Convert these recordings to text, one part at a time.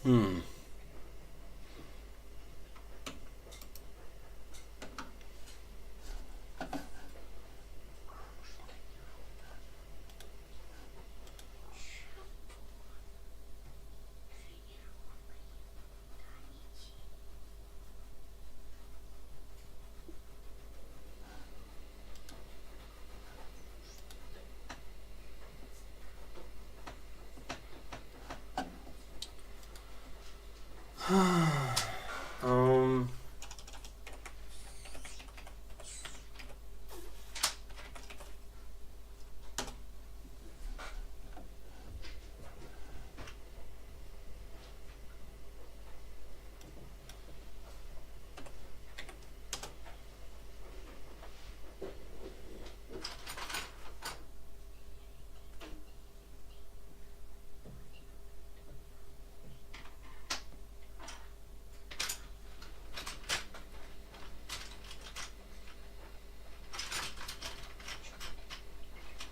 Hmm. Um,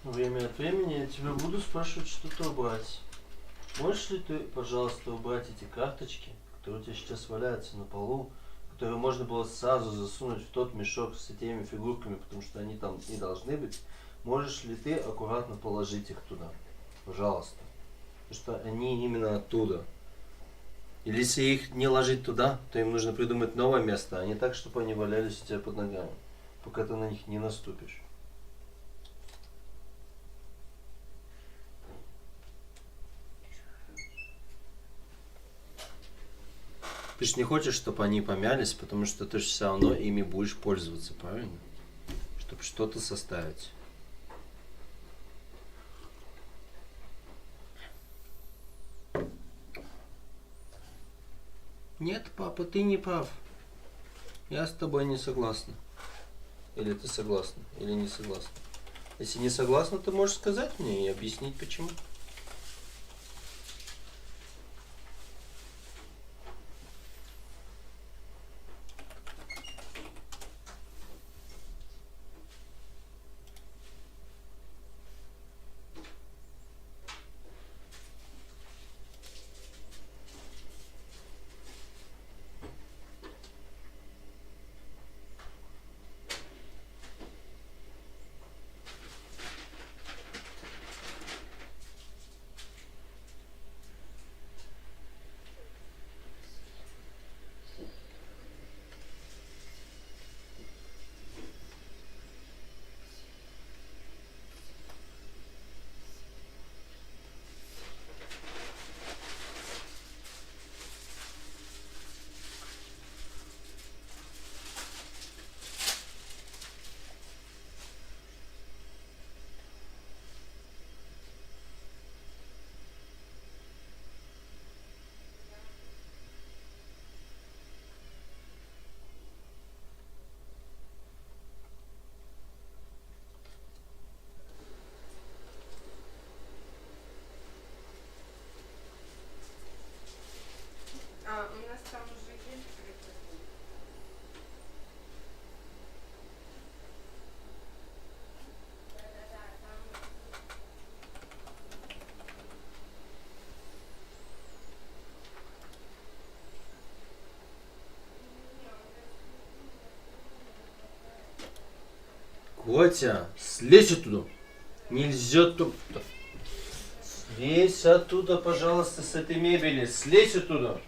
Время от времени я тебя буду спрашивать что-то убрать. Можешь ли ты, пожалуйста, убрать эти карточки, которые у тебя сейчас валяются на полу, которые можно было сразу засунуть в тот мешок с этими фигурками, потому что они там и должны быть. Можешь ли ты аккуратно положить их туда? Пожалуйста. Потому что они именно оттуда. Или если их не ложить туда, то им нужно придумать новое место, а не так, чтобы они валялись у тебя под ногами, пока ты на них не наступишь. Ты же не хочешь, чтобы они помялись, потому что ты же все равно ими будешь пользоваться, правильно? Чтобы что-то составить. Нет, папа, ты не прав. Я с тобой не согласна. Или ты согласна, или не согласна. Если не согласна, ты можешь сказать мне и объяснить почему. У нас там уже есть прикольно. Да-да-да, там... Котя, слезь оттуда. Нельзя тут. Слезь оттуда, пожалуйста, с этой мебели. Слезь оттуда.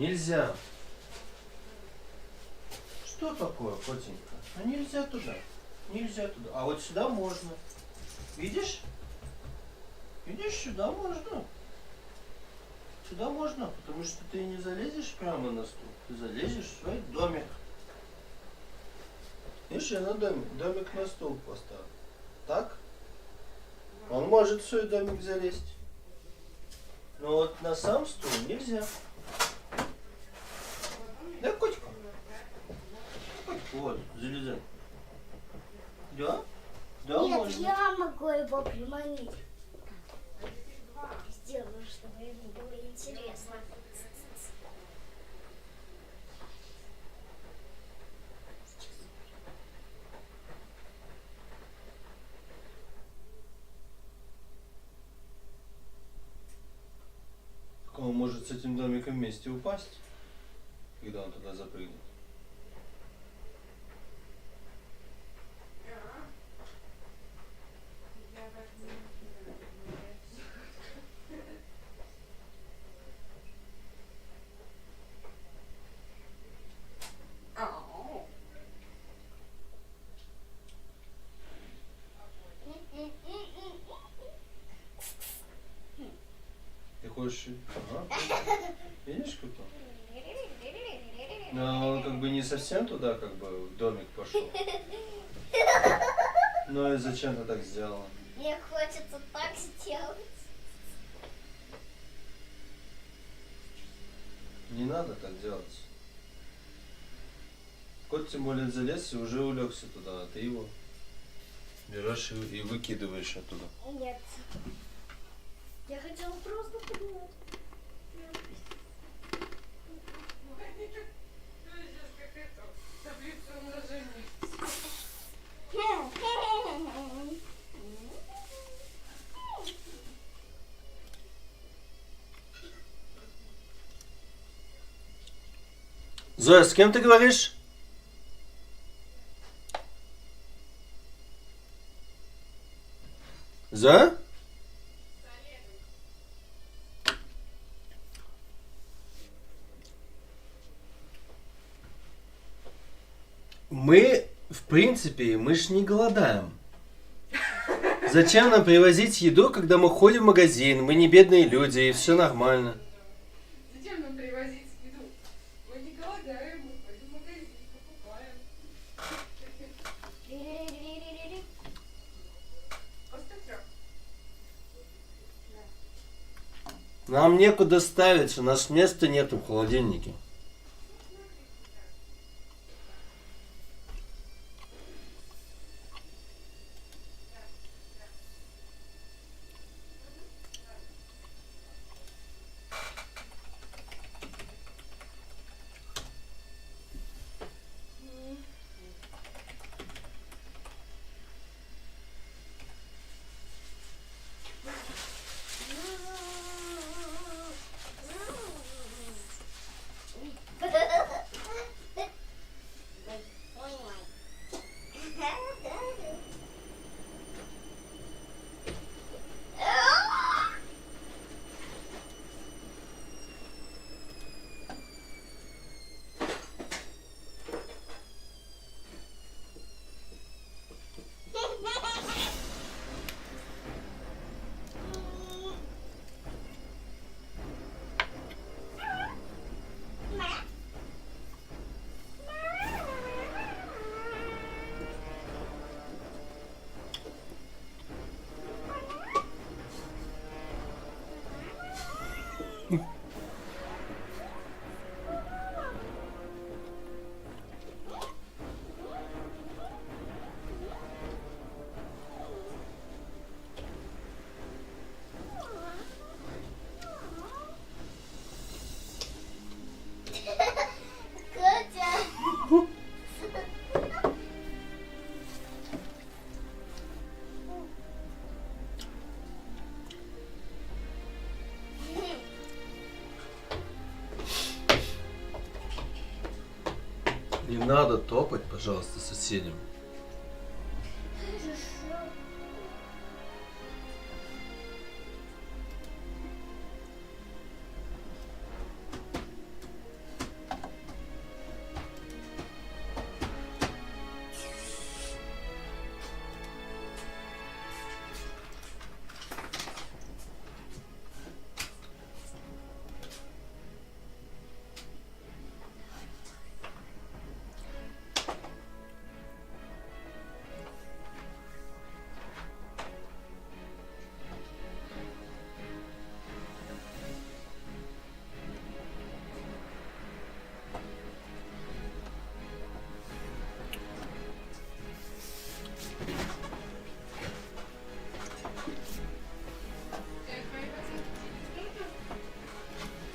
Нельзя. Что такое, котенька? А нельзя туда. Нельзя туда. А вот сюда можно. Видишь? Видишь, сюда можно. Сюда можно, потому что ты не залезешь прямо на стул. Ты залезешь в свой домик. Видишь, я на домик на стул поставил. Так? Он может в свой домик залезть. Но вот на сам стул нельзя. Да, котика? Вот, залезай. Да? Да, Нет, можно. я могу его приманить. Сделаю, чтобы ему было интересно. Он может может с этим домиком вместе упасть, когда он туда запрыгнет. Я в этом не разбираюсь. Ты хочешь... Ага. Видишь, как он? Но он как бы не совсем туда, как бы, в домик пошел. Ну и зачем ты так сделала? Мне хочется так сделать. Не надо так делать. Кот тем более залез и уже улегся туда, а ты его берешь и выкидываешь оттуда. Нет. Я хотела просто поднять. Сейчас как это, таблицу умножения. Зоя, с кем ты говоришь? Зоя? Мы, в принципе, мы ж не голодаем. Зачем нам привозить еду, когда мы ходим в магазин? Мы не бедные люди, и все нормально. Зачем нам привозить еду? Мы не голодаем, мы ходим в магазин, покупаем. Просто все. Нам некуда ставить, у нас места нету в холодильнике. Не надо топать, пожалуйста, соседям.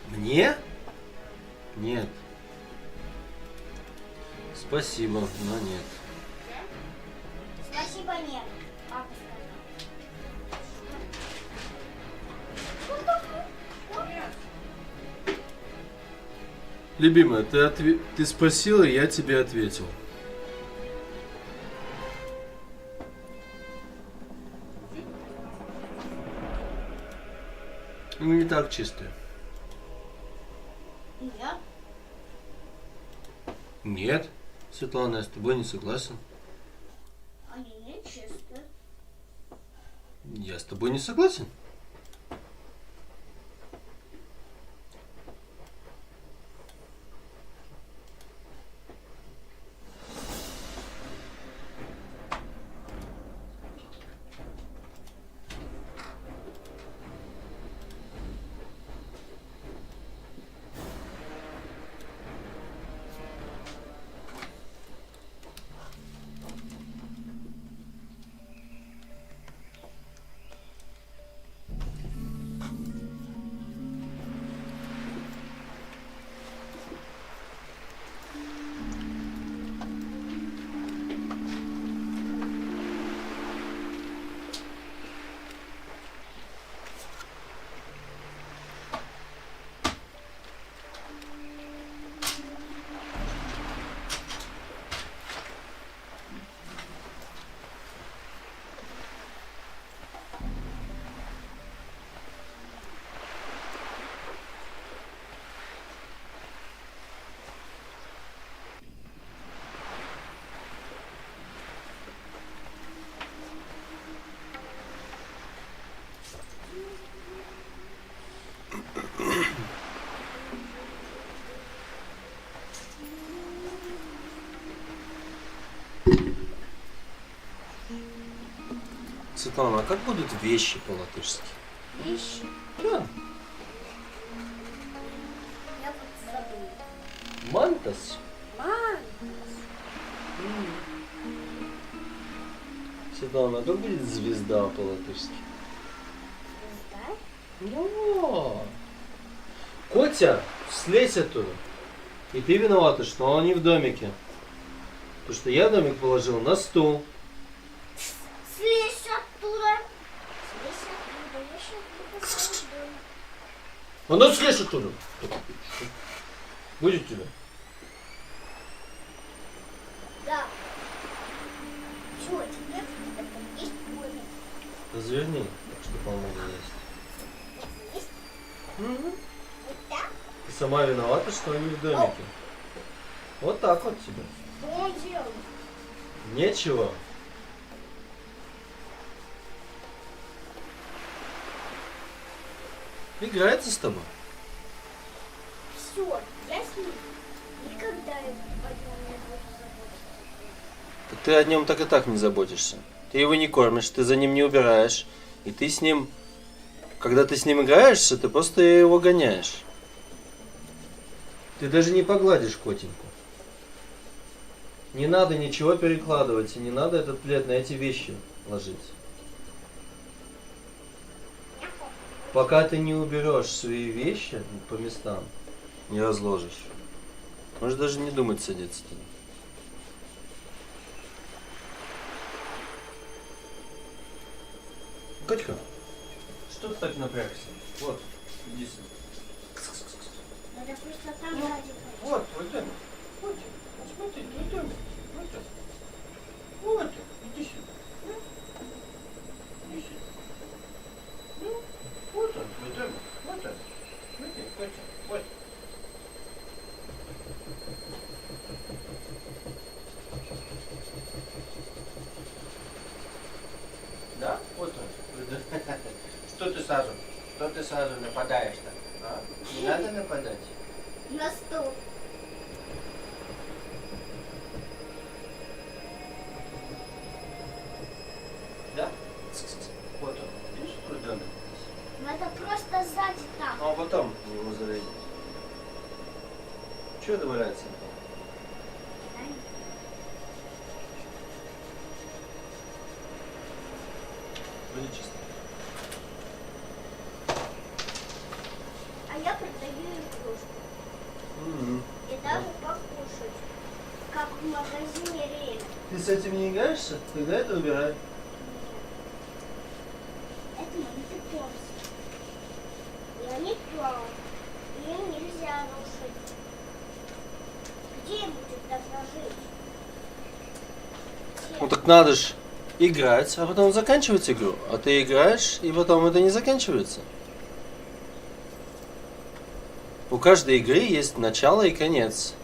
Мне? Нет. Спасибо, но нет. Спасибо, нет. Папа сказал. Любимая, ты спросила, и я тебе ответил. Ну, не так чистая. Я? Нет, Светлана, я с тобой не согласен. Они не чистые. Я с тобой не согласен. Светлана, а как будут вещи по-латышски? Вещи? Да. Я вот забыла. Мантас. Мам! Светлана, а как будет звезда по-латышски? Звезда? Да. Котя, слезь оттуда. И ты виновата, что он не в домике. Потому что я домик положил на стул. Слезь оттуда! Слезь оттуда, я сейчас буду дома. А ну слезь оттуда. Будет тебе? Да. Чего тебе? Это есть поле. Разверни, так что помогу есть. Это есть? Угу. Вот так? Ты сама виновата, что они в домике. Вот так вот тебе. Что он делал? Нечего. Играется с тобой. Все, я с ним. Никогда я о нем не буду заботиться. Так ты о нем так и так не заботишься. Ты его не кормишь, ты за ним не убираешь. И ты с ним, когда ты с ним играешься, ты просто его гоняешь. Ты даже не погладишь котеньку. Не надо ничего перекладывать, и не надо этот плед на эти вещи ложить. Пока ты не уберешь свои вещи по местам, не разложишь. Можешь даже не думать садиться туда. Котька, что ты так напрягся? Вот, иди сюда. Надо просто там ради. Вот, твой домик. Вот, смотри, твой домик. Вот он. Вот он, иди сюда. Иди сюда. Ну, вот он, твой домик. Вот он. Смотри, Котя, вот. Да? Вот он. Что ты сразу нападаешь-то? А? Не надо нападать. На стол. Да? Вот он. Видишь, твой домик? Надо просто сзади там. Ну, а потом его зарядить. Чего это валяется? Вроде чисто. А я продаю игрушку. И даже покушать. Как в магазине Рейна. Ты с этим не играешься? Тогда это убирай. Это мои питомцы. И они плавают. Им нельзя рушить. Где будет тогда жить? Где? Ну так надо ж играть, а потом заканчивать игру. А ты играешь, и потом это не заканчивается. У каждой игры есть начало и конец.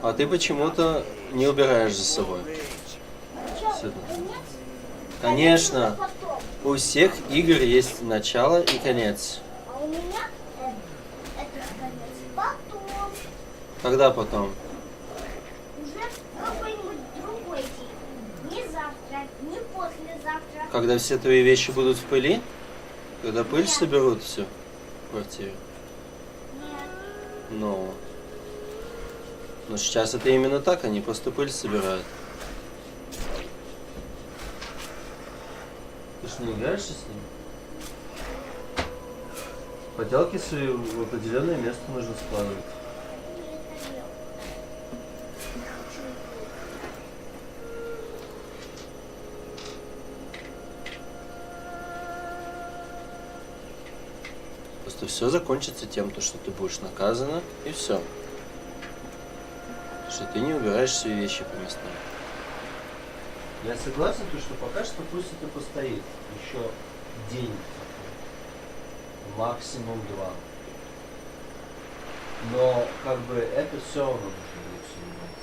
А ты почему-то не убираешь за собой. Чё, Сюда. конец? Конечно, Конец уже потом. у всех игр есть начало и конец. А у меня это конец потом. Когда потом? Уже какой-нибудь другой день. Не завтра, не послезавтра. Когда все твои вещи будут в пыли? Когда пыль Нет. соберут все в квартире? Нет. Ну. Но сейчас это именно так, они просто пыль собирают. Ты ж не играешься с ним? Поделки свои в определенное место нужно складывать. Просто все закончится тем, что ты будешь наказана, и все. Что ты не убираешь свои вещи по местам. Я согласен, что пока что пусть это постоит. Еще день. Максимум 2. Но как бы это все равно нужно будет снимать.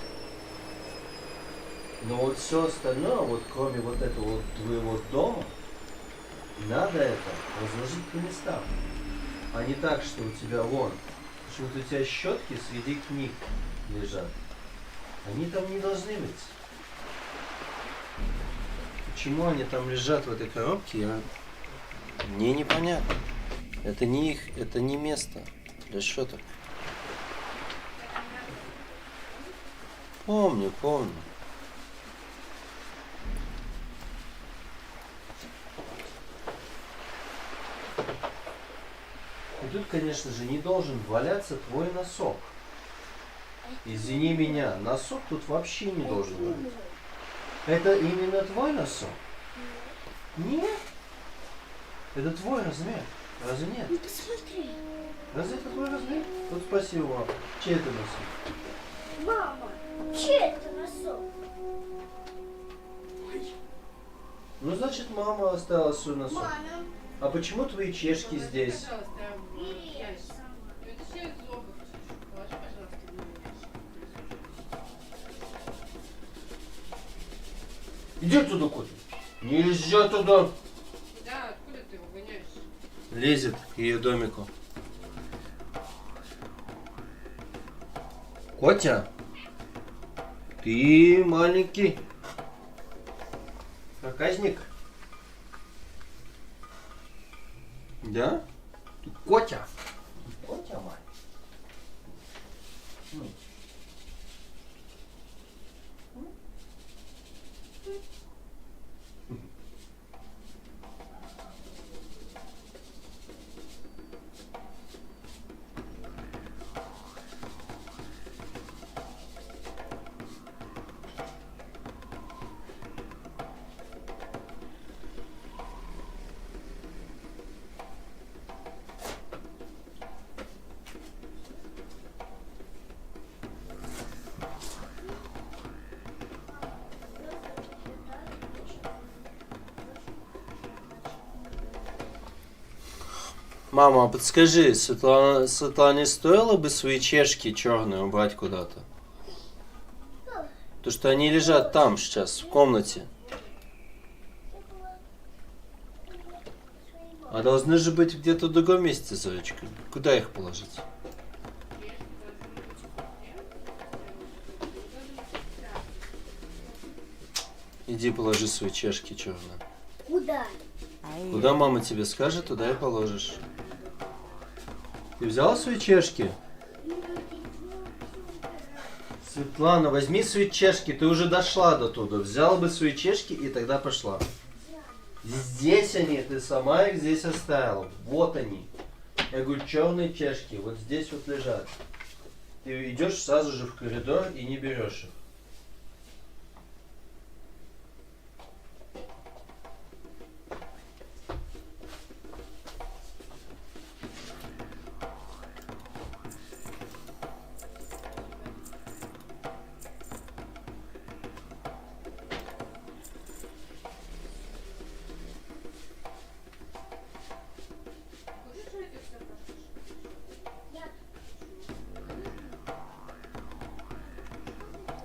Но вот все остальное, вот кроме вот этого вот твоего дома, надо это разложить по местам. А не так, что у тебя вон. Почему-то у тебя щетки среди книг лежат. Они там не должны быть. Почему они там лежат в этой коробке, мне непонятно. Это не их, это не место для щеток. Помню. И тут, конечно же, не должен валяться твой носок. Извини меня, носок тут вообще не должен быть. Это именно твой носок? Нет? Это твой размер. Разве нет? Ну посмотри. Разве это твой размер? Вот спасибо вам. Чей это носок? Мама, чей это носок? Ну, значит, мама оставила свой носок. Мама. А почему твои чешки здесь? Пожалуйста, Бери ящик. это сама. Это все из обуви. Положи, пожалуйста, в мой ящик. Иди отсюда, кот. Нельзя туда. Да, откуда ты его гоняешь? Лезет к ее домику. Котя, ты маленький проказник. Да? Ты Котя. Котя, мать. Мама, а подскажи, Светлане стоило бы свои чешки черные убрать куда-то? То, что они лежат там сейчас, в комнате. А должны же быть где-то в другом месте, Зоречка. Куда их положить? Иди положи свои чешки черные. Куда? Куда мама тебе скажет, туда и положишь. Ты взяла свои чешки? Светлана, возьми свои чешки, ты уже дошла до туда. Взяла бы свои чешки и тогда пошла. Здесь они, ты сама их здесь оставила. Вот они. Я говорю, черные чешки, вот здесь вот лежат. Ты идешь сразу же в коридор и не берешь их.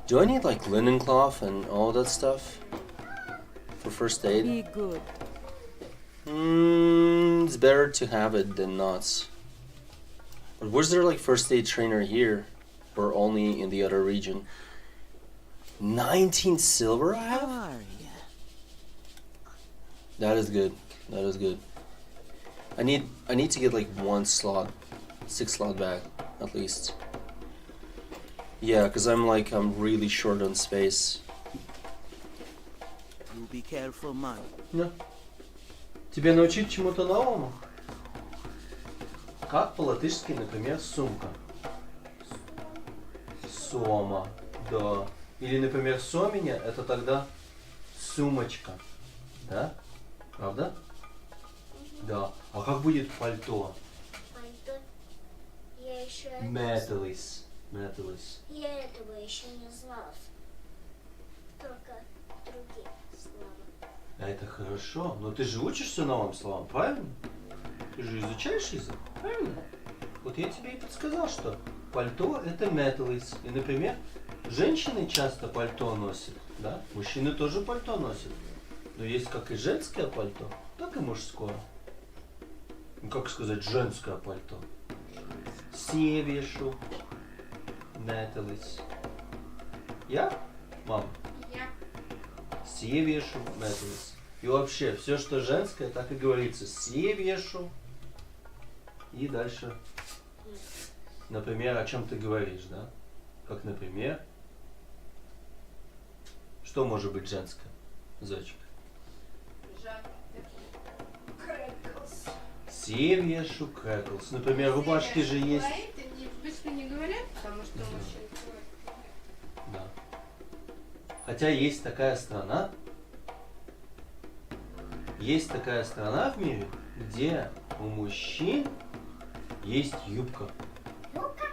Do I need like linen cloth and all that stuff for first aid? Be good. It's better to have it than not. But was there like first aid trainer here, or only in the other region? 19 silver I How have? are you? That is good. That is good. I need to get like 6 slot bag at least. Yeah, because I'm really short on space. You be careful, man. Да. Тебя научить чему-то новому? Как по-латышски, например, сумка? Сома, да. Или, например, соменя, это тогда сумочка. Да? Правда? Да. А как будет пальто? Пальто. Я еще... Металлис. Металлис. Я этого еще не знала. Только другие слова. Это хорошо, но ты же учишься новым словам, правильно? Ты же изучаешь язык, правильно? Вот я тебе и подсказал, что пальто это металлис. И, например, женщины часто пальто носят, да? Мужчины тоже пальто носят. Но есть как и женское пальто, так и мужское. Ну, как сказать женское пальто? Севешу. Металлис. Я? Мама? Я. Севешу, металлис. И вообще, все, что женское, так и говорится. Севешу. И дальше. Например, о чем ты говоришь, да? Как, например, что может быть женское, зайчик? Севешу, крэклс. Например, рубашки же есть. Они обычно не говорят, потому что мужчины говорят. Да. Хотя есть такая страна в мире, где у мужчин есть юбка. Юбка?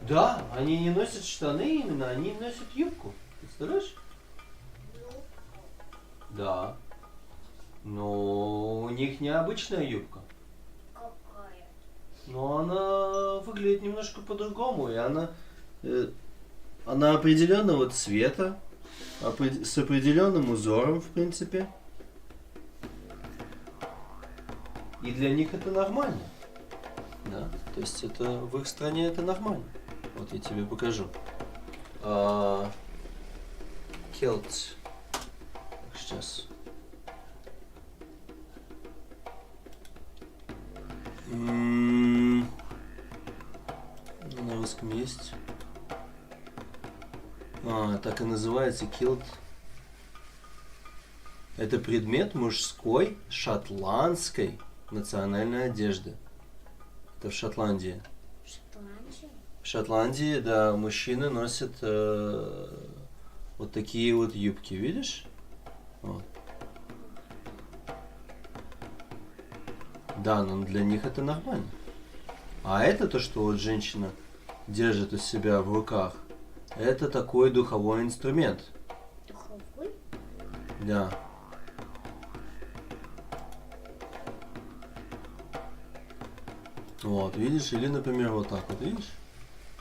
Да, они не носят штаны именно, они носят юбку. Представляешь? Да. Но у них необычная юбка. Какая? Но она выглядит немножко по-другому, и она определенного цвета, с определенным узором, в принципе. И для них это нормально. Да? То есть это в их стране это нормально. Вот я тебе покажу. Kilt. Так, сейчас. На русском есть. Так и называется килт. Это предмет мужской шотландской национальной одежды. Это в Шотландии. Шотландия? В Шотландии, да, мужчины носят вот такие вот юбки, видишь? Вот. Да, но для них это нормально. А это то, что вот женщина держит у себя в руках, это такой духовой инструмент. Духовой? Да. Вот, видишь, или, например, вот так вот, видишь?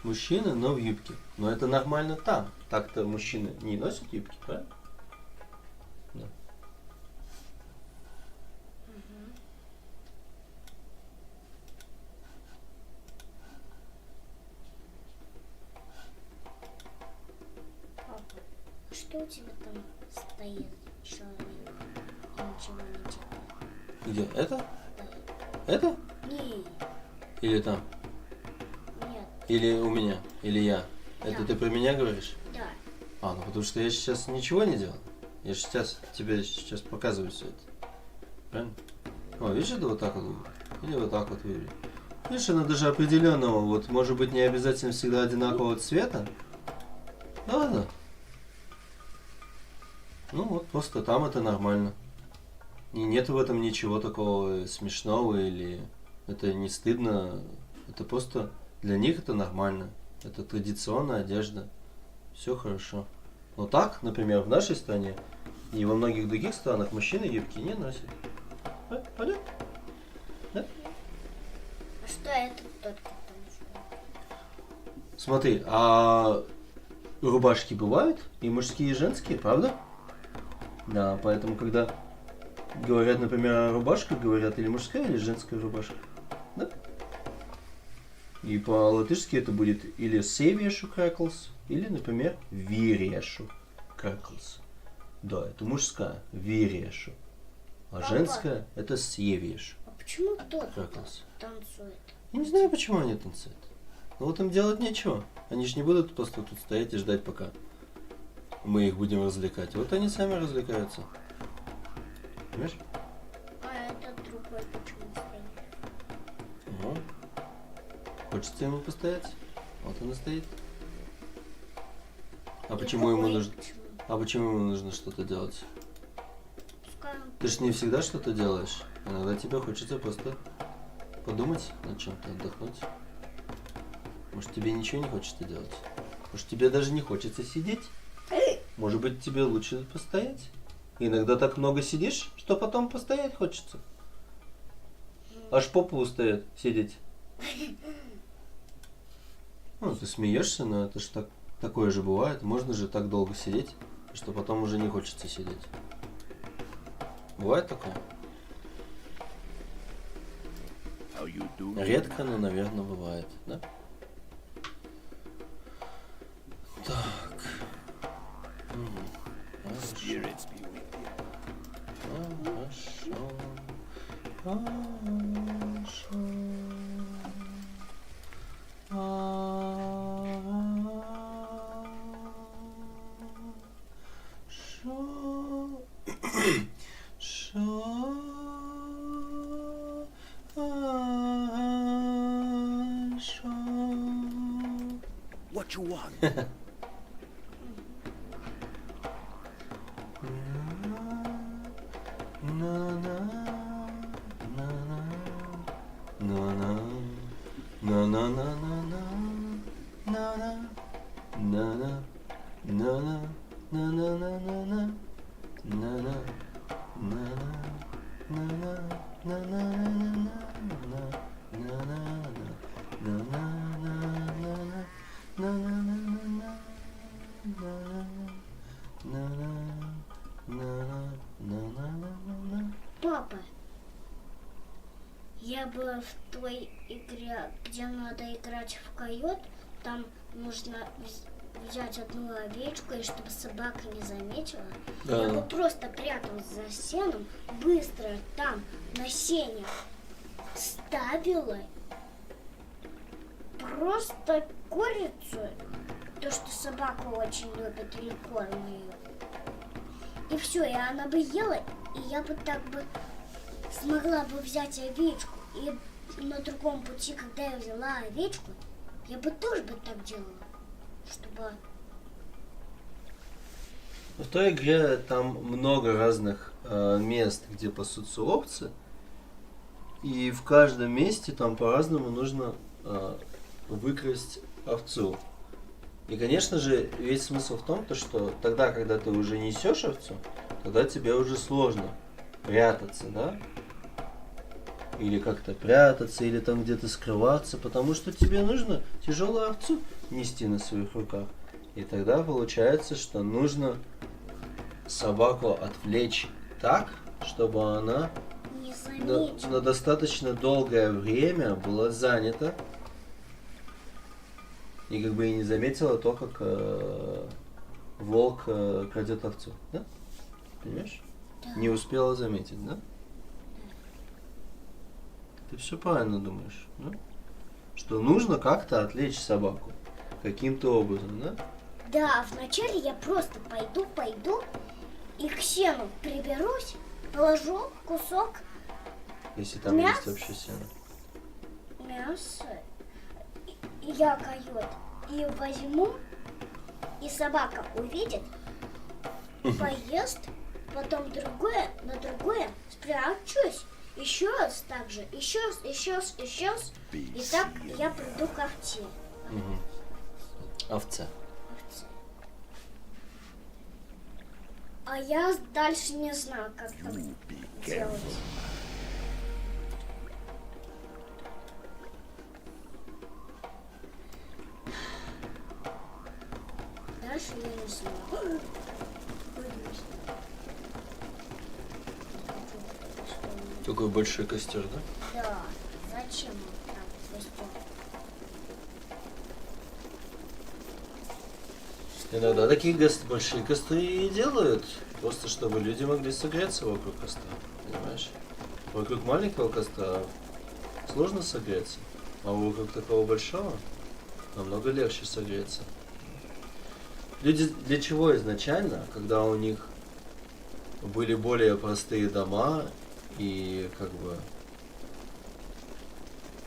Мужчина, но в юбке. Но это нормально там. Так-то мужчины не носят юбки, правильно? Да. Папа, что у тебя там стоит, человек? И ничего не делает. Где? Это? Да. Это? Не, Или там? нет, Или у меня? Или я? Это Да. ты про меня говоришь? да. Ну потому что я сейчас ничего не делал. Я же тебе сейчас показываю все это. Правильно? Видишь, это вот так вот выглядит? Или вот так вот выглядит? Видишь, она даже определенного, вот может быть не обязательно всегда одинакового цвета. Да. Ну вот, просто там это нормально. И нет в этом ничего такого смешного или это не стыдно. Это просто для них это нормально. Это традиционная одежда. Все хорошо. Но так, например, в нашей стране и во многих других странах мужчины юбки не носят. Понятно? Да? А что это только там? Смотри, рубашки бывают, и мужские, и женские, правда? Да, поэтому, когда говорят, например, о рубашках, говорят или мужская, или женская рубашка. Да? И по-латышски это будет или sieviešu krekls, или, например, vīriešu krekls. Да, это мужская, vīriešu. А Папа. женская это sieviešu А почему кто-то krekls. танцует? Я не знаю, почему они танцуют. Но вот им делать нечего. Они же не будут просто тут стоять и ждать, пока мы их будем развлекать. Вот они сами развлекаются. Понимаешь? А этот другой почему стоит? Ага. Хочется ему постоять? Вот он и стоит. А почему ему нужно? Почему? А почему ему нужно что-то делать? Пускай он... Ты же не всегда что-то делаешь. Иногда тебе хочется просто подумать над чем-то, отдохнуть. Может, тебе ничего не хочется делать? Может, тебе даже не хочется сидеть? Может быть, тебе лучше постоять? Иногда так много сидишь, что потом постоять хочется. Аж попа устает сидеть. Ну, ты смеешься, но это ж такое же бывает. Можно же так долго сидеть, что потом уже не хочется сидеть. Бывает такое? Редко, но, наверное, бывает, да? Так. Хорошо. Хорошо. What you want? Папа, я была в той игре, где надо играть в койот. Там нужно взять одну овечку, и чтобы собака не заметила. Да. Я бы просто пряталась за сеном, быстро там на сене ставила просто курицу, то, что собака очень любит, или корм ее. И все, и она бы ела, и я бы так бы смогла бы взять овечку. И на другом пути, когда я взяла овечку, я бы тоже бы так делала, чтобы... В той игре там много разных мест, где пасутся овцы. И в каждом месте там по-разному нужно выкрасть овцу. И, конечно же, весь смысл в том, что тогда, когда ты уже несешь овцу, тогда тебе уже сложно прятаться, да? Или как-то прятаться, или там где-то скрываться, потому что тебе нужно тяжелую овцу нести на своих руках. И тогда получается, что нужно собаку отвлечь так, чтобы она Не заметила. на достаточно долгое время была занята и как бы и не заметила то, как волк крадет овцу, да? Понимаешь? Да. Не успела заметить, да? Ты все правильно думаешь, да? Что нужно как-то отвлечь собаку каким-то образом, да? Да, вначале я просто пойду и к сену приберусь, положу кусок Если там Мясо? есть вообще сено. мяса, и я койот, и возьму, и собака увидит, поест, потом на другое спрячусь, еще раз так же, еще раз, и так я приду к овце. Овца. А я дальше не знаю, как так делать. больше я не знаю. Такой большой костер, да? Да, зачем он там костер? Иногда такие большие костры и делают, просто чтобы люди могли согреться вокруг костра, понимаешь? Вокруг маленького костра сложно согреться, а вокруг такого большого намного легче согреться. Люди для чего изначально, когда у них были более простые дома и как бы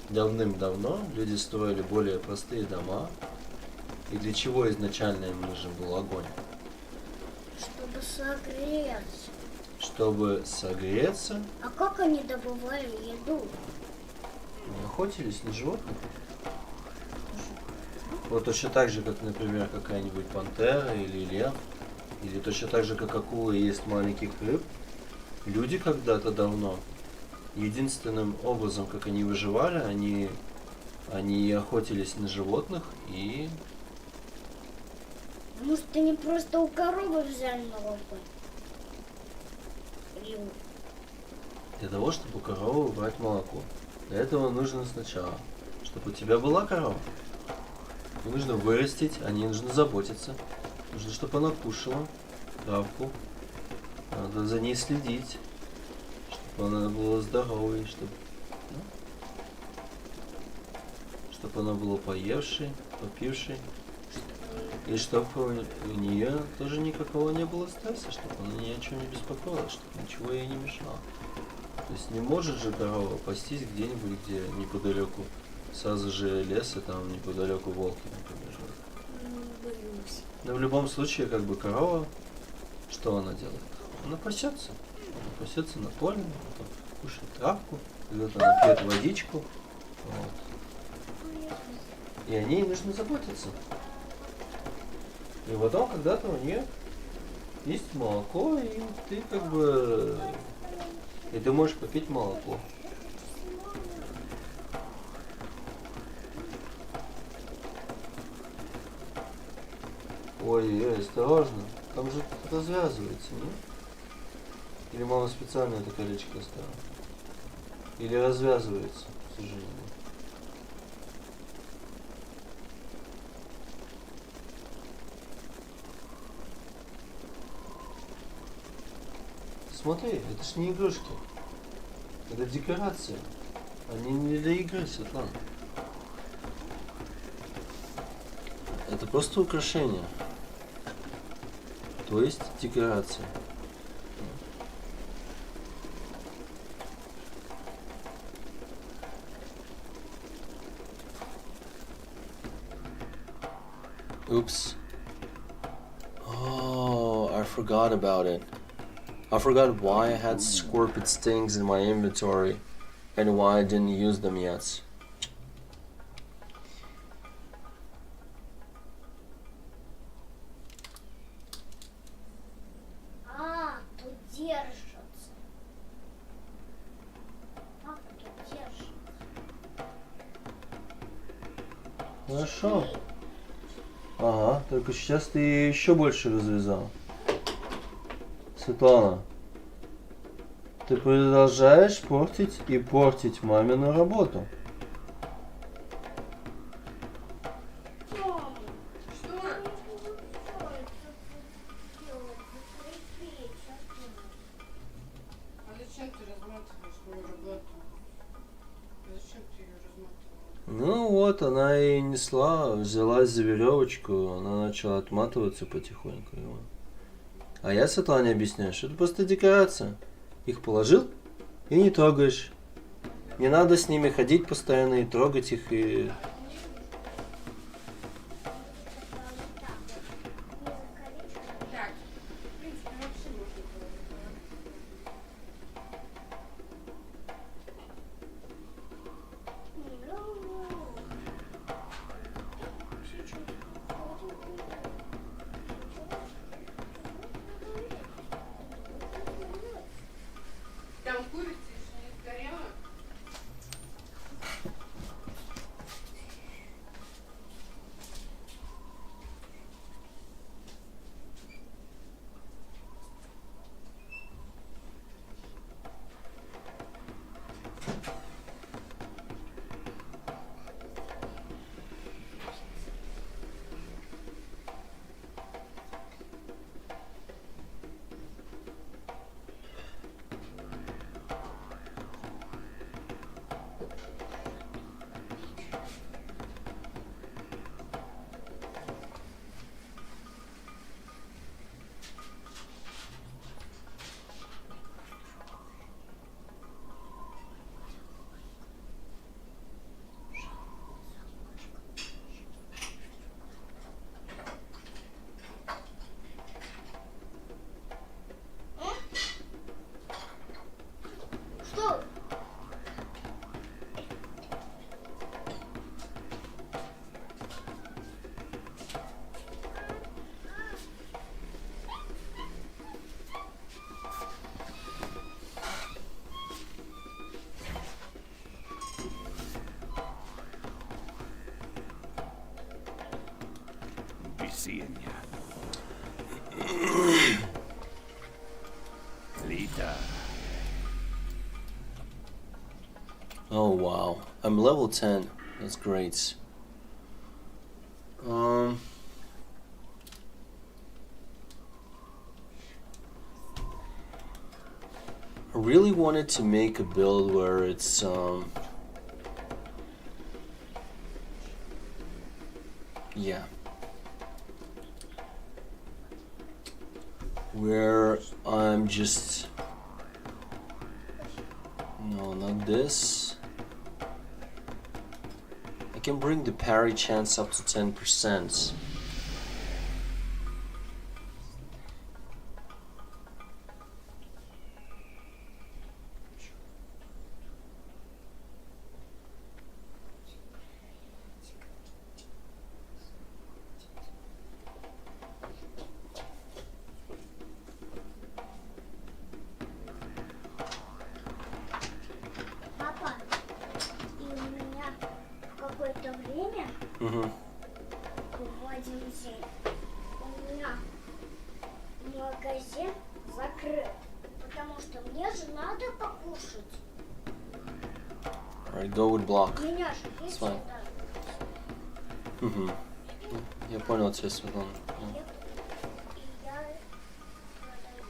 давным-давно люди строили более простые дома, и для чего изначально им нужен был огонь? Чтобы согреться. Чтобы согреться, А как они добывали еду? они охотились на животных. Вот точно так же, как, например, какая-нибудь пантера или лев, или точно так же, как акулы ест маленьких рыб, люди когда-то давно, единственным образом, как они выживали, они охотились на животных и... Может, они просто у коровы взяли на руку? Или Для того, чтобы у коровы убрать молоко. Для этого нужно сначала, чтобы у тебя была корова. Ее нужно вырастить, о ней нужно заботиться. Нужно, чтобы она кушала травку. Надо за ней следить, чтобы она была здоровой, чтобы она была поевшей, попившей. И чтобы у нее тоже никакого не было стресса, чтобы она ни о чем не беспокоилась, чтобы ничего ей не мешало. То есть не может же корова пастись где-нибудь, где неподалеку сразу же лес, и там неподалеку волки, например, живут. боюсь. Но в любом случае, как бы корова, что она делает? Она пасется. Она пасется на поле, потом кушает травку, когда-то она пьет водичку. Вот. И о ней нужно заботиться. И потом когда-то у нее есть молоко, и ты как бы... И ты можешь попить молоко. Ой, осторожно. Там же развязывается, нет? Или мама специально это колечко оставила? Или развязывается, к сожалению. Смотри, это ж не игрушки. Это декорация. Они не для игры, Светлана. Это просто украшение. То есть декорация. Oops. Oh, I forgot about it. I forgot why I had scorpion stings in my inventory and why I didn't use them yet. Тут держатся. Тут держатся. Хорошо. Ага, только сейчас ты еще больше развязал. Светлана, ты продолжаешь портить и портить мамину работу. Мама, Что? А зачем ты разматываешь мою работу? Зачем ты ее разматывала? Ну вот, она и несла, взялась за веревочку, она начала отматываться потихоньку. И вот. А я Светлане объясняю, что это просто декорация. Их положил и не трогаешь. Не надо с ними ходить постоянно и трогать их. И... Так, в принципе, вообще можно было. Там курица еще не сгорела. Весенняя. Лето. Oh wow, I'm level 10. That's great. I really wanted to make a build where it's yeah, where I'm just, no, not this. I can bring the parry chance up to 10%. Папа, и у меня какое-то время Mm-hmm. в один день у меня магазин закрыт, потому что мне же надо покушать. Alright, go with block. У меня же есть It's fine. еда. Mm-hmm. Я понял тебя, Светлана. И я продаю,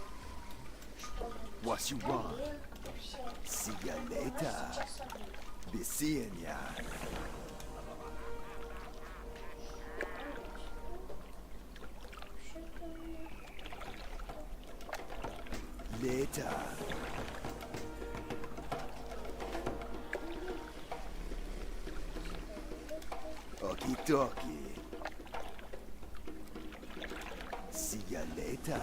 чтобы What you want? тарелки все. See ya У нас later. сейчас обед. Весенняя. Лето. Оки-токи. See ya later.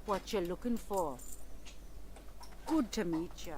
What you looking for? Good to meet you.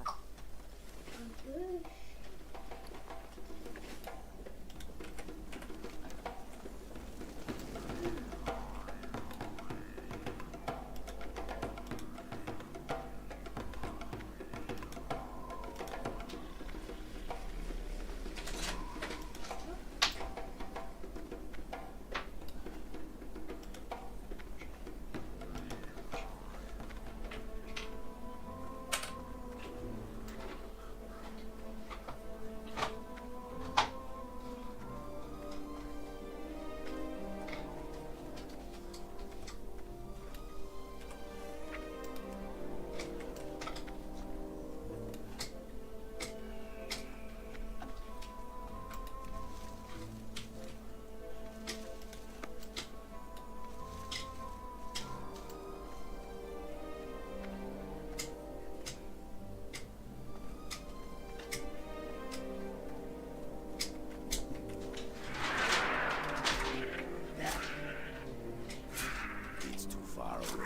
It's too far away.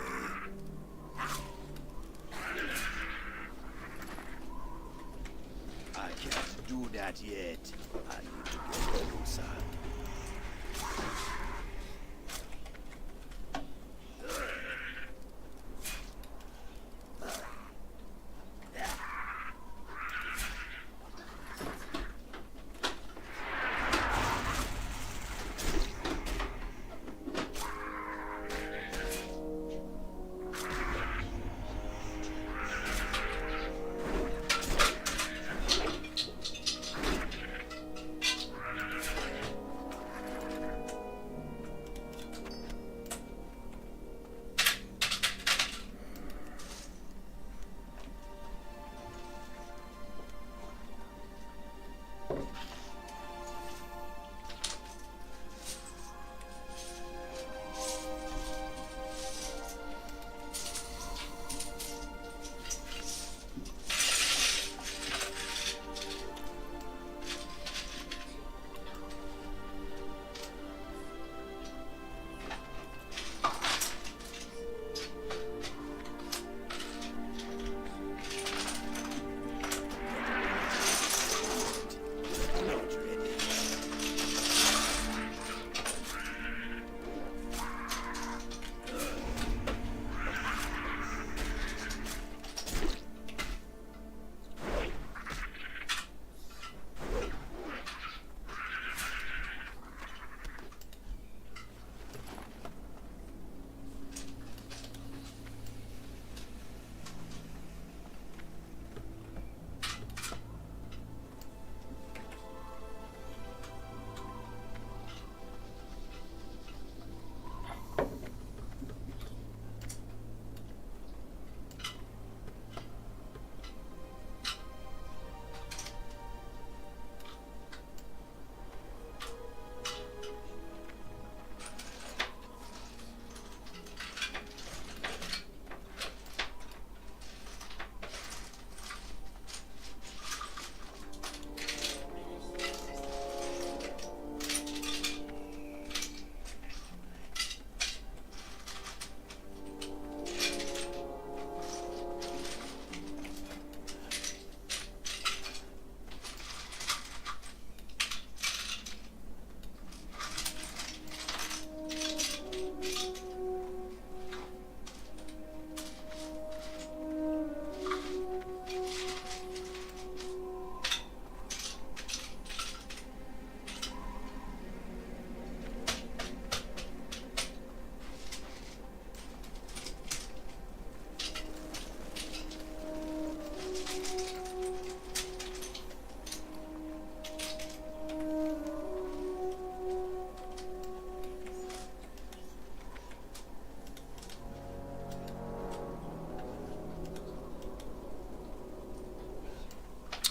I can't do that yet. I need to get closer.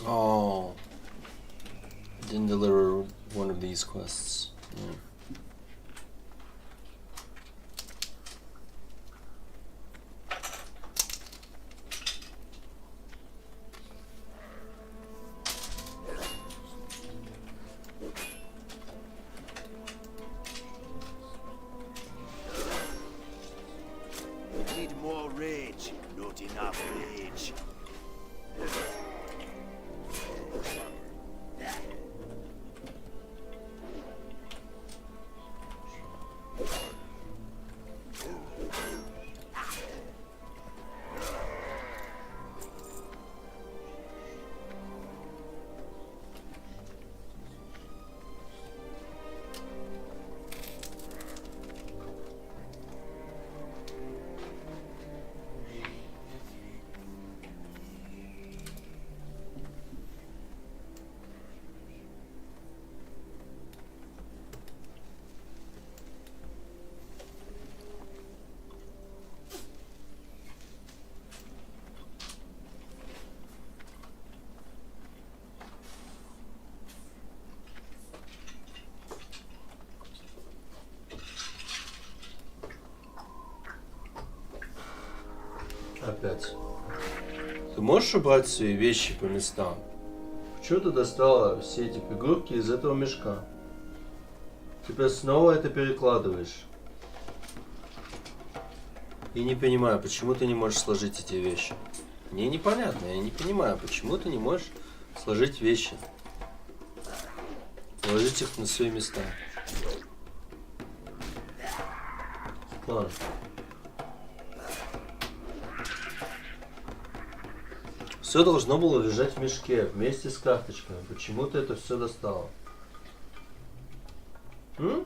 Oh. Didn't deliver one of these quests. Need more rage, not enough rage. Опять. Ты можешь убрать свои вещи по местам? Почему ты достала все эти фигурки из этого мешка? Теперь снова это перекладываешь. И не понимаю, почему ты не можешь сложить эти вещи. Мне непонятно, я не понимаю, почему ты не можешь сложить вещи. Положить их на свои места. Ладно. Все должно было лежать в мешке вместе с карточками. Почему ты это все достала? М?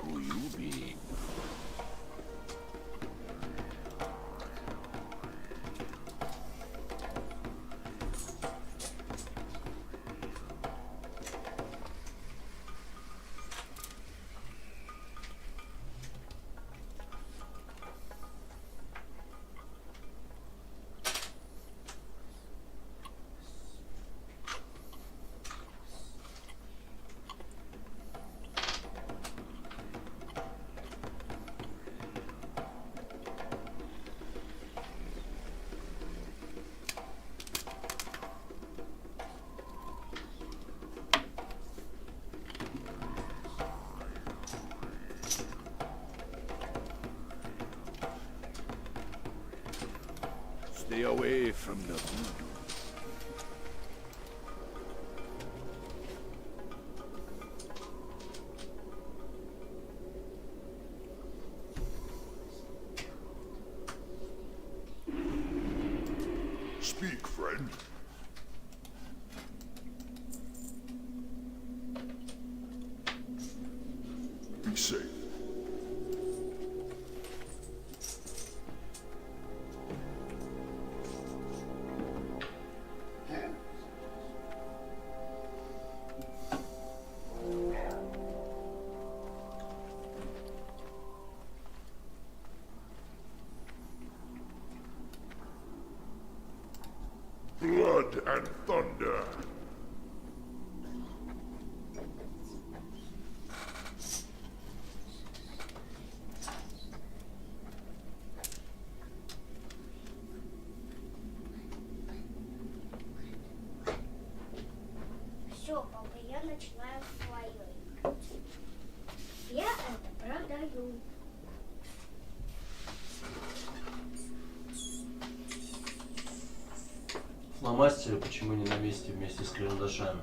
Who you be? Stay away from the voodoo. Speak, friend. Be safe. Blood and thunder. Все, папа, я начинаю свое. Я это продаю. Фломастеры почему не на месте вместе с карандашами?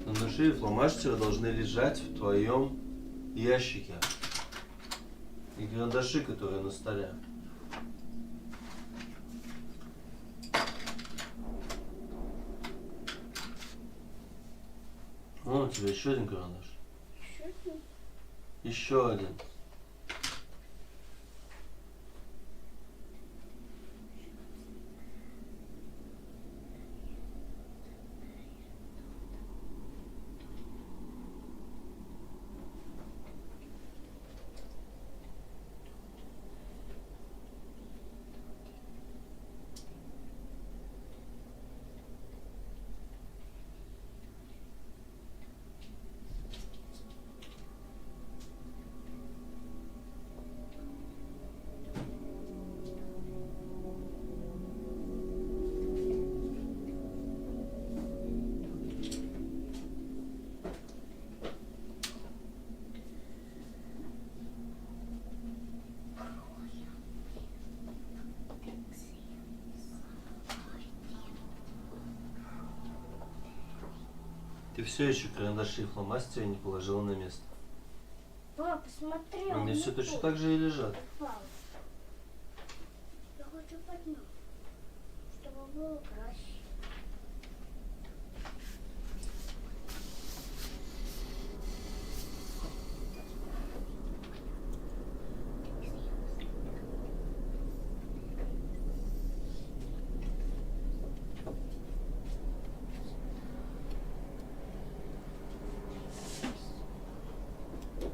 Карандаши и фломастеры должны лежать в твоем ящике. И карандаши, которые на столе. у тебя еще один карандаш? Чё? Еще один. Ты все еще карандаши и фломастеры не положила на место. Папа, смотри, Они все точно тут так же и лежат. упал. Я хочу поднять, чтобы было красиво.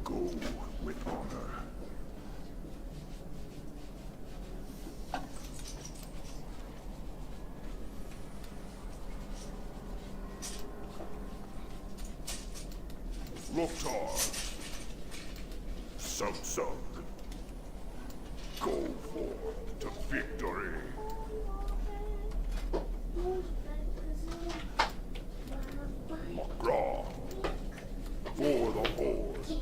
Go with honor. Loktar. Sug. Go forth to victory. Magra. For the Horde.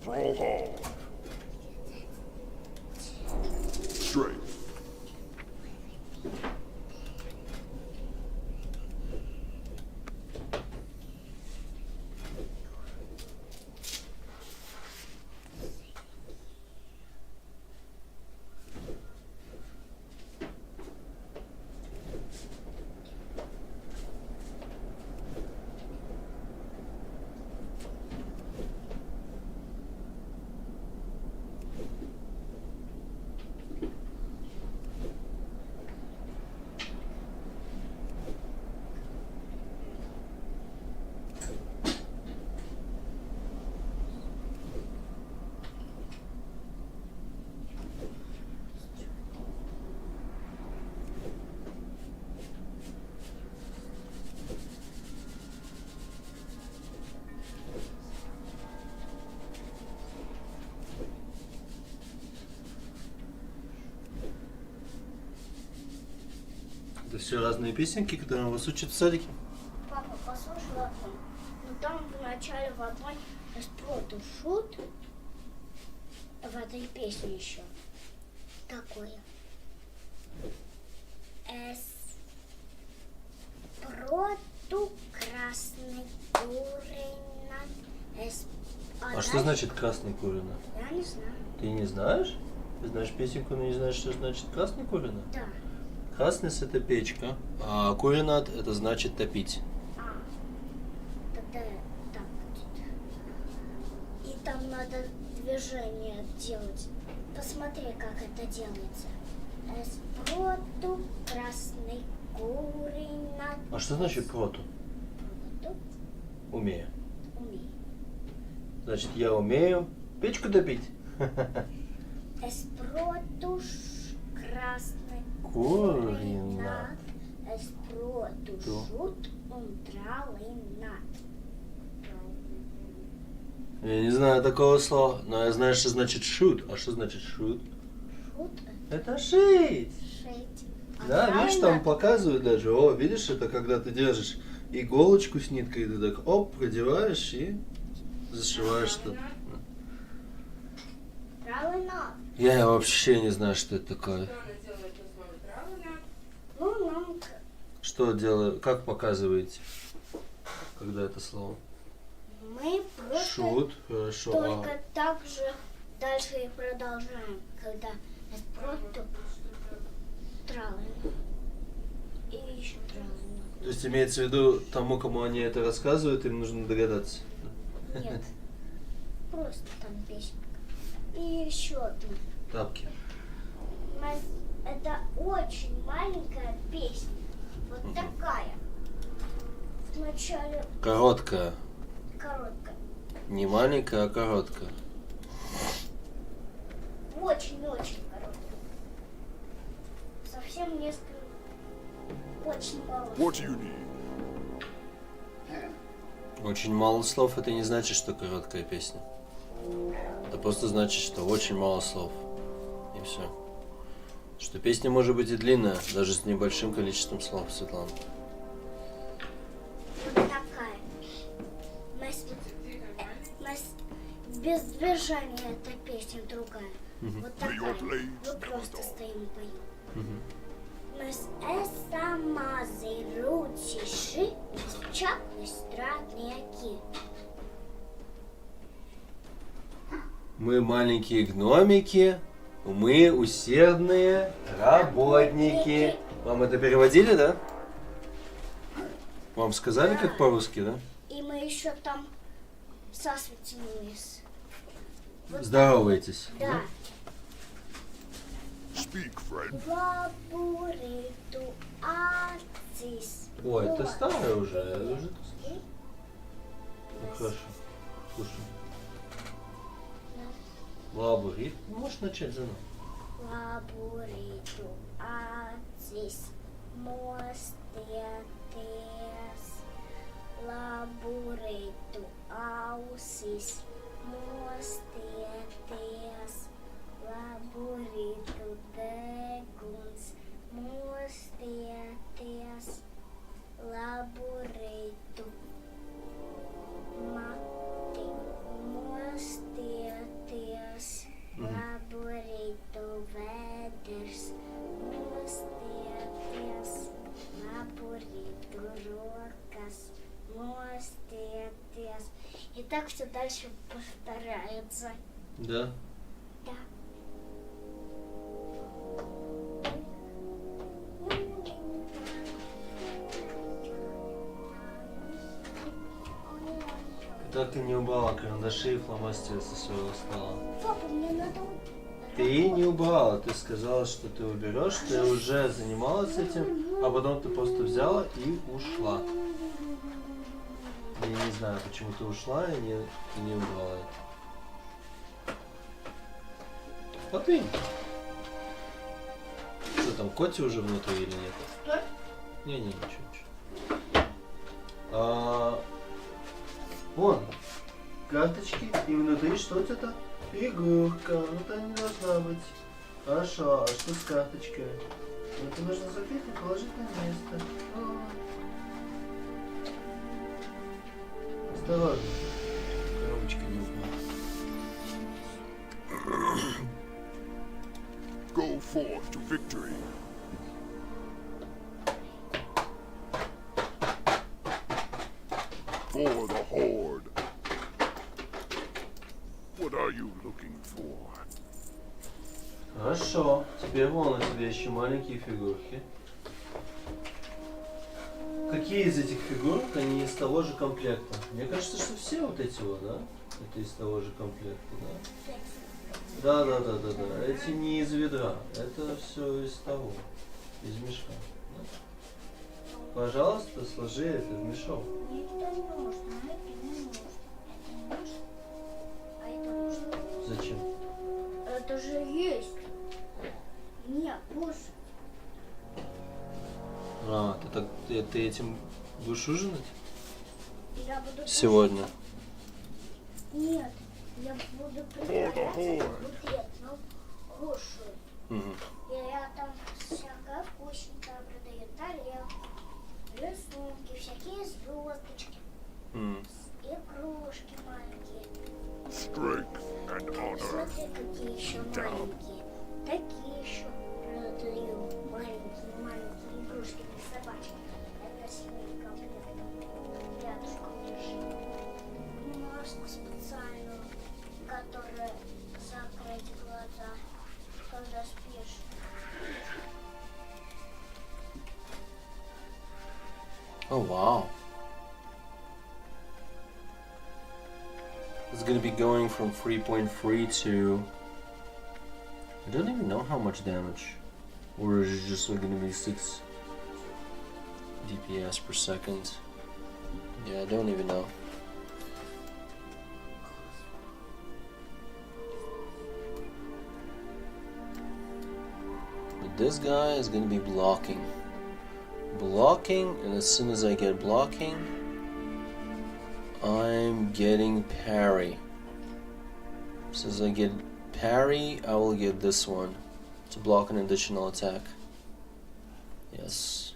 Prohor. Strength. Это все разные песенки, которые вас учат в садике. Папа, послушай одну. Ну там в начале в одной спроту шут. В этой песне еще. Такое. Спроту красный курина. А что значит красный курина? Я не знаю. Ты не знаешь? Ты знаешь песенку, но не знаешь, что значит красный курина? Да. Красность это печка, а куринат это значит топить. Тогда так будет. И там надо движение делать. Посмотри, как это делается. Спроту красный курина. А что значит проту? Проту Умею. умей. Значит, я умею печку топить. Спроту красный Курина. Спроту шут умтралина. Я не знаю такого слова, но я знаю, что значит шут. А что значит шут? Шут Это шить. шить. Да, видишь, там показывают даже. О, видишь, это когда ты держишь иголочку с ниткой, и ты так оп, продеваешь и зашиваешь что-то. Правильно. Я вообще не знаю, что это такое. Что она делает на слове правильно? Ну, нам Что делаю? Как показываете, когда это слово? мы просто Шут, хорошо. только так же Дальше и продолжаем, когда просто травлено. И еще травлено. То есть имеется в виду тому, кому они это рассказывают, им нужно догадаться. Нет. Просто там песенка. И еще одна. Тапки. Это очень маленькая песня. Вот такая. Вначале Короткая. короткая. Не маленькая, а короткая. Очень-очень короткая. Совсем несколько. Очень мало. What do you need? Очень мало слов, это не значит, что короткая песня. Это просто значит, что очень мало слов. И все. Что песня может быть и длинная, даже с небольшим количеством слов, Светлана. Вот такая. Без движения эта песня другая. Вот такая. Мы просто стоим и поем. Mēs esam mazi rūciši, čakli strādnieki. Мы маленькие гномики, мы усердные работники. Вам это переводили, да? Вам сказали, как по-русски, да? И мы еще там сосветились. Здороваетесь. Да. Speak, friend. Laburītu acis. О, это старое уже. Ну, хорошо. Слушай. Лабурит. Можешь начать заново. Laburītu acis. Mostieties. Laburītu ausis. Mostieties. Laburītu deguns. Mostieties. Laburītu mati. Mostieties. Laburītu vēders. Mostieties. Laburītu rokas. Mostieties. И так все дальше повторяется. Да. Да. Так ты не убрала карандаши и фломастеры со своего стола. Папа, мне надо... Ты не убрала, ты сказала, что ты уберешь, ты уже занималась этим, а потом ты просто взяла и ушла. Я не знаю, почему ты ушла и не убрала это. Подвинь. Что там, Коти уже внутри или нет? Что? Не, ничего. Вон, карточки, и внутри что это? Фигурка, это не должна быть. Хорошо, а что с карточкой? Это нужно закрыть и положить на место. Осторожно. Коробочка не упала. Go forth to victory. For the Horde. What are you looking for? Хорошо, теперь вон у тебя еще маленькие фигурки. Какие из этих фигурок, они из того же комплекта? Мне кажется, что все вот эти вот, да? Это из того же комплекта, да? Да. Эти не из ведра, это все из того, из мешка. Да? Пожалуйста, сложи это в мешок. Никто не может, а это не может. Это не может, а это может. Зачем? Это же есть. Нет, боже. А, ты этим будешь ужинать? Я буду... Сегодня. Нет, я буду притворяться, вот это, кушаю. Угу. И я там всякое вкусненькое продаю, тарелки, рисунки, всякие звездочки, игрушки маленькие. Strength and honor. Смотри, какие еще маленькие. Такие еще продаю маленькие игрушки для собачек. Это семейный комплект. Рядышком лежит. Маску специальную, которая Oh wow. It's gonna be going from 3.3 to... I don't even know how much damage. Or is it just gonna be 6 DPS per second? Yeah, I don't even know. But this guy is gonna be blocking. And as soon as I get blocking, I'm getting parry. Since I get parry, I will get this one to block an additional attack. Yes.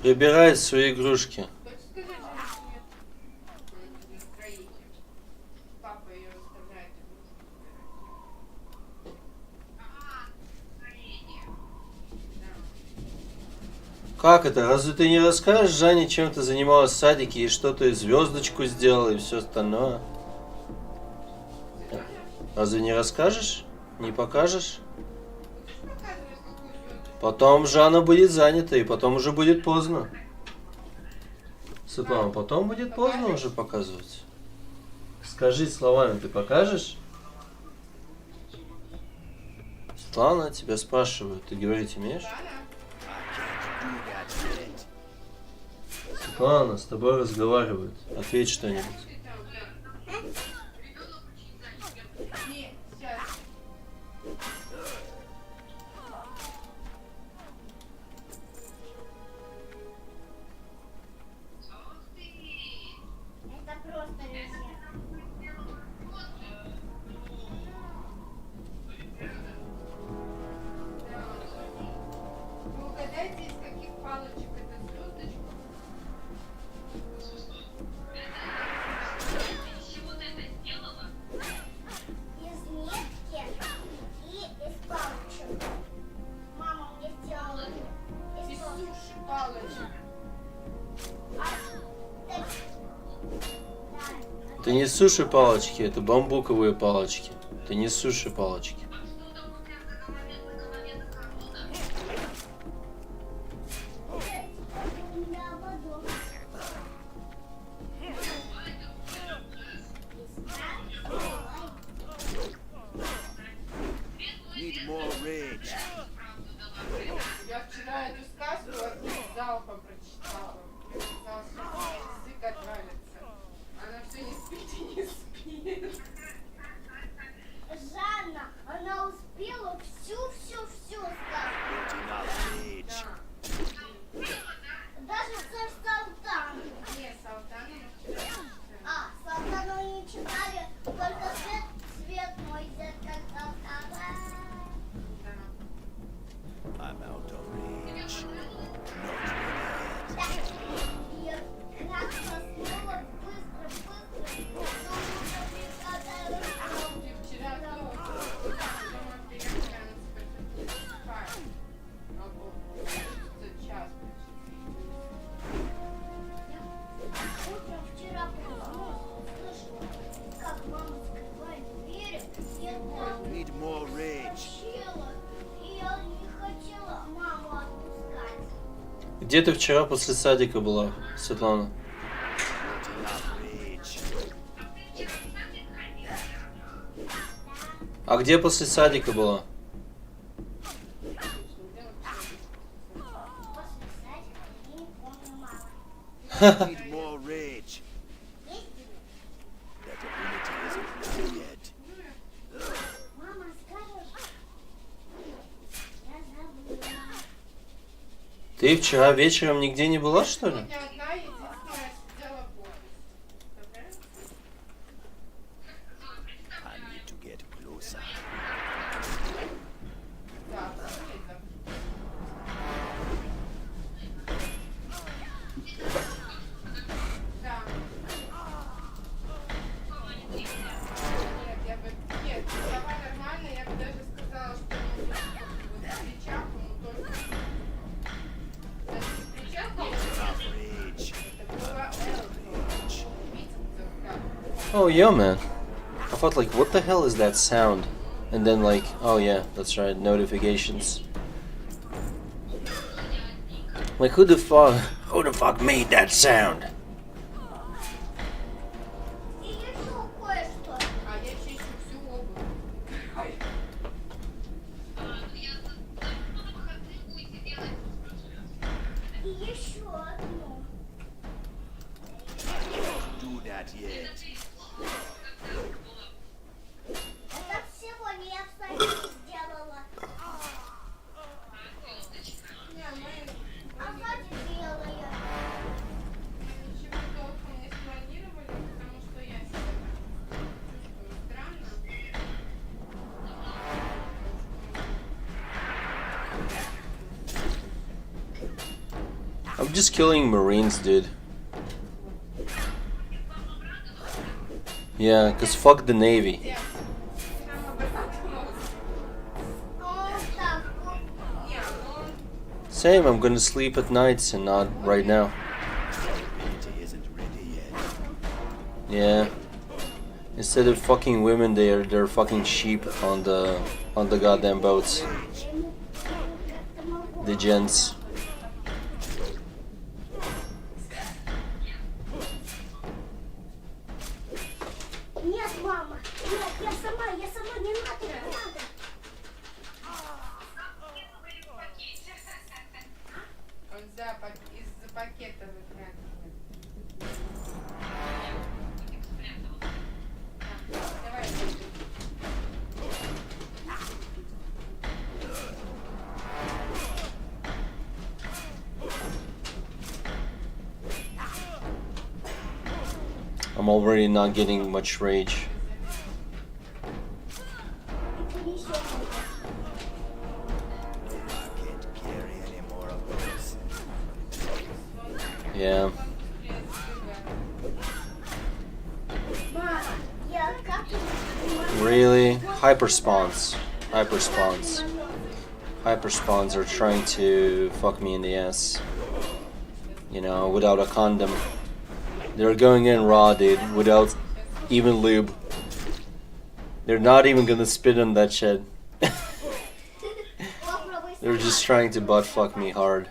Прибирай свои игрушки. Хочешь сказать, что нет? Настроение. Папа ее заставляет игрушку собирать. Как это? Разве ты не расскажешь Жанне, чем ты занималась в садике, и что ты звездочку сделала, и все остальное? Разве не расскажешь? Не покажешь? Показываешь, какую звездочку. Потом Жанна будет занята, и потом уже будет поздно. Светлана, потом будет поздно уже показывать. Скажи словами, ты покажешь? Светлана, тебя спрашивают, ты говорить умеешь? Светлана, с тобой разговаривают. Ответь что-нибудь. Нет, сейчас. Это просто нельзя. Вы угадайте, из каких палочек эта звездочка? Из нитки и из палочек. Мама мне сделала Из из суши палочек. Это не суши палочки, это бамбуковые палочки. Это не суши палочки. Need more rage. Я вчера эту сказку одним залпом прочитала. Мне казалось, что у меня язык отвалится. Она все не спит и не спит. Жанна, она успела всю сказку. Not enough rage. Даже со Салтаном. Не, Салтана мы вчера читали. Салтану не читали, только свет мой дед как Салтана. Да. I'm out of rage. Я как заснула быстро. Ты вчера тоже. Дома приехали, она теперь спать. Хочется час почти. Утром вчера проснулась, услышала, как мама закрывает двери. Я так Need more rage. учила, и я не хотела маму отпускать. Где ты вчера после садика была, Светлана? Not enough rage. А где после садика была? После садика я не помню мамы. Need more rage. Есть That ability isn't done yet. мама, скажешь? Я забыла. Ты вчера вечером нигде не была, что ли? Сегодня одна единственная сидела в офисе. Представляешь? I need to get closer. Да, абсолютно. Да. Oh yeah, man. I thought like, what the hell is that sound? And then like, oh yeah, that's right, notifications. Like who the fuck made that sound? И еще кое-что. А я чищу всю обувь. Ай, И еще одно. Do that yet. Это сегодня я в садике сделала. не, мы А сзади белая. ничего толком не спланировали, потому что я себя так чувствую странно. I'm just killing Marines, dude. Yeah, cause fuck the Navy. Где? Там обратно. Ну, так, вот. Не, ну Same, I'm gonna sleep at nights and not right now. It isn't ready yet. Yeah. Instead of fucking women, they're fucking sheep on the goddamn boats. The gents. Нет, мама. Нет, я сама, не надо, не надо. он из-за пакета вытряхивает. Давай. I'm already not getting much rage. I can't carry any more of those. Yeah. Мама, я как Really? Hyperspawns. Hyperspawns. Hyperspawns are trying to fuck me in the ass. You know, without a condom. They're going in raw, dude, without even lube. They're not even gonna spit on that shit. They're just trying to butt fuck me hard.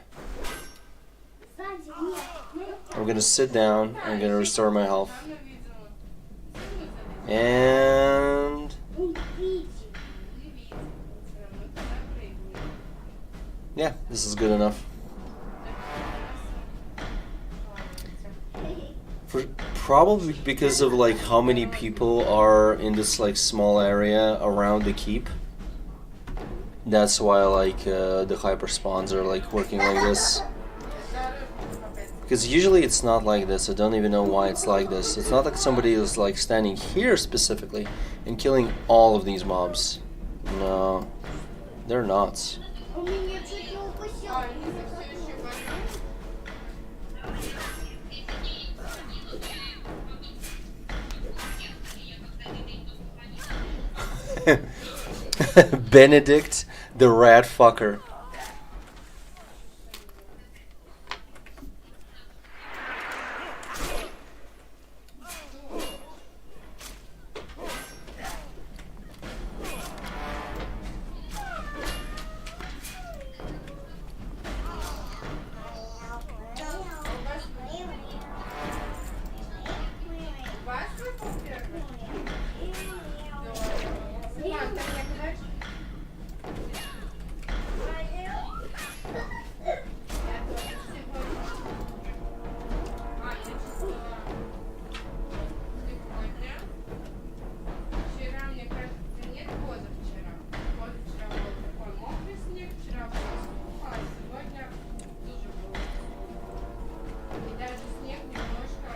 I'm gonna sit down, I'm gonna restore my health. And yeah, this is good enough. Probably because of like how many people are in this like small area around the keep. That's why like the hyper spawns are like working like this. Because usually it's not like this. I don't even know why it's like this. It's not like somebody is like standing here specifically and killing all of these mobs. No, they're nuts. У меня чуть не укусил. А, Лиза все еще болит. Benedict, the rat fucker. Вас выпал первый? Мам, ты мне говоришь? Я тоже сегодня. А, я чувствовала сегодня. Вчера, мне кажется, нет, позавчера. Позавчера был такой мокрый снег, вчера было сухо, а сегодня тоже было сухо. И даже снег немножко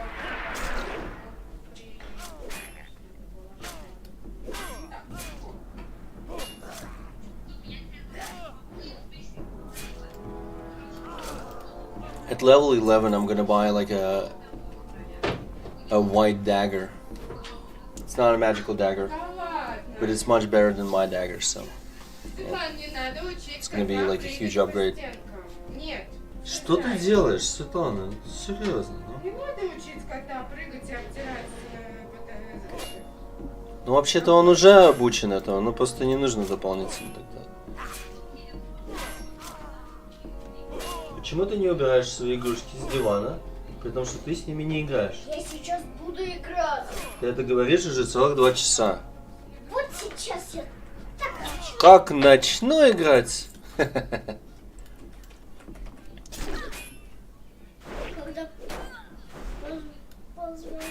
At level 11, I'm gonna buy like a white dagger. It's not a magical dagger, Да ладно. but it's much better than my dagger. So Светлана, не надо учить It's gonna be кота like a huge прыгать по upgrade. стенкам. Нет. что ты делаешь, Светлана? Серьезно? Не надо учить кота прыгать и обтирать Ну, вообще-то он уже обучен этому, ну просто не нужно дополнительно тогда. Почему ты не убираешь свои игрушки с дивана? Потому что ты с ними не играешь. Я сейчас буду играть. Ты это говоришь уже целых 2 часа. Вот сейчас я так хочу. Как начну играть? Когда позволь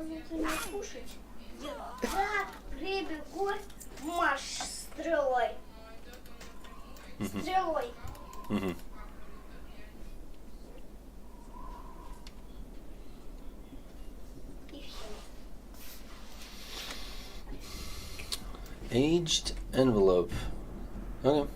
мне кушать, я так прибегу марш стрелой. Стрелой. Мгм. И все. Aged envelope. Okay.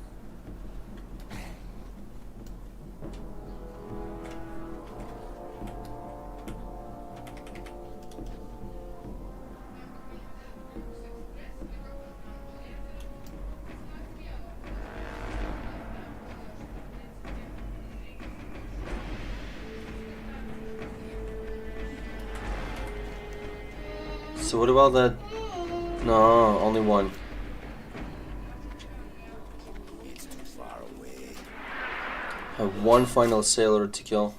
So what about that? No, only one. It's too far away. Have one final sailor to kill.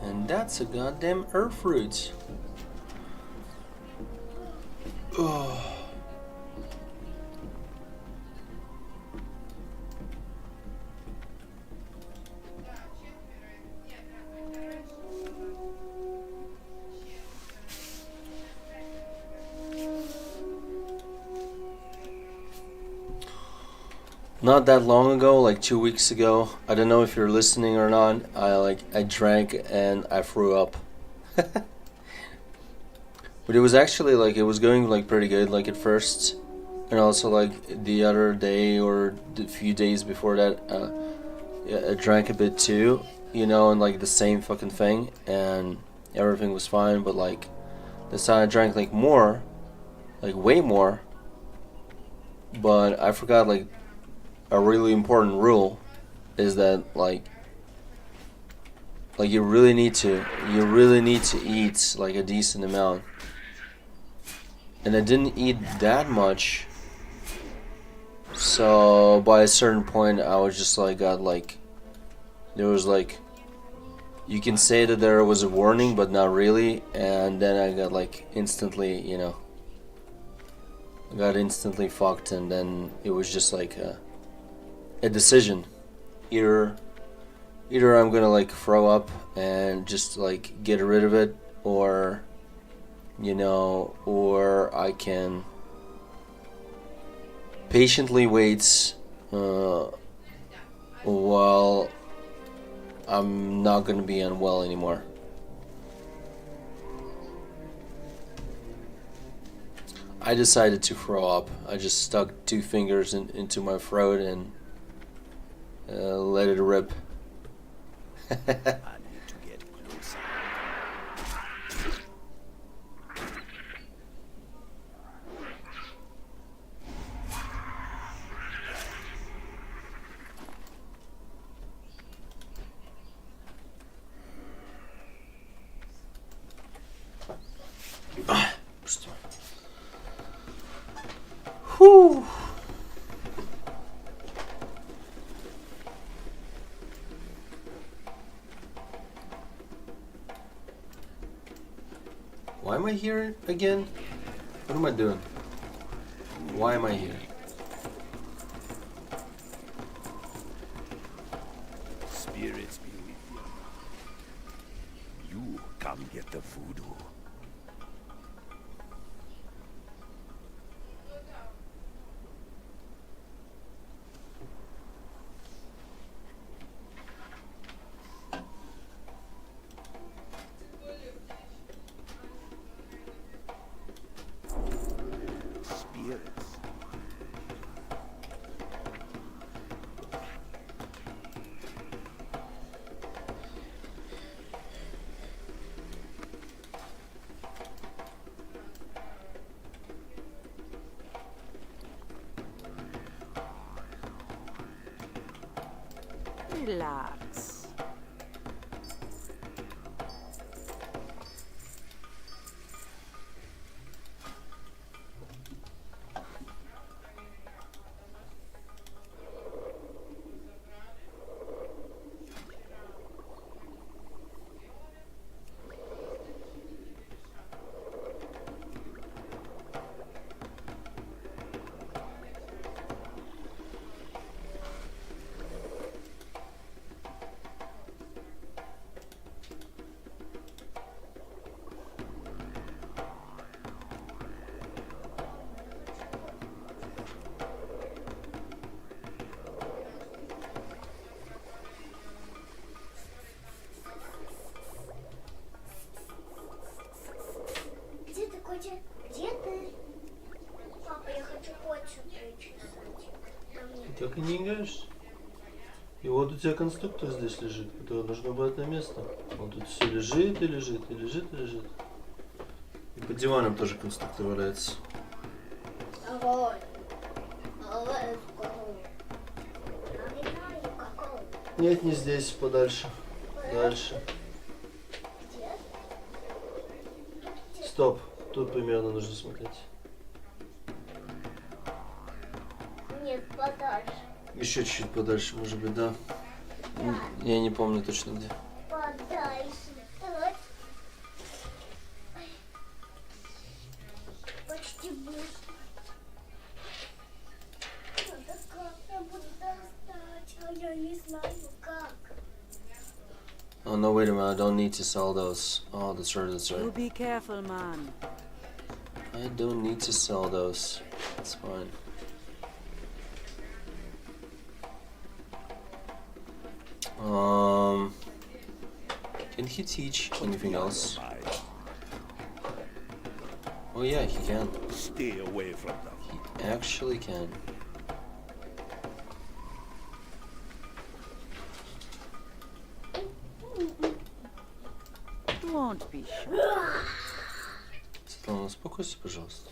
And that's a goddamn earth fruit. Oh. Not that long ago, like 2 weeks ago, I don't know if you're listening or not. I drank and I threw up. But it was actually like it was going like pretty good like at first, and also like the other day or the few days before that, yeah, I drank a bit too, you know, and like the same fucking thing, and everything was fine. But like this time I drank like more, like way more. But I forgot like a really important rule is that like you really need to eat like a decent amount. And I didn't eat that much, so by a certain point I was just like got like there was like you can say that there was a warning but not really, and then I got like instantly, you know, I got instantly fucked, and then it was just like a decision. Either I'm gonna like throw up and just like get rid of it, or you know, or I can patiently wait while I'm not gonna be unwell anymore. I decided to throw up. I just stuck 2 fingers into my throat and let it rip. I need to get closer. Whew. Why am I here again? What am I doing? Why am I here? Spirits be with you. You come get the voodoo. Spirits. Relax. Где ты, котя? Где ты? Папа, я хочу котю причесать. Ко мне. Так и не играешь. И вот у тебя конструктор здесь лежит, который нужно убрать на место. Он тут все лежит и лежит, и лежит, и лежит. И под диваном тоже конструктор валяется. Огонь. Огонь в каком? Я не знаю, в каком. Нет, не здесь, подальше. Дальше. Где? Стоп. Тут примерно нужно смотреть. Нет, подальше. Еще чуть-чуть подальше, может быть, да. Да. Я не помню точно где. Подальше. Вот. Ой. Почти был. Надо как-то будет достать, а я не знаю как. Oh no, wait a minute, I don't need to sell those. Oh, that's right, that's You right. be careful, man. I don't need to sell those. It's fine. Can he teach anything else? Oh yeah, he can. Stay away from them. He actually can. Won't be shy. Светлана, успокойся, пожалуйста.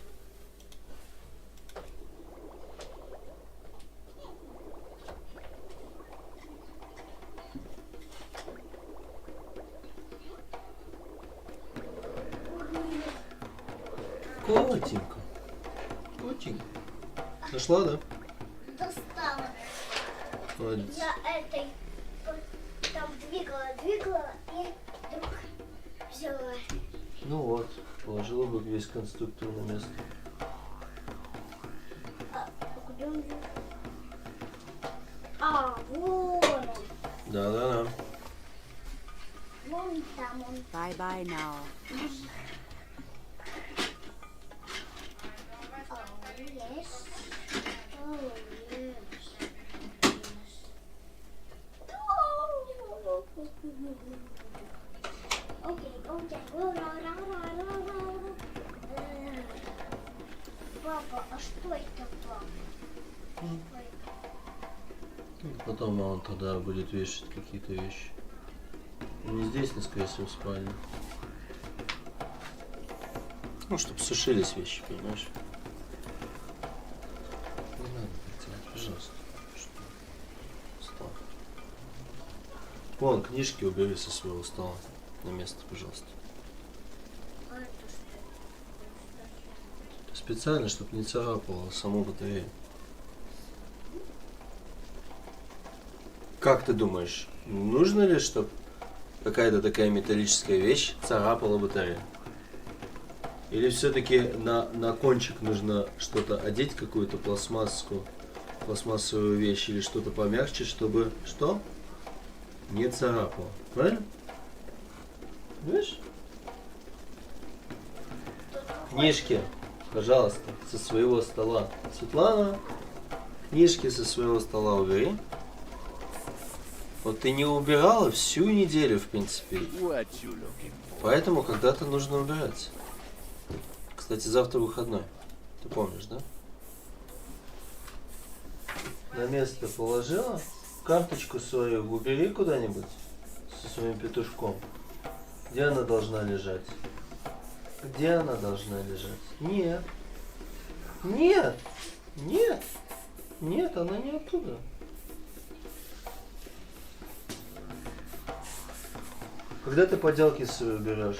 Котенька. Котенька. Нашла, да? Достала. Молодец. Я этой там двигала и вдруг взяла. Ну вот, положила бы весь конструктор на место. А куда он взял? А, вон он. Да-да-да. Вон там он. Bye bye now. Yes. Oh, yes. Окей, окей. Папа, а что это, папа? Потом он тогда будет вешать какие-то вещи. Не здесь, но, скорее всего, в спальне. Ну, чтобы сушились вещи, понимаешь? Не надо так делать, пожалуйста. Что? Стола. Вон, книжки убери со своего стола. На место, пожалуйста. А это что? Специально, чтобы не царапало саму батарею. Как ты думаешь, нужно ли, чтобы какая-то такая металлическая вещь царапала батарею? Или все-таки на кончик нужно что-то одеть, какую-то пластмассовую вещь или что-то помягче, чтобы что? Не царапало. Правильно? Понимаешь? Книжки, пожалуйста, со своего стола. Светлана, книжки со своего стола убери. Вот ты не убирала всю неделю, в принципе. What you looking for? Поэтому когда-то нужно убирать. Кстати, завтра выходной. Ты помнишь, да? На место положила. Карточку свою убери куда-нибудь со своим петушком. Где она должна лежать? Где она должна лежать? Нет. Нет. Нет. Нет, она не оттуда. Когда ты поделки свои уберешь?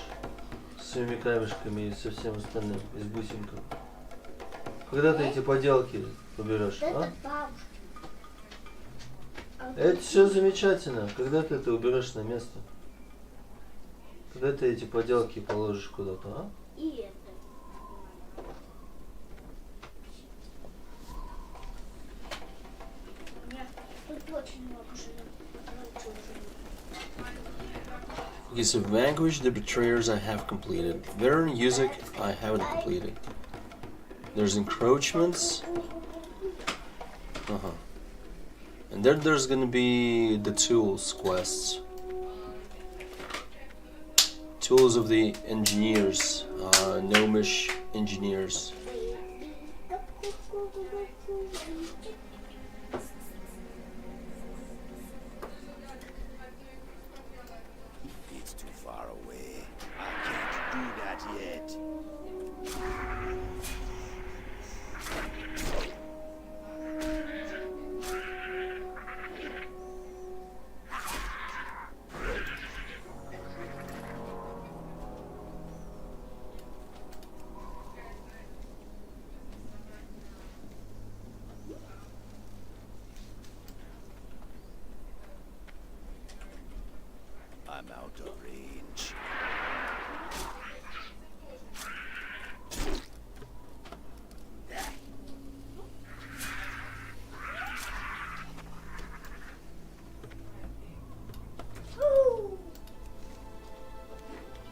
С своими камешками и со всем остальным, и с бусинком. Когда ты эти поделки уберешь, Вот а? это бабушка. А Это вот все замечательно. Когда ты это уберешь на место? Когда ты эти поделки положишь куда-то, а? и это. У меня тут очень много живет. Okay, so Vanquish the Betrayers I have completed. Veteran Music I haven't completed. There's Encroachments. Uh-huh. And then there's gonna be the Tools quests. Tools of the Engineers. Gnomish Engineers. It's too far away. I can't do that yet. I'm out of range.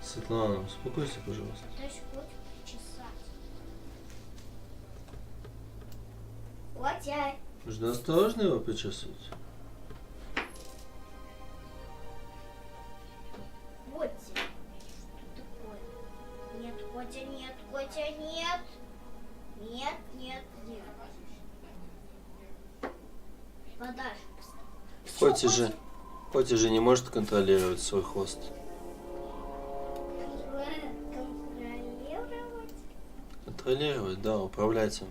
Светлана, успокойся, пожалуйста. Дальше будет чесать. Котя. Нужно осторожно его почесывать. Котя. Что такое? Нет, Котя, нет, Котя, нет. Нет, нет, нет. Подальше. Котя же не может контролировать свой хвост. Контролировать? Контролировать, да, управлять им.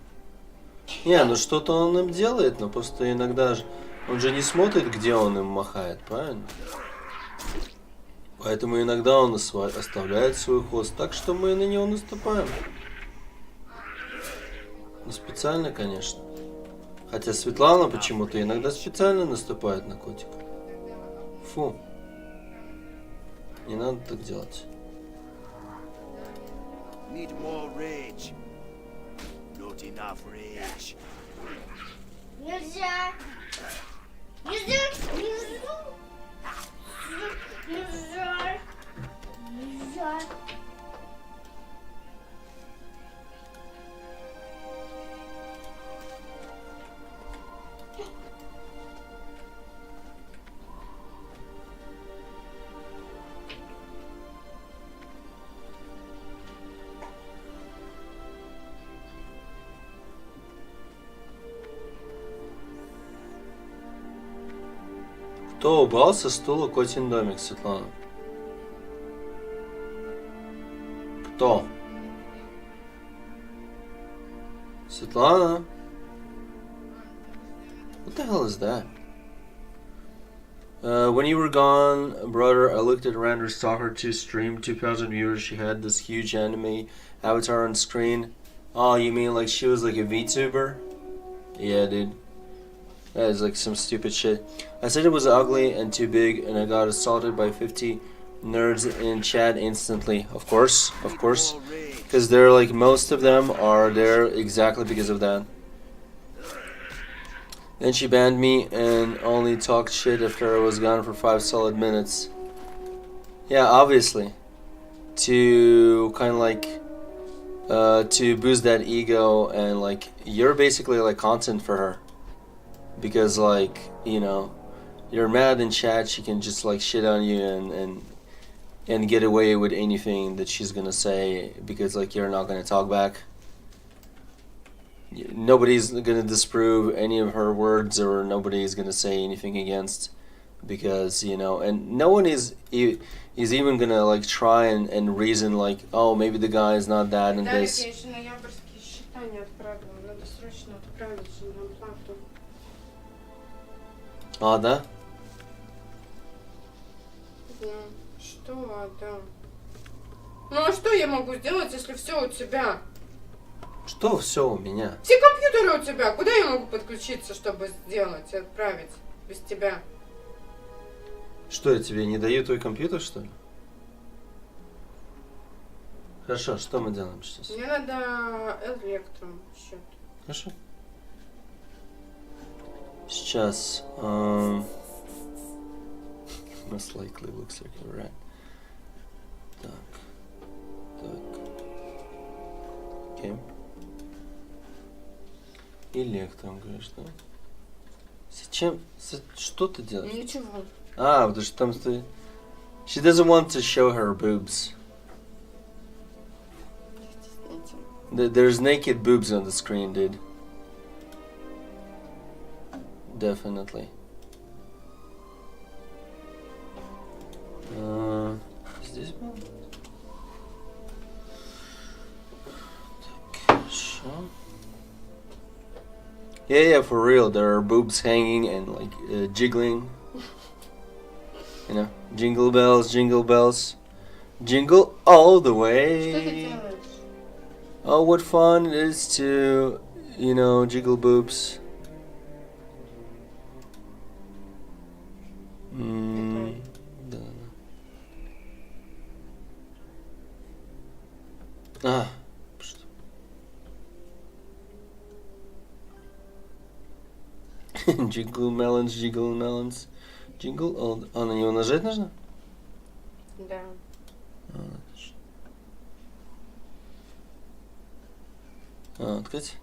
Не, ну что-то он им делает, но просто иногда же... Он же не смотрит, где он им махает, правильно? Поэтому иногда он оставляет свой хвост, так что мы на него наступаем. Не специально, конечно. Хотя Светлана почему-то иногда специально наступает на котика. Фу. Не надо так делать. Need more rage. Not enough rage. Нельзя. Нельзя. Нельзя. Нельзя. Нельзя. Кто убрал со стула котин домик, Светлана? Кто? Светлана? What the hell is that? When you were gone, brother, I looked at Rander's Stalker 2 stream, 2,000 viewers. She had this huge anime avatar on screen. Oh, you mean like she was like a VTuber? Yeah, dude. That is like some stupid shit. I said it was ugly and too big, and I got assaulted by 50 nerds in chat instantly. Of course. Because they're like, most of them are there exactly because of that. Then she banned me and only talked shit after I was gone for 5 solid minutes. Yeah, obviously. To kind of like, to boost that ego, and like, you're basically like content for her. Because like, you know, you're mad in chat, she can just like shit on you and get away with anything that she's gonna say, because like you're not gonna talk back. Nobody's gonna disprove any of her words, or nobody's gonna say anything against, because, you know, and no one is even gonna like try and reason like, oh, maybe the guy is not that and Дарик, this. я еще ноябрьские счета не отправила. Надо срочно отправить же на плату. А, да? Да. что, да. Ну а что я могу сделать, если все у тебя? Что все у меня? Все компьютеры у тебя. Куда я могу подключиться, чтобы сделать и отправить без тебя? Что, я тебе не даю твой компьютер, что ли? Хорошо, что мы делаем сейчас? Мне надо электром счет. Хорошо. Сейчас. Most likely looks like you're right. Так. Окей. Электром, говоришь, да? Зачем? Что ты делаешь? Ничего. А, потому что там ты... She doesn't want to show her boobs. There's naked boobs on the screen, dude. Definitely. Здесь было? Так, хорошо. Yeah, for real. There are boobs hanging and like jiggling. You know, jingle bells, jingle all the Что ты way. делаешь? Oh, what fun it is to, you know, jiggle boobs. Да. А, что? Jiggle melons, jiggle melons. Jingle, а на него нажать нужно? Да. Отлично. Открыть?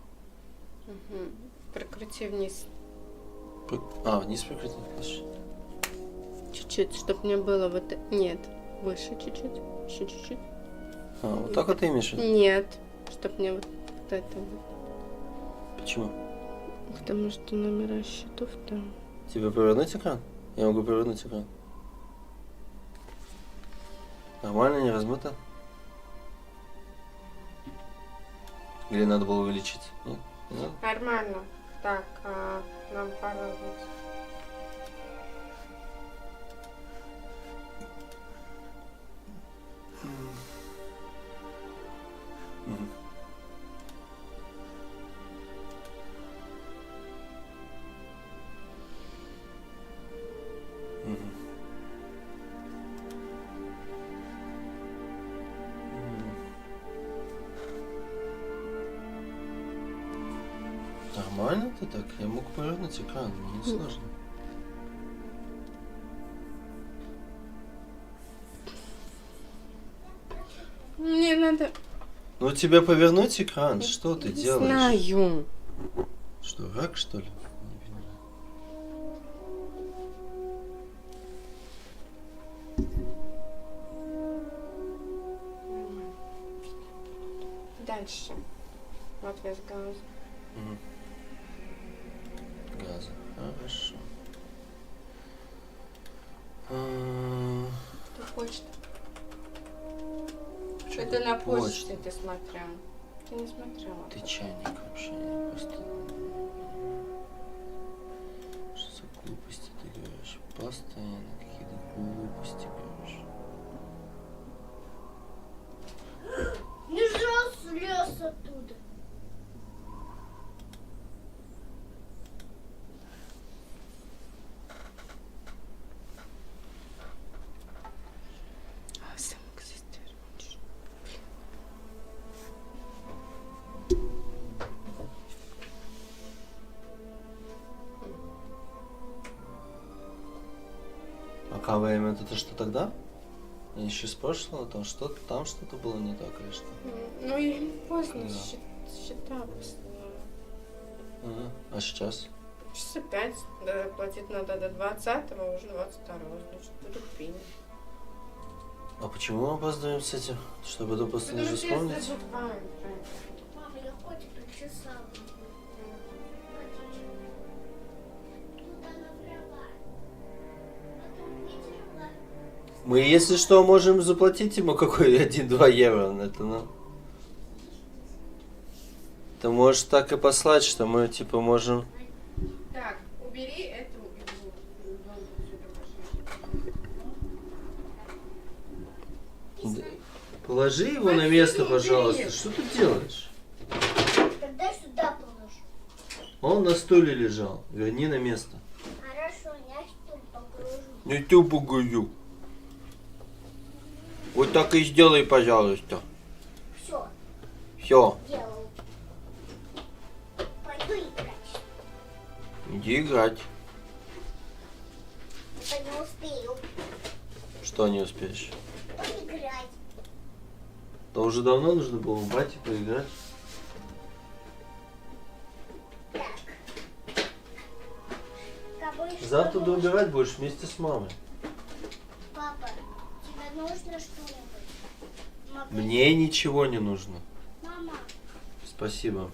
Угу. Прокрути вниз. Вниз прикрыть. Чуть-чуть, чтобы мне было вот... Нет. Выше чуть-чуть. Еще чуть-чуть. Вот так вот ты имеешь в виду? Нет. Чтобы мне вот это... Почему? Потому что номера счетов там. Тебе повернуть экран? Я могу повернуть экран. Нормально, не размыто? Или надо было увеличить? Нет? Не надо? Нормально. Так, нам пора быть. Мгм. Мгм. Нормально ты так? Я мог повернуть экран, мне не сложно. Мне надо... Ну тебе повернуть экран, что ты Не делаешь? знаю. Что, рак что ли? Не понимаю. Дальше. Вот вес газа. Мгм. Газа. Хорошо. Что почта? Почему Это на почте почта? ты смотрел. Ты не смотрела. Ты чайник вообще, я просто... Что за глупости ты говоришь? Постоянно какие-то глупости говоришь. Не жал слез оттуда. А КВМ это что тогда? Я еще с прошлого, там что-то было не так или что? Ну и поздно Да. счета постоянно. А сейчас? Сейчас опять платить надо до 20-го, уже 22-го, значит, буду пить. А почему мы опаздываем с этим? Чтобы это просто не Потому что я вспомнить? забываю. Мама, я хоть причесала. Туда на кровать. Потом вытерла. Мы, если что, можем заплатить ему какой 1-2 евро на это, ну. Ты можешь так и послать, что мы типа можем... Так, убери эту игру. Положи его на место, пожалуйста. Что ты делаешь? Тогда сюда положу. Он на стуле лежал. Верни на место. Хорошо, я стул погружу. Не тю пугаю. Вот так и сделай, пожалуйста. Все, Все. делаю. Пойду играть. Иди играть. Это не успею. Что не успеешь? Поиграть. Да уже давно нужно было убрать и поиграть. Так. Кого еще Завтра нужно? доубирать будешь вместе с мамой. Папа, тебе нужно что-нибудь? Могу- Мне ничего не нужно. Мама, Спасибо.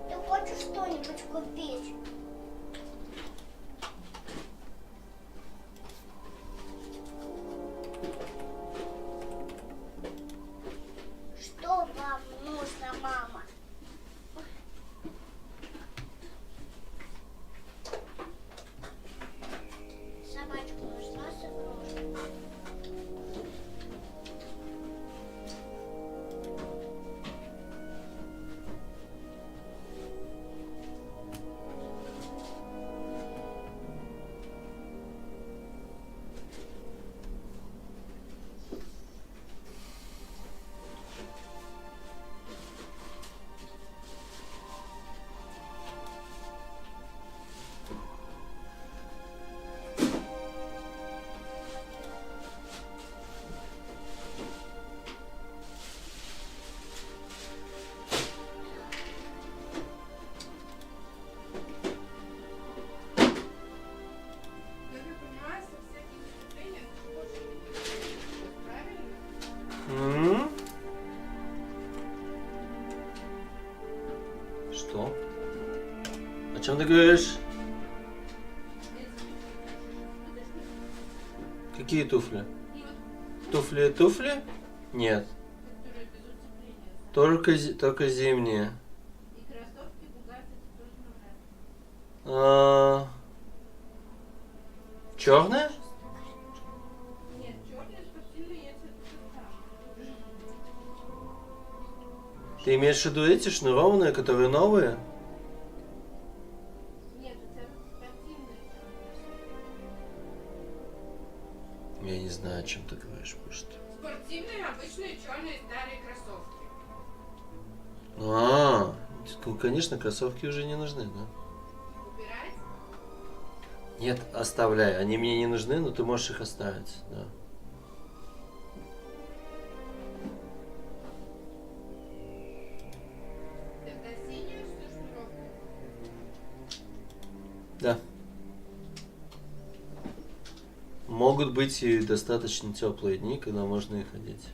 ты хочешь что-нибудь купить? Что вам нужно, мама? Собачку нужна с игрушкой? Я так понимаю, со всяких выступлениях ты больше не будешь, правильно? М? Что? О чем ты говоришь? Какие туфли? И вот, Туфли? Нет. которые без уцепления. Только зимние. И кроссовки Бугатти ты тоже нравятся. Черные? Нет, черные спортивные я тебе показала. Ты имеешь в виду эти шнурованные, которые новые? Нет, у тебя спортивные черные. Я не знаю, о чем ты говоришь, может. Спортивные обычные черные старые кроссовки. Конечно, кроссовки уже не нужны, да? Убирать? Нет, оставляй. Они мне не нужны, но ты можешь их оставить, да. Тогда синюю всю шнуровку. Да. Могут быть и достаточно теплые дни, когда можно их одеть.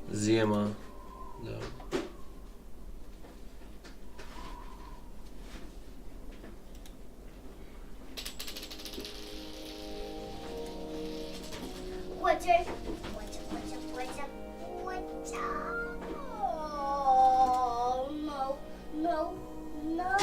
Зима. Да. Котя, Котя, Котя, Котя, Котя. Oh, no, no, no.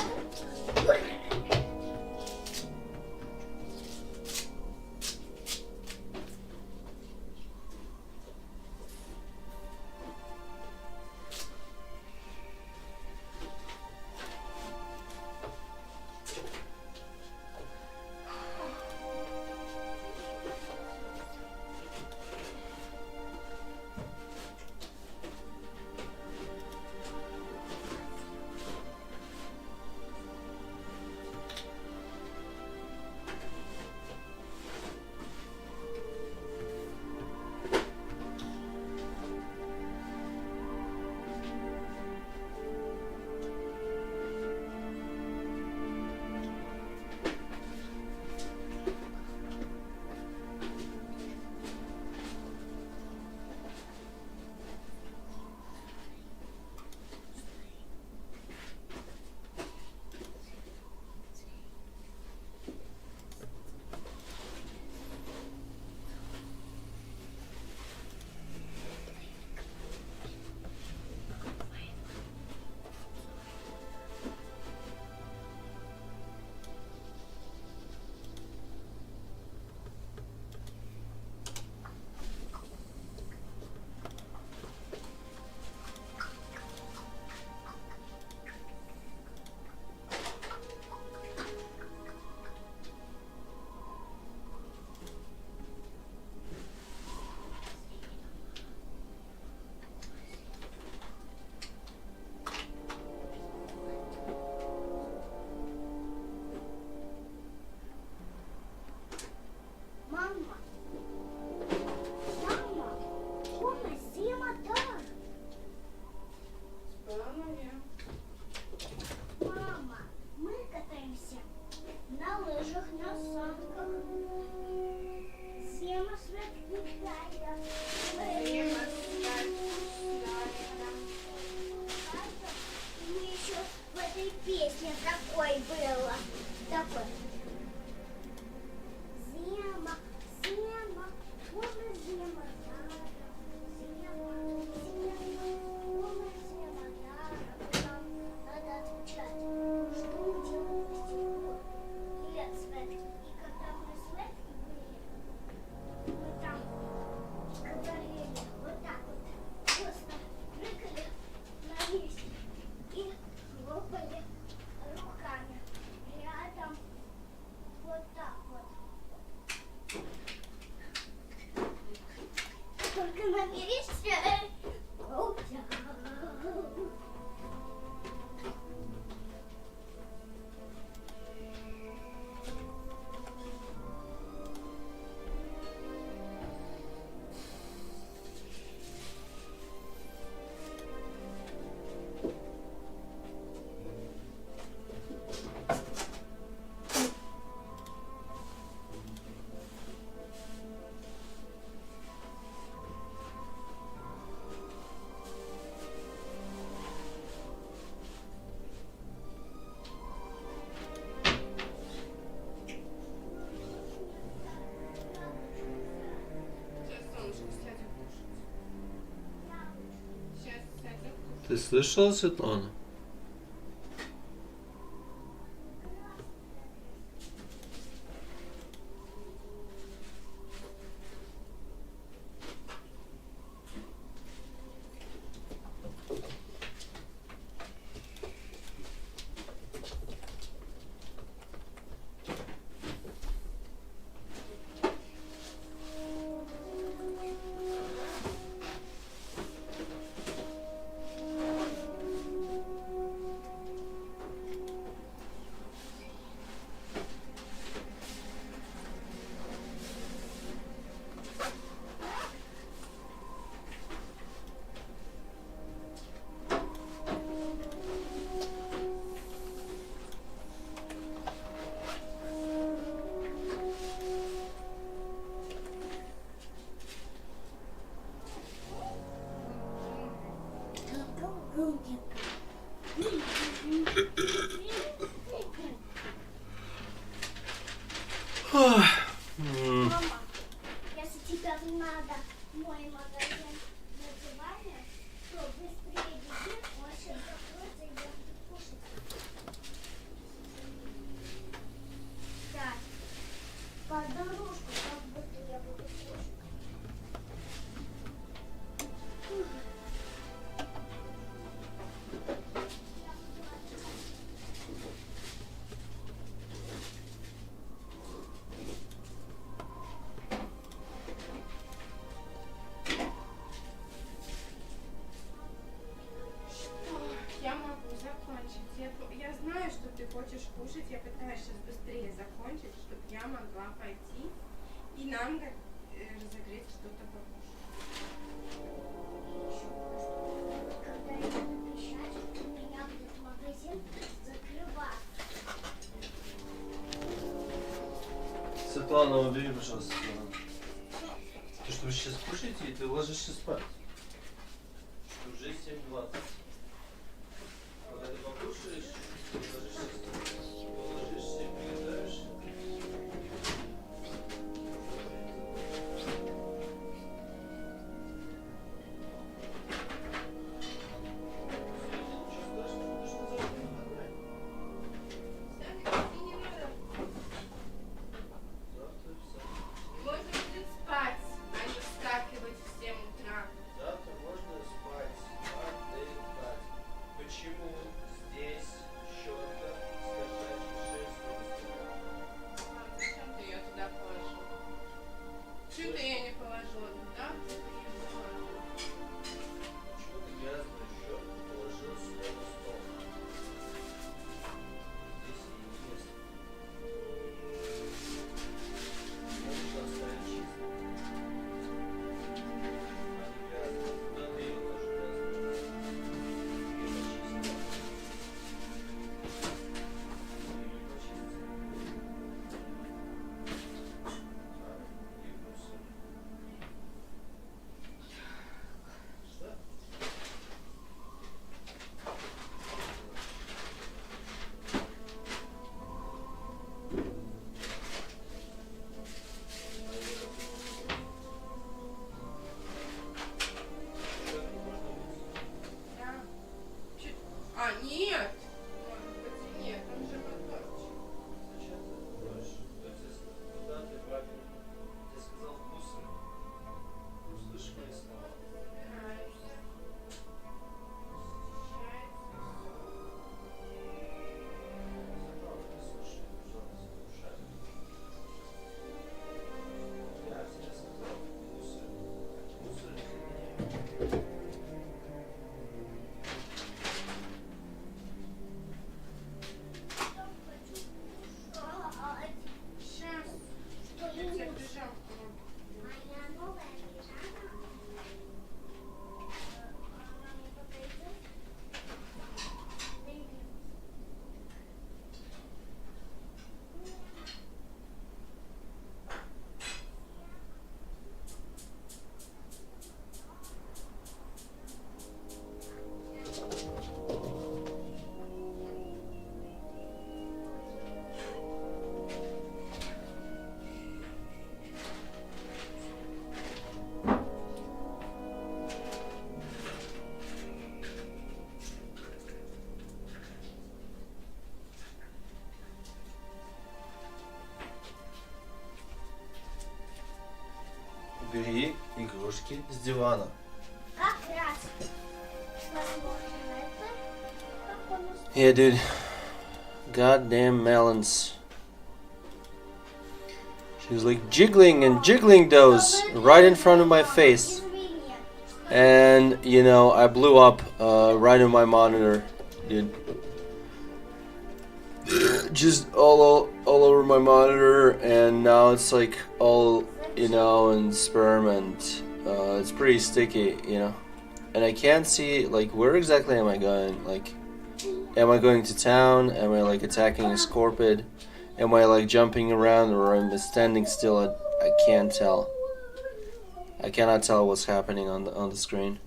Мама, мама, Кома, зима, да. Спала я. Мама, мы катаемся на лыжах, на санках. Зима светлая. Зима, сладкая. Мы еще в этой песне такой было. Такой. Зима, зима, Кома, зима, да. Зима, зима, Кома, зима, да. Нам надо отвечать, что мы делаем в зиму. Лет светки. И когда мы светки были, мы там говорили вот так вот. Просто прыгали на месте и хлопали руками. Рядом вот так вот. Только на месте. Сейчас солнышко сядет кушать. Сейчас сядет кушать. Ты слышала, Светлана? надо мой магазин на диване, то быстрее беги, он сейчас закроется и я буду кушать. Так, по дорожку, как будто я буду кушать. Я могу закончить. Я знаю, что ты хочешь кушать. Я пытаюсь сейчас быстрее закончить, чтобы я могла пойти и нам разогреть что-то покушать. Когда я буду пищать, у меня будет магазин закрываться. Светлана, убери, пожалуйста. Ты что, вы сейчас кушаете и ты ложишься спать? Уже 7:20. Когда ты покушаешь, ты ложишься и приготовишься. Можно будет спать, а не вскакивать в 7 утра. Завтра можно спать, отдыхать. Почему здесь щетка с кошачьей шерстью? Зачем ты ее туда положил? Почему ты ее не положила туда? Почему ты грязную щетку положил сюда на стол? Здесь ей не место. Нужно оставить чисто. А не грязно. Куда ты ее тоже грязно? Ее почистила. Ее не почистила. И мусор. Что? Щетку можно мыть? Да. Чуть- А, нет! Может быть и нет, там же моторчик. Зачем ты моешь? Куда ты брали? Я сказал в мусор. Услышь мои слова. Собираешься. Светлана, не слушай, пожалуйста, ушами. Я тебе сказал мусор. Мусор для меня. Сейчас. Что Я тебе именно? пижамку. Моя новая пижама. Она мне подойдет. Убери игрушки с дивана. Как раз. Возможно, это. Как он устроен? Yeah, dude. Goddamn melons. She was like jiggling and jiggling those right in front of my face. Извини. And, you know, I blew up right on my monitor, dude. Just all over my monitor, and now it's like all, you know, and sperm, and it's pretty sticky, you know. And I can't see, like, where exactly am I going? Like, am I going to town? Am I, like, attacking a scorpion? Am I, like, jumping around, or am I standing still? I can't tell. I cannot tell what's happening on the screen.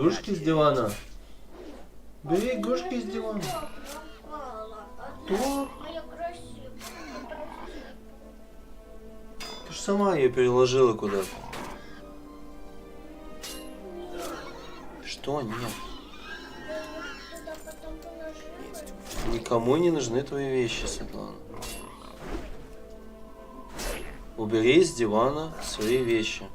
игрушки с дивана. Бери игрушки с дивана. Что? Моя красивая. Ты же сама ее переложила куда-то. Что? Нет. Туда потом положила. Никому не нужны твои вещи, Светлана. Убери с дивана свои вещи.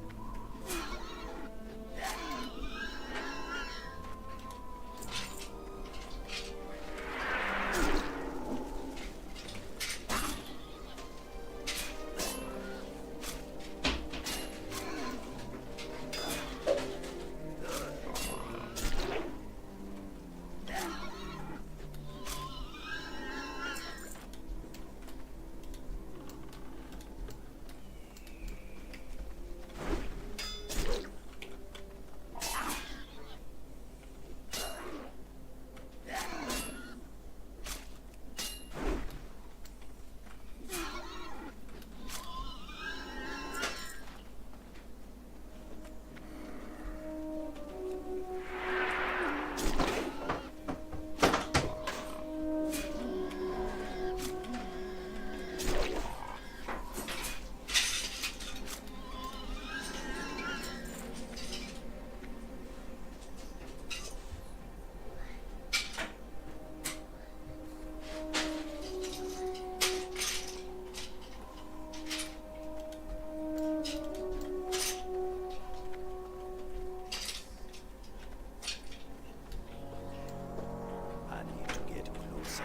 I need to get closer.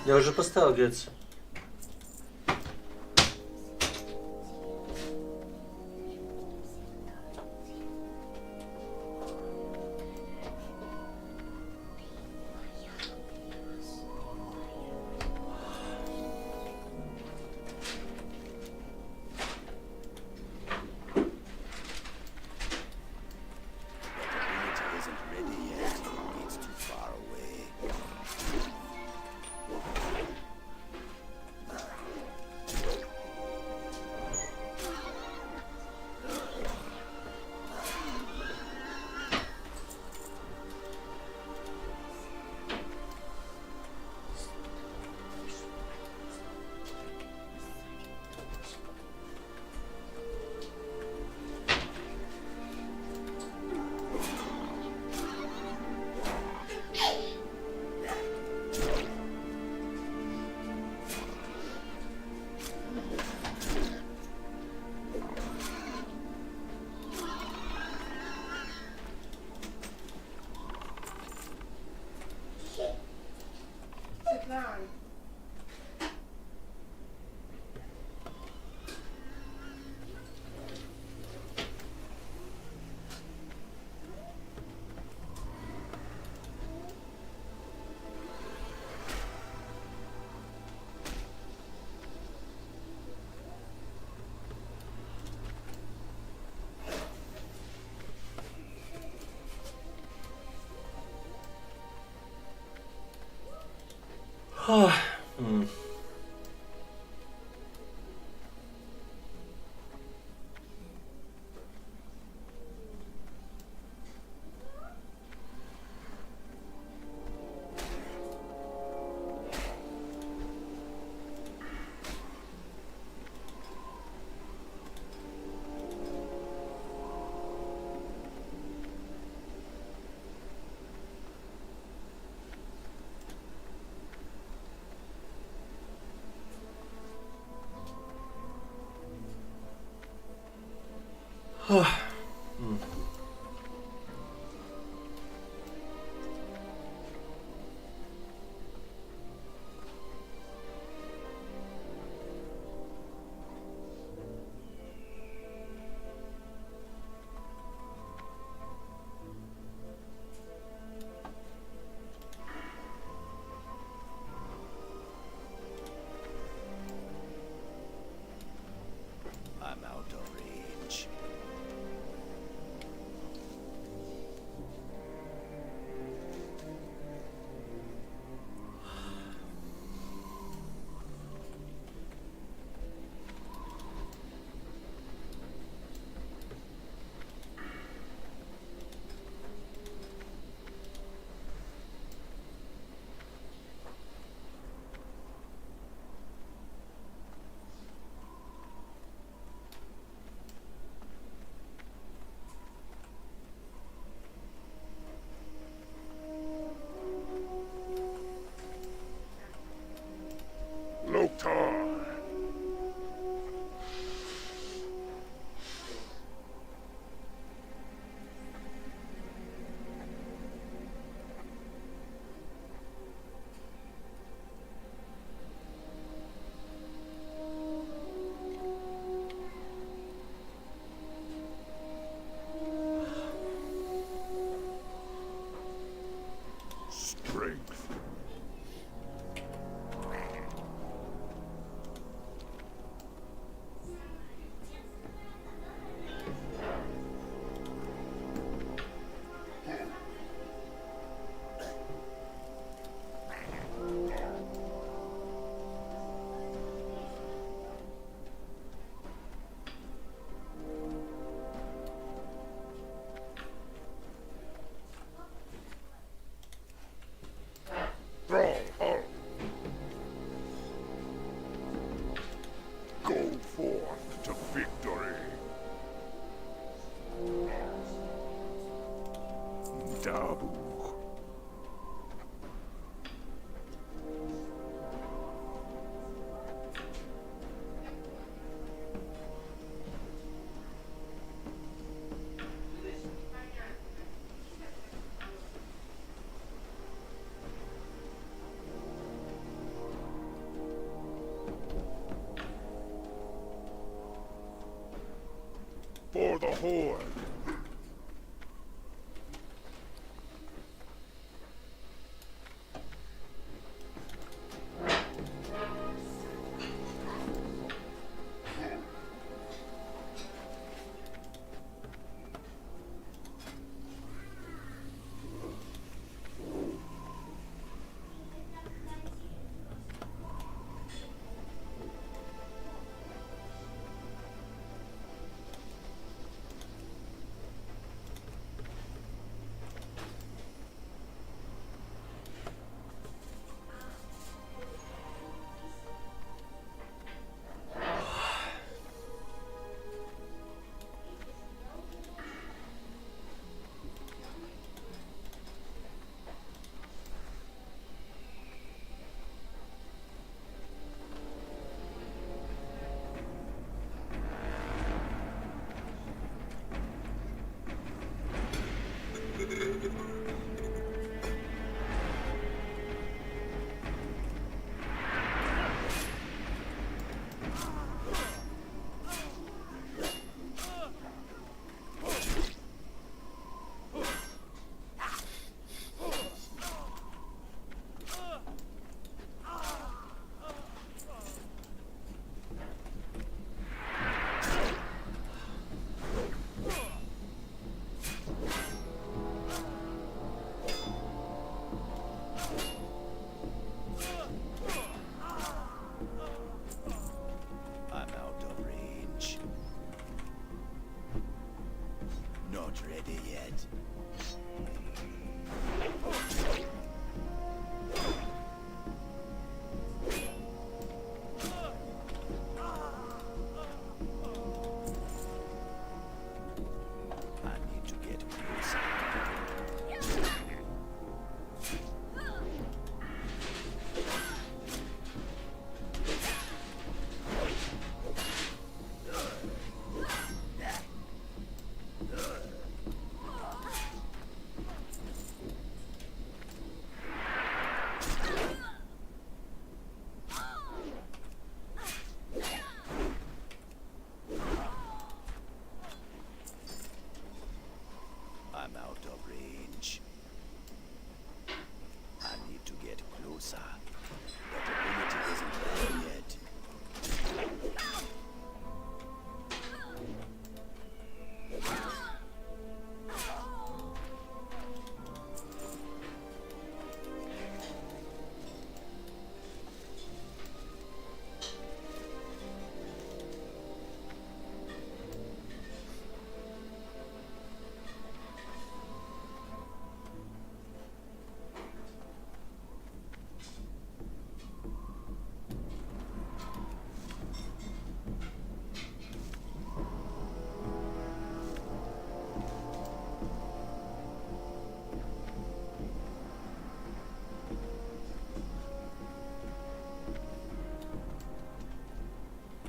Я уже поставил греться. It isn't ready yet. It's too far away. Светлана. horde. I'm out of range. Not ready yet. I need to get closer. I'm out of range. I need to get closer. That ability isn't ready yet.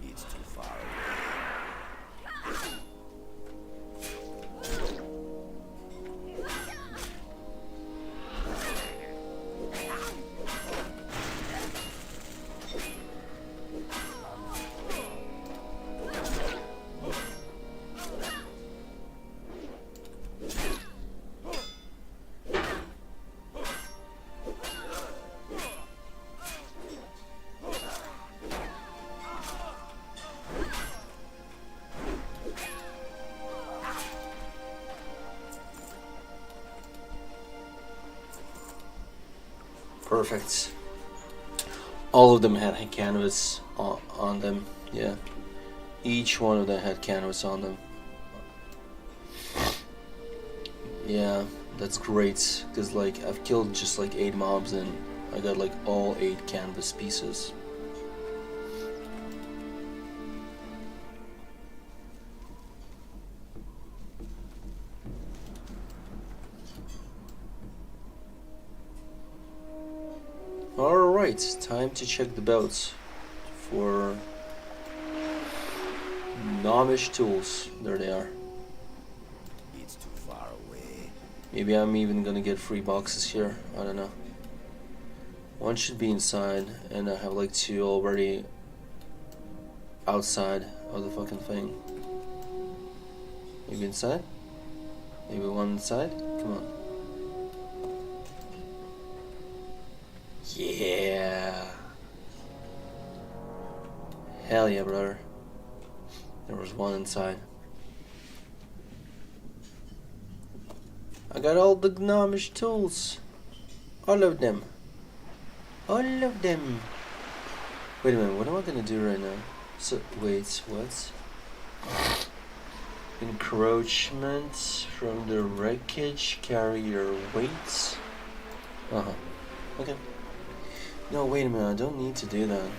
It's too far away. Perfect. All of them had canvas on them. Yeah. Each one of them had canvas on them. Yeah, that's great. Because like I've killed just like 8 mobs and I got like all 8 canvas pieces. Alright, time to check the belts for Nomish tools. There they are. It's too far away. Maybe I'm even gonna get free boxes here. I don't know. One should be inside, and I have like 2 already outside of the fucking thing. Maybe inside? Maybe one inside? Come on. Yeah. Hell yeah, brother. There was one inside. I got all the gnomish tools. All of them. All of them. Wait a minute, what am I gonna do right now? So, wait, what? Encroachment from the wreckage, carry your weights. Uh-huh. Okay. No, wait a minute, I don't need to do that.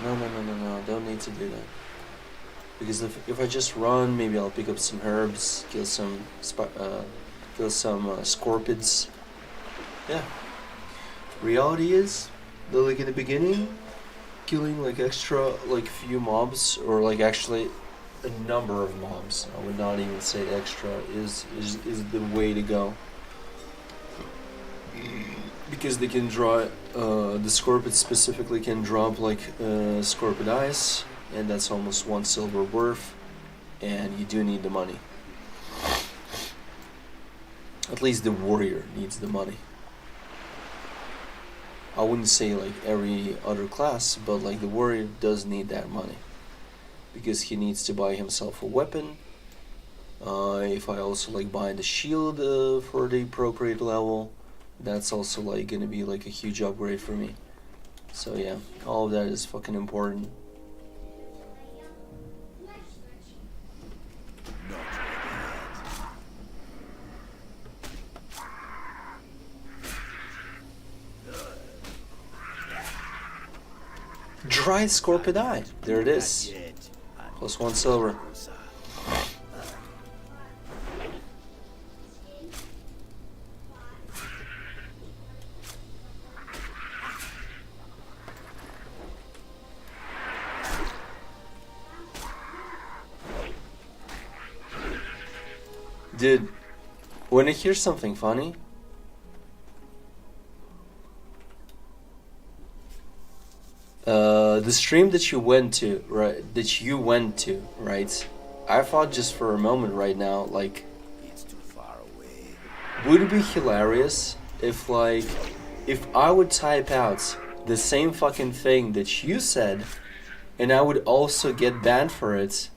No, I don't need to do that. Because if I just run, maybe I'll pick up some herbs, kill some scorpions. Yeah. Reality is, though, like in the beginning, killing like extra, like few mobs, or like actually a number of mobs, I would not even say extra, is the way to go. Because they can draw, the scorpions specifically can drop like scorpion eyes, and that's almost 1 silver worth, and you do need the money. At least the warrior needs the money. I wouldn't say like every other class, but like the warrior does need that money. Because he needs to buy himself a weapon. If I also like buy the shield for the appropriate level, that's also like gonna be like a huge upgrade for me. So yeah, all of that is fucking important. Dried scorpion eye. There it is. Plus 1 silver. Dude, when I hear something funny, the stream that you went to, right? I thought just for a moment right now, like, It's too far away. would it be hilarious if I would type out the same fucking thing that you said, and I would also get banned for it,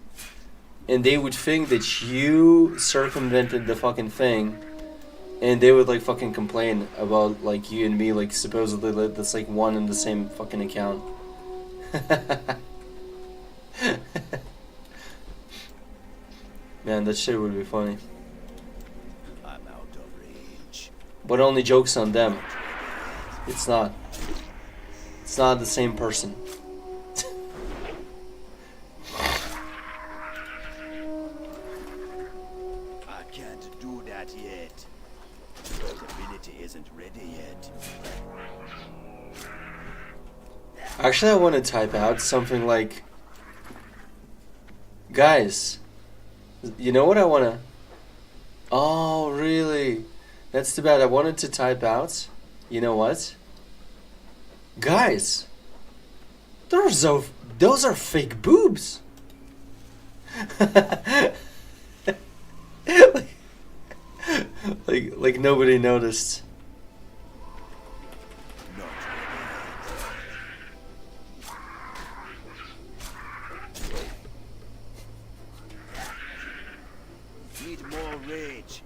and they would think that you circumvented the fucking thing, and they would like fucking complain about like you and me, like supposedly that's like one and the same fucking account. Man, that shit would be funny. I'm out of range. But only jokes on them. It's not. It's not the same person. I can't do that yet. Your ability isn't ready yet. Actually, I want to type out something like, guys, you know what I want to... Oh, really? That's too bad. I wanted to type out, you know what? Guys, those are fake boobs. like nobody noticed. Not ready. Need more rage.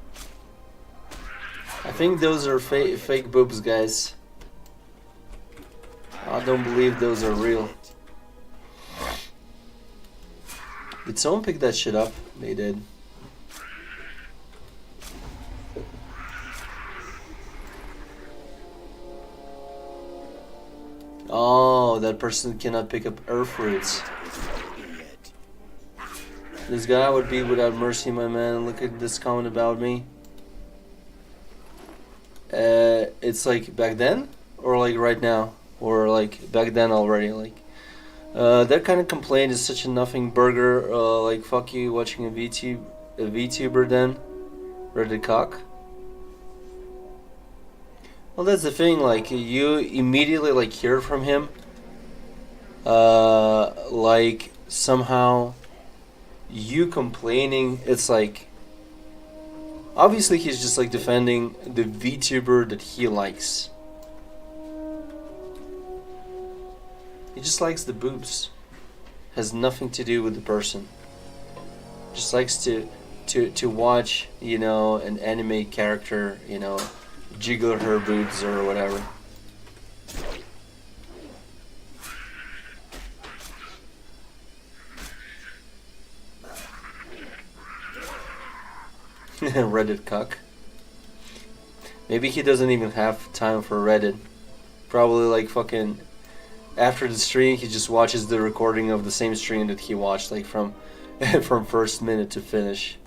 I think those are fake boobs, guys. I don't believe those are real. Did someone pick that shit up? They did. Oh, that person cannot pick up earth roots. This guy would be without mercy, my man. Look at this comment about me. It's like back then? Or like right now? Or like back then already? Like, that kind of complaint is such a nothing burger. Like, fuck you watching a VTuber then. Reddit cock. Well, that's the thing, like, you immediately, like, hear from him, like, somehow, you complaining, it's like, Obviously, he's just like defending the VTuber that he likes. He just likes the boobs. Has nothing to do with the person. Just likes to watch, you know, an anime character, you know, jiggle her boobs or whatever. Reddit cuck. Maybe he doesn't even have time for Reddit. Probably like fucking after the stream he just watches the recording of the same stream that he watched, like from from first minute to finish.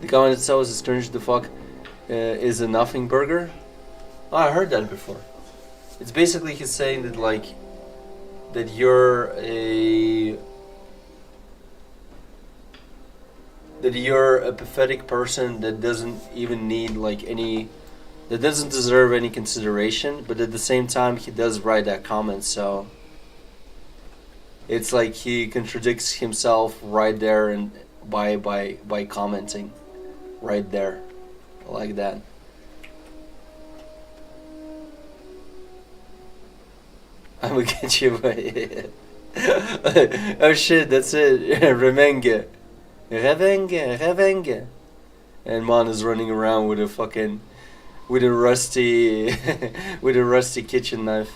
The comment itself is cringe the fuck is a nothing burger. Oh, I heard that before. It's basically he's saying that like that you're a pathetic person that doesn't even need like any, that doesn't deserve any consideration, but at the same time he does write that comment, so it's like he contradicts himself right there and by commenting right there like that. I'm gonna get you by oh shit, that's it. Remenge. Revenge. And Mon is running around with a fucking with a rusty with a rusty kitchen knife.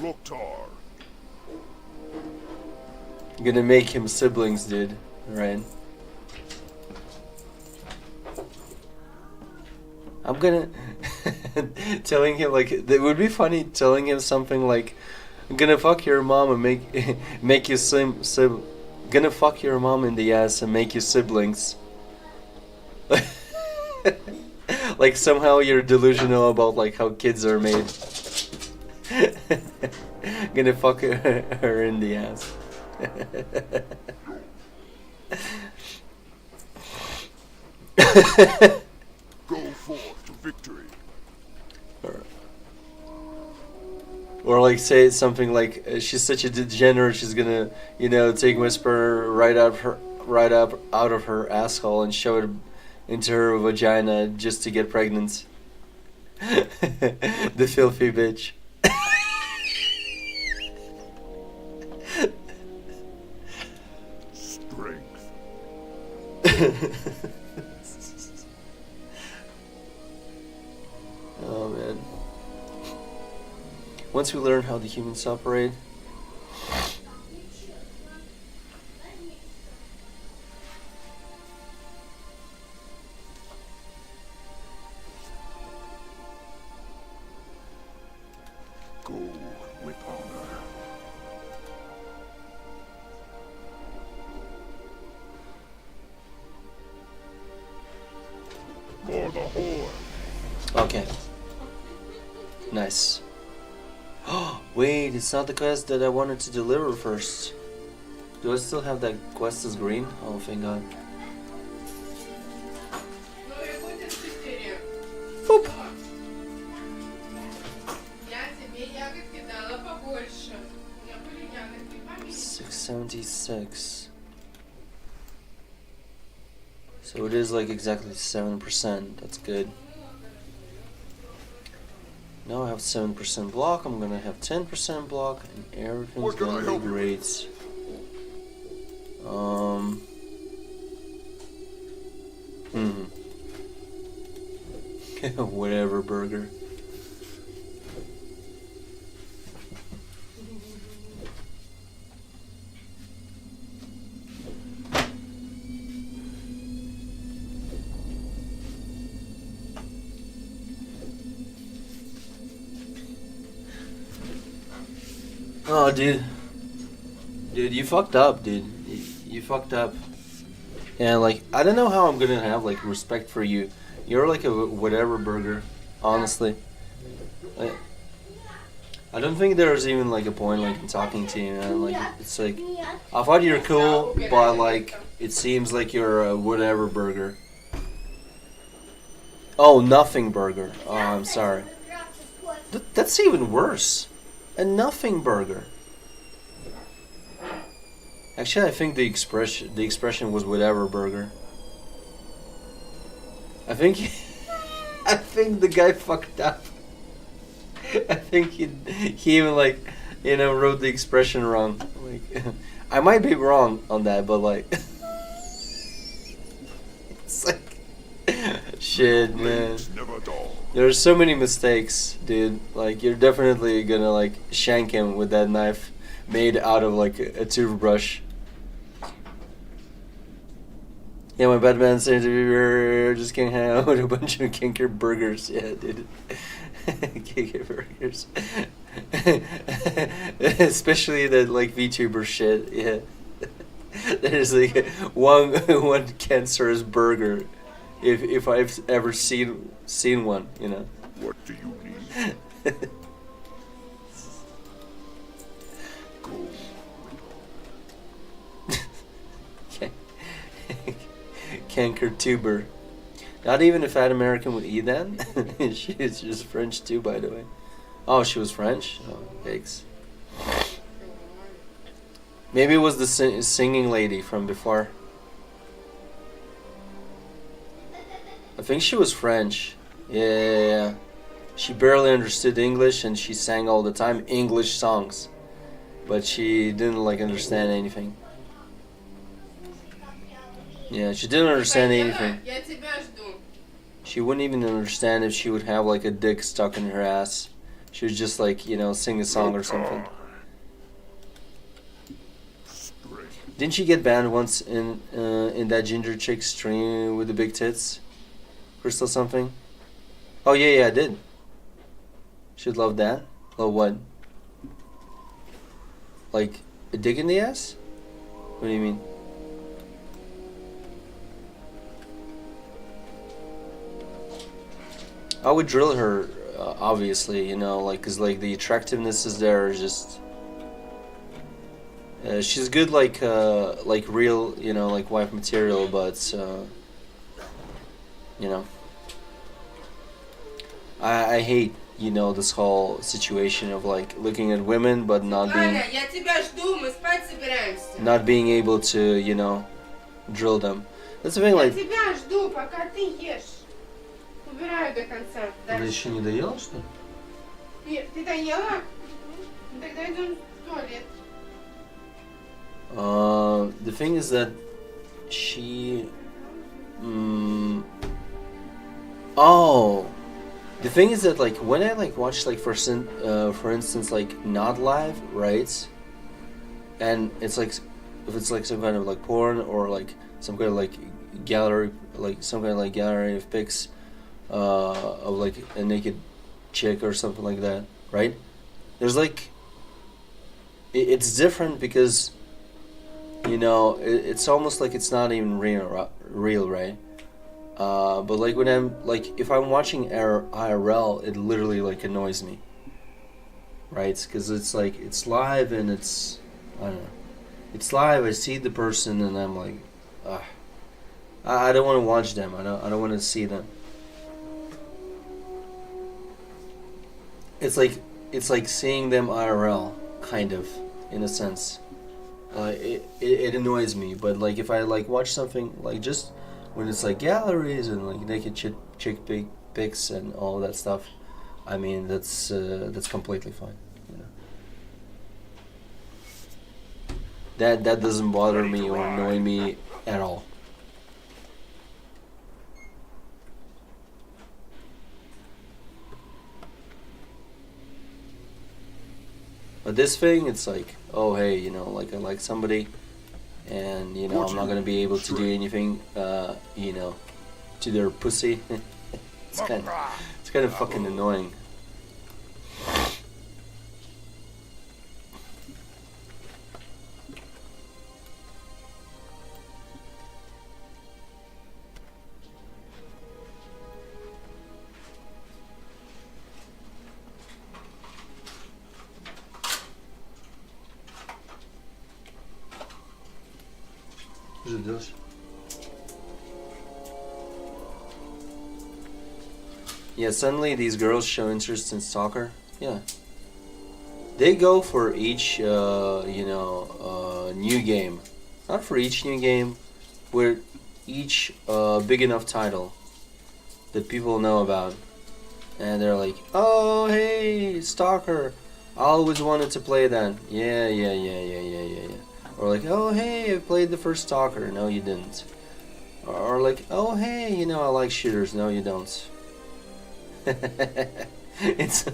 Loktar. Gonna make him siblings, dude. Right? I'm gonna telling him like it would be funny telling him something like, I'm gonna fuck your mom and make you gonna fuck your mom in the ass and make you siblings. Like somehow you're delusional about like how kids are made. Gonna fuck her in the ass. Go forth to victory. Or like say something like she's such a degenerate, she's gonna, you know, take Whisper right up out of her asshole and shove it into her vagina just to get pregnant. The filthy bitch. Strength. Oh man. Once we learn how the humans operate, Go with honor. For the Horde. okay. Nice. Oh, wait, it's not the quest that I wanted to deliver first. Do I still have that quest as green? Oh, thank God. Ну и будет 4. Boop. Я тебе ягодки дала побольше. У меня были ягодки поменьше. 676. So it is like exactly 7%. That's good. Now I have 7% block. I'm gonna have 10% block, and everything's What can I gonna help be you great. Whatever, burger. Oh, dude. Dude, you fucked up, dude. You fucked up. And, like, I don't know how I'm gonna have, like, respect for you. You're like a whatever burger, honestly. Like, I don't think there's even, like, a point, like, in talking to you, man. Like, it's like, I thought you were cool, but, like, it seems like you're a whatever burger. Я тебе ягодки дала побольше. У меня были ягодки поменьше. Honestly. I don't think there's even like a point like in talking to you, man. Like it's like I thought you were cool, but like it seems like you're a whatever burger. Oh, nothing burger. Oh, I'm sorry. That's even worse. A nothing burger. Actually, I think the expression was whatever burger. I think I think the guy fucked up. I think he even like, you know, wrote the expression wrong. Like, I might be wrong on that, but like, it's like, shit, man. There's so many mistakes, dude. Like, you're definitely gonna like shank him with that knife made out of like a toothbrush. Yeah, my Batman's interviewer just can't hang out with a bunch of kinker burgers. Yeah, dude. Kinker burgers. Especially that like VTuber shit. Yeah. There's like one cancerous burger, if I've ever seen one, you know. What do you need? Canker tuber. Not even a fat American would eat that. She's just French too, by the way. Oh, she was French? Oh, yikes. Maybe it was the singing lady from before. I think she was French. Yeah. She barely understood English and she sang all the time English songs. But she didn't like understand anything. Yeah, she didn't understand anything. She wouldn't even understand if she would have like a dick stuck in her ass. She would just like, you know, sing a song or something. Didn't she get banned once in that ginger chick stream with the big tits? Crystal something? Oh yeah, I did. She'd love that. Love what? Like a dick in the ass? What do you mean? I would drill her, obviously, you know, like, cause like the attractiveness is there. Just she's good, like real, you know, like wife material, but you know, I hate, you know, this whole situation of like looking at women but not being able to, you know, drill them. That's the thing, like. Убираю до конца. Ты еще не доела, что ли? Нет, ты доела? Тогда идем в туалет. The thing is that she... Oh! The thing is that, like, when I, like, watch, like, for instance, like, not live, right? And it's, like, if it's, like, some kind of, like, porn or, like, some kind of, like, gallery, like, some kind of, like, gallery of pics, of like a naked chick or something like that, right? There's like, it's different because, you know, it's almost like it's not even real, right? But like when I'm like, if I'm watching IRL, it literally like annoys me, right? Because it's like it's live and it's, I don't know, it's live. I see the person and I'm like, I don't want to watch them. I don't want to see them. It's like seeing them IRL, kind of, in a sense. It annoys me, but like if I like watch something like just when it's like galleries and like naked chick pics and all that stuff, I mean that's completely fine, you know. That doesn't bother me or annoy me at all. But this thing, it's like, oh hey, you know, like I like somebody, and you know I'm not gonna be able to do anything, you know, to their pussy. It's kind of fucking annoying. Что ты делаешь? Yeah, suddenly these girls show interest in soccer. Yeah. They go for each, new game. Not for each new game, but each big enough title that people know about. And they're like, oh, hey, stalker. I always wanted to play that. Yeah. Or like, oh, hey, I played the first Stalker. No, you didn't. Or like, oh, hey, I like shooters. No, you don't. It's...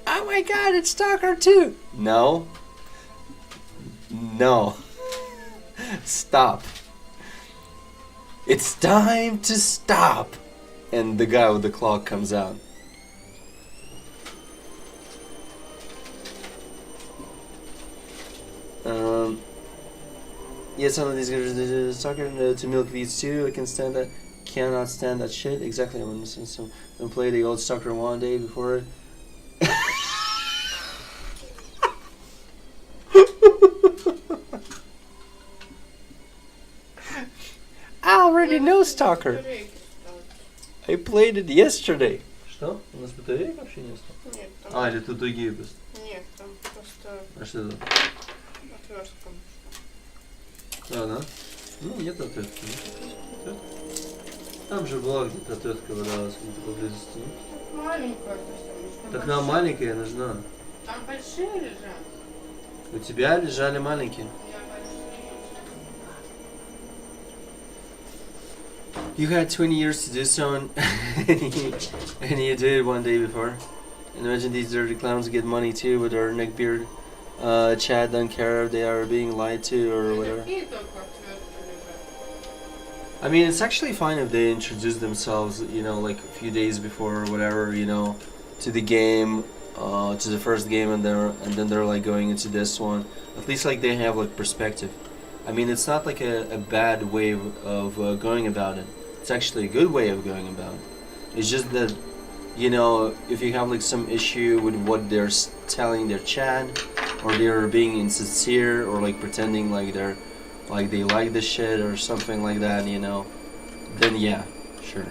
oh my god, it's Stalker 2. No. Stop. It's time to stop. And the guy with the clock comes out. Yeah, some of these guys soccer to milk weeds too. I cannot stand that shit. Exactly. I want to play the old soccer one day before it. I already know Stalker. I played it yesterday. Что? У нас батареек вообще не стало? Нет, там... А, или тут другие просто? Нет, там просто А что это? отвертка. А, да? Ну, нет отвертки. Там же была где-то отвертка валялась где-то поблизости. Маленькая совсем. Так нам маленькая нужна. Там большие лежат. У тебя лежали маленькие. У меня большие. You had 20 years to do so and you did it one day before. And imagine these dirty clowns get money too with their neckbeard. Chad don't care if they are being lied to or whatever. Какие только отвертки лежат. I mean, it's actually fine if they introduce themselves, like a few days before or whatever, to the game, to the first game, and then they're like going into this one. At least like they have like perspective. I mean, it's not like a bad way of going about it. It's actually a good way of going about it. It's just that, if you have like some issue with what they're telling their chat, or they're being insincere, or like pretending like they like the shit or something like that, then yeah, sure.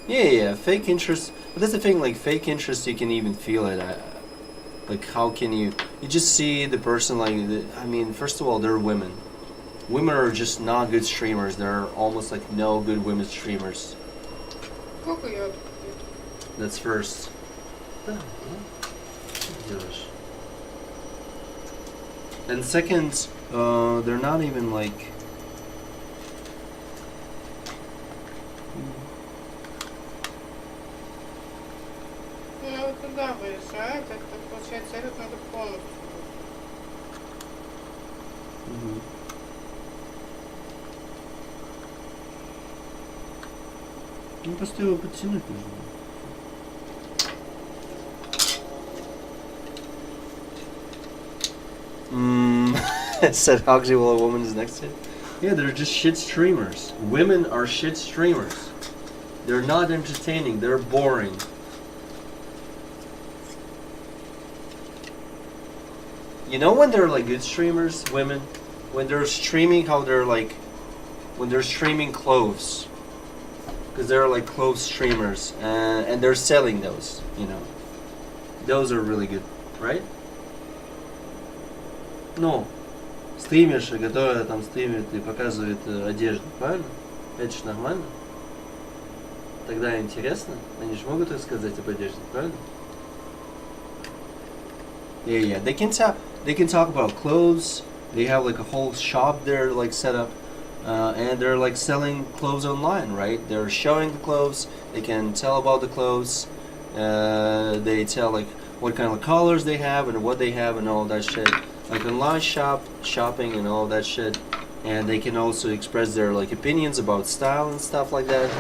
Yeah, fake interest. But that's the thing, like fake interest, you can even feel it. Like how can you just see the person I mean, first of all, they're women. Women are just not good streamers. There are almost like no good women streamers. Сколько я открою? That's first. And second, they're not even like... Ну, вот туда выезжает, это получается, этот надо полностью. Ну, просто его подтянуть нужно. Said Hogsy while a woman is next to it. Yeah, they're just shit streamers. Women are shit streamers. They're not entertaining, they're boring. You know when they're like good streamers, women? When they're streaming when they're streaming clothes. Because they're like clothes streamers. And they're selling those, Those are really good, right? Ну, стримерши, которые там стримят и показывают одежду, правильно? Это же нормально. Тогда интересно. Они же могут рассказать об одежде, правильно? Yeah. They can talk about clothes. They have like a whole shop there like set up. And they're like selling clothes online, right? They're showing the clothes. They can tell about the clothes. They tell like what kind of colors they have and what they have and all that shit. Like online shopping and all that shit. And they can also express their like opinions about style and stuff like that.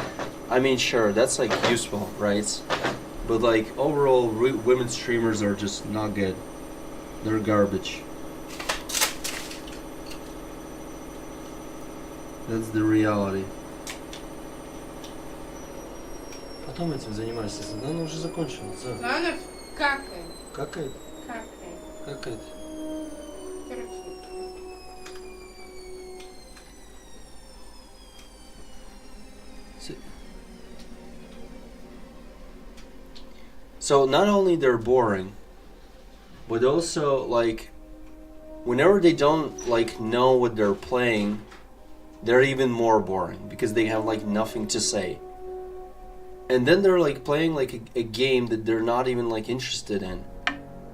I mean, sure, that's like useful, right? But like overall, women streamers are just not good. They're garbage. That's the reality. Потом этим занимайся. Задание уже закончено. Ладно, какает. Какает? Какает. Какает? Короче. So not only they're boring, but also like whenever they don't like know what they're playing, they're even more boring because they have like nothing to say. And then they're like playing like a game that they're not even like interested in.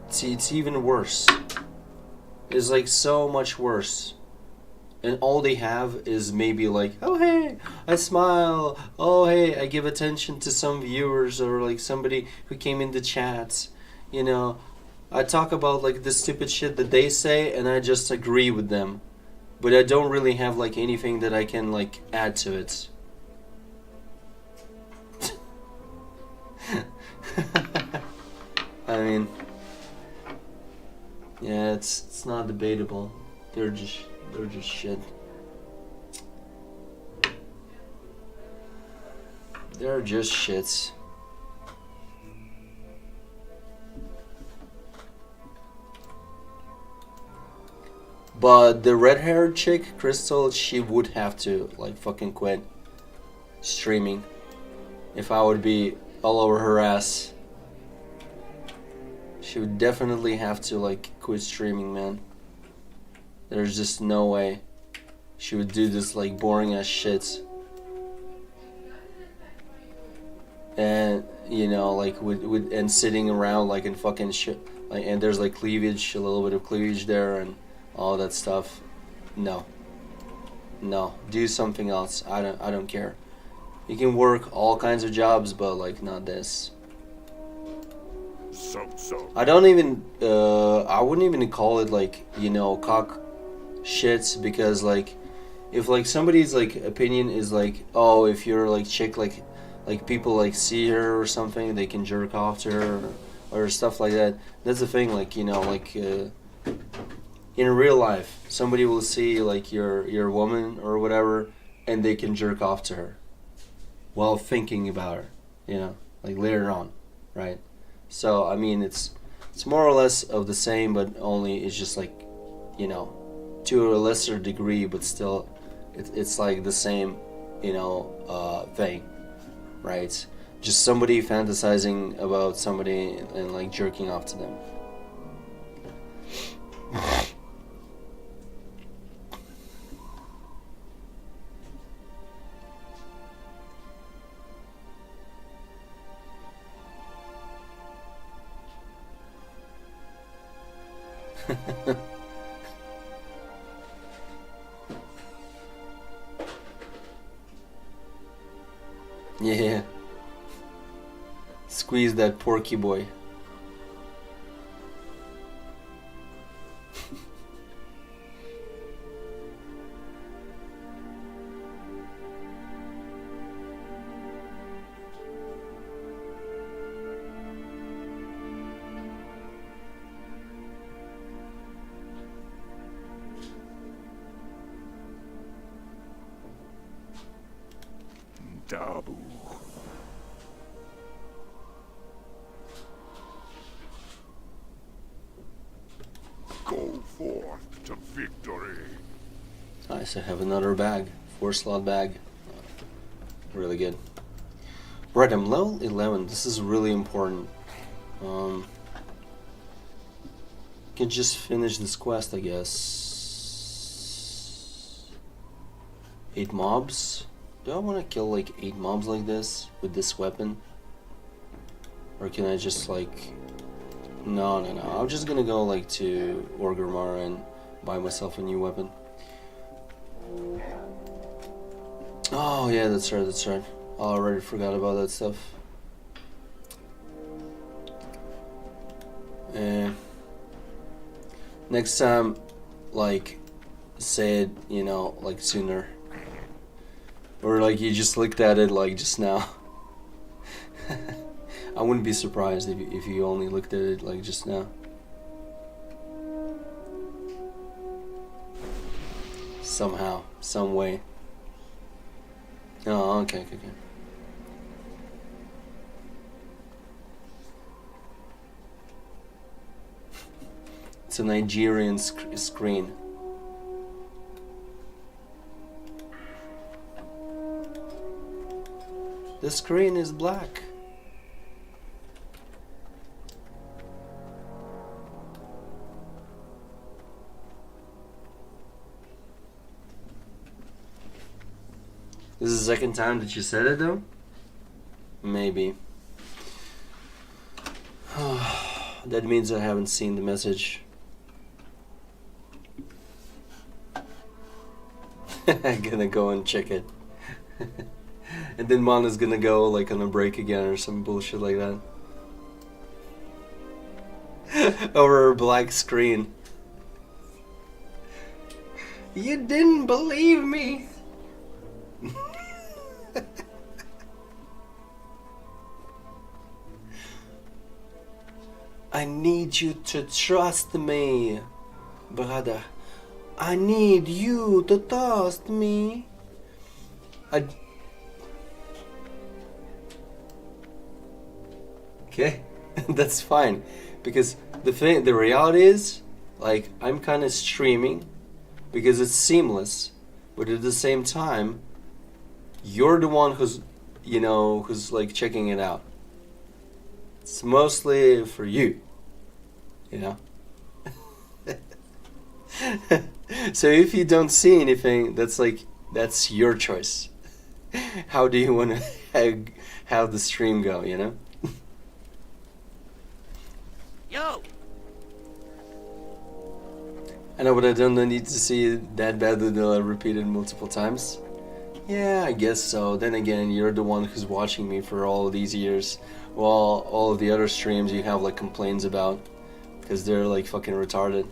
See, it's even worse. It's like so much worse. And all they have is maybe like, oh hey, I smile. Oh hey, I give attention to some viewers or like somebody who came in the chats. You know, I talk about like the stupid shit that they say and I just agree with them. But I don't really have like anything that I can like add to it. I mean, yeah, it's not debatable. They're just shit. They're just shits. But the red-haired chick, Crystal, she would have to like fucking quit streaming if I would be all over her ass. She would definitely have to like quit streaming, man. There's just no way she would do this like boring ass shit. And you know, like with and sitting around like in fucking shit, like, and there's like cleavage, a little bit of cleavage there, and all that stuff. No, do something else. I don't care. You can work all kinds of jobs, but like not this. So. I don't even. I wouldn't even call it like, you know, cock shits, because like if like somebody's like opinion is like, oh, if you're like chick, like people like see her or something, they can jerk off to her or stuff like that. That's the thing, like, you know, like in real life, somebody will see like your woman or whatever, and they can jerk off to her while thinking about her, you know, like later on, right? So I mean, it's more or less of the same, but only it's just like, you know, to a lesser degree, but still, it's like the same, you know, thing, right? Just somebody fantasizing about somebody and like jerking off to them. Yeah. Squeeze that porky boy. Taboo. Go forth to victory. Nice, I have another bag. 4-slot bag. Really good. Right, I'm level 11. This is really important. Can just finish this quest, I guess. 8 mobs. Do I want to kill like 8 mobs like this with this weapon? Or can I just like... No. I'm just gonna go like to Orgrimmar and buy myself a new weapon. Oh yeah, that's right. I already forgot about that stuff. Next time, like, say it, you know, like sooner. Or like you just looked at it like just now. I wouldn't be surprised if you only looked at it like just now. Somehow, some way. Oh, okay. It's a Nigerian screen. The screen is black. This is the second time that you said it though? Maybe. That means I haven't seen the message. I'm gonna go and check it. And then Mana's gonna go like on a break again or some bullshit like that. Over a black screen. You didn't believe me. I need you to trust me, brother. I need you to trust me. Okay, that's fine. Because the reality is, like, I'm kind of streaming because it's seamless, but at the same time, you're the one who's like checking it out. It's mostly for you, you know. So if you don't see anything, that's your choice. How do you want to have the stream go, you know? Yo! I know, but I don't need to see it that badly that I repeated multiple times. Yeah, I guess so. Then again, you're the one who's watching me for all these years, while all of the other streams you have like complaints about, because they're like fucking retarded.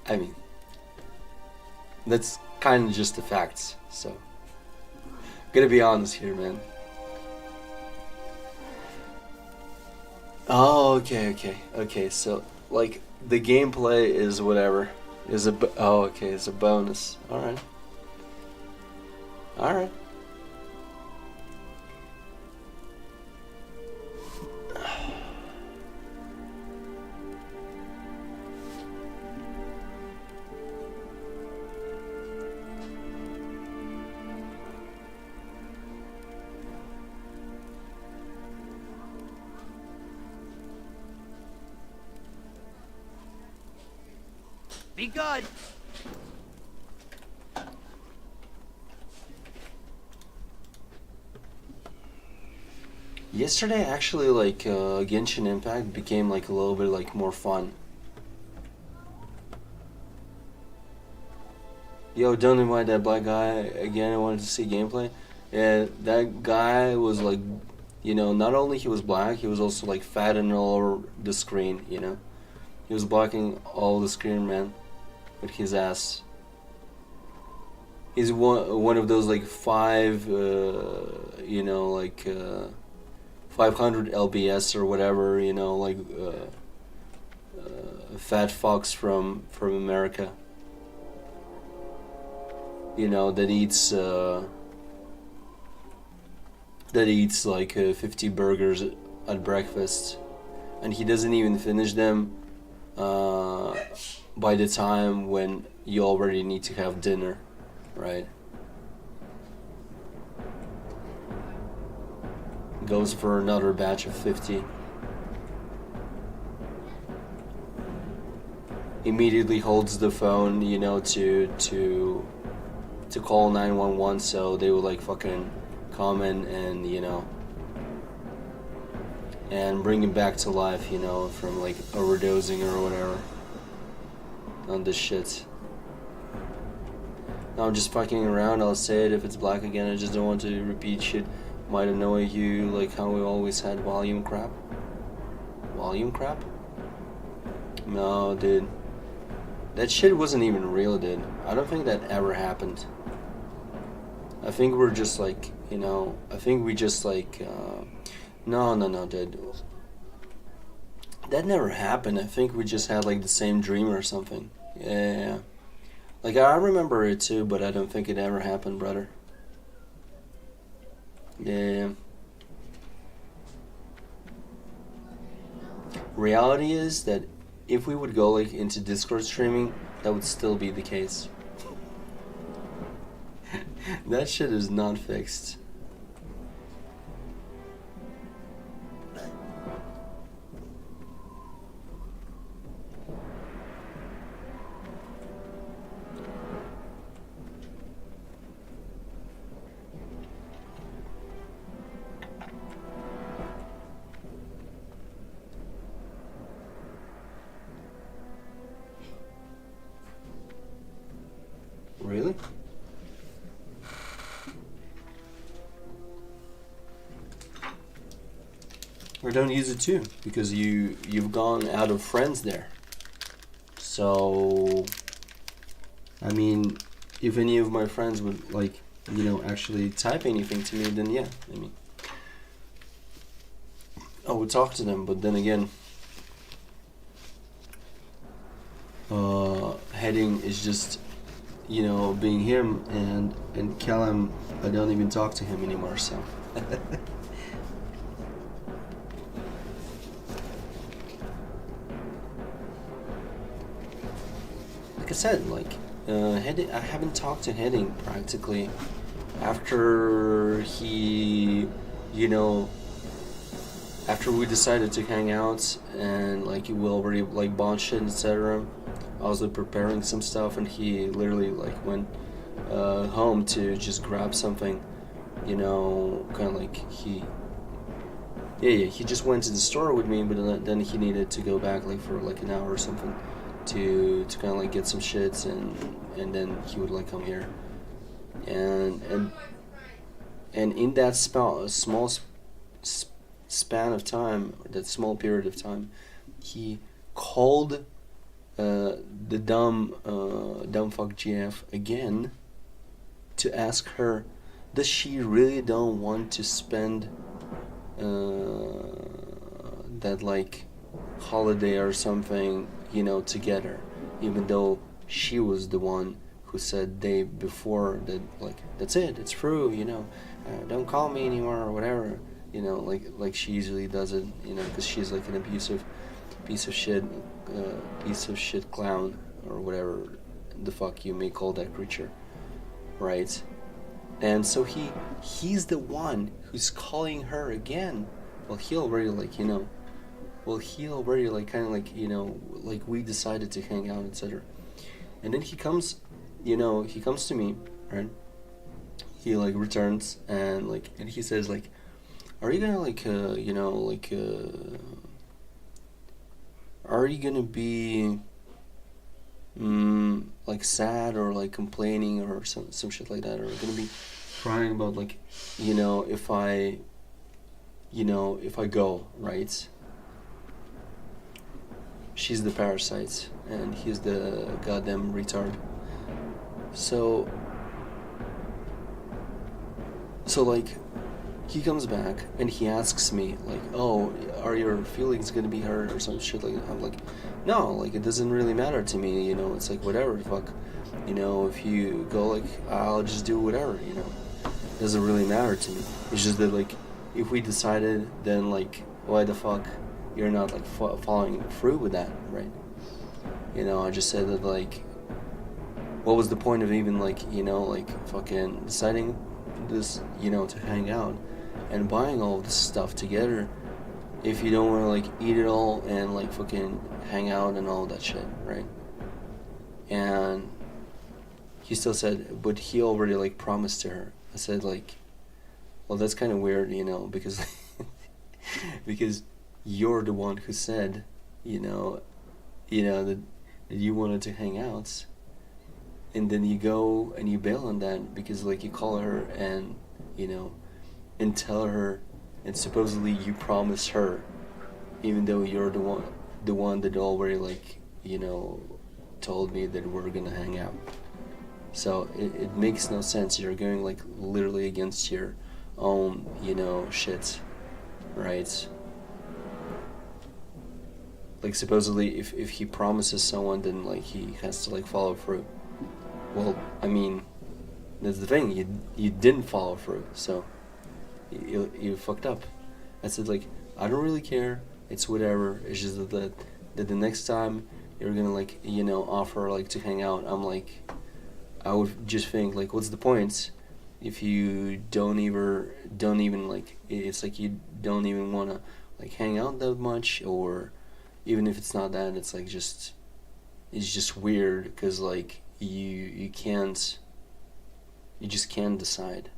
I mean, that's kind of just the facts, so. Gotta be honest here, man. Oh, okay, so, like, the gameplay is whatever. It's a bonus. Alright. Be good! Yesterday, actually, like, Genshin Impact became, like, a little bit, like, more fun. Yo, don't invite that black guy again. I wanted to see gameplay. Yeah, that guy was, like, you know, not only he was black, he was also, like, fat and all over the screen, you know? He was blocking all the screen, man, with his ass. He's one of those, like, 500 lbs or whatever, you know, like fat fox from America, you know, that eats like 50 burgers at breakfast, and he doesn't even finish them by the time when you already need to have dinner, right? Goes for another batch of 50. Immediately holds the phone, you know, to call 911, so they would like fucking come and you know, and bring him back to life, you know, from like overdosing or whatever on this shit. Now I'm just fucking around. I'll say it if it's black again. I just don't want to repeat shit. Might annoy you, like how we always had volume crap. Volume crap? No, dude. That shit wasn't even real, dude. I don't think that ever happened. I think we're just like, you know, I think we just like, no, dude. That never happened. I think we just had like the same dream or something. Yeah. Like I remember it too, but I don't think it ever happened, brother. Yeah. Reality is that if we would go like into Discord streaming, that would still be the case. That shit is not fixed. Really? Or don't use it too, because you've gone out of friends there. So, I mean, if any of my friends would like, actually type anything to me, then yeah, I mean, I would talk to them. But then again, heading is just, being him, and Callum, I don't even talk to him anymore. So. Like I said, Heading, I haven't talked to Heading practically after he, after we decided to hang out and we already bought shit, etc. I was preparing some stuff, and he literally went home to just grab something, kind of he just went to the store with me, but then he needed to go back for an hour or something to kind of get some shits, and then he would come here, and in that small span of time, that small period of time, he called the dumb fuck GF again to ask her, does she really don't want to spend that holiday or something, together, even though she was the one who said day before that that's it, it's through, don't call me anymore or whatever, she usually does it, because she's an abusive piece of shit clown, or whatever the fuck you may call that creature, right? And so he's the one who's calling her again. Well, he already we decided to hang out, etc. And then he comes to me, right? He returns, and he says are you gonna are you gonna be sad or complaining or some shit like that, or gonna be crying about if I go, right? She's the parasite and he's the goddamn retard. So he comes back and he asks me oh, are your feelings gonna be hurt or some shit like that? I'm no, it doesn't really matter to me, it's whatever the fuck, if you go, I'll just do whatever, it doesn't really matter to me. It's just that if we decided, then why the fuck you're not following through with that, right? I just said that what was the point of even fucking deciding this, to hang out and buying all this stuff together if you don't want to eat it all and fucking hang out and all that shit, right? And he still said, but he already promised to her. I said well, that's kind of weird, because because you're the one who said, that you wanted to hang out, and then you go and you bail on that because you call her and and tell her, and supposedly you promised her, even though you're the one that already told me that we're gonna hang out. So it makes no sense. You're going literally against your own shit, right? Supposedly if he promises someone, then he has to follow through. Well, I mean, that's the thing, you didn't follow through, so you fucked up. I said I don't really care, it's whatever, it's just that the next time you're gonna offer to hang out, I would just think what's the point if you don't even it's you don't even want to hang out that much, or even if it's not that, it's it's just weird because you just can't decide.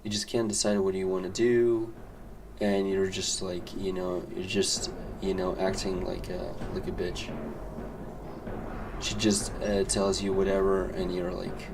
You just can't decide what you want to do, and you're just you're just acting like a bitch. she just tells you whatever, and you're like,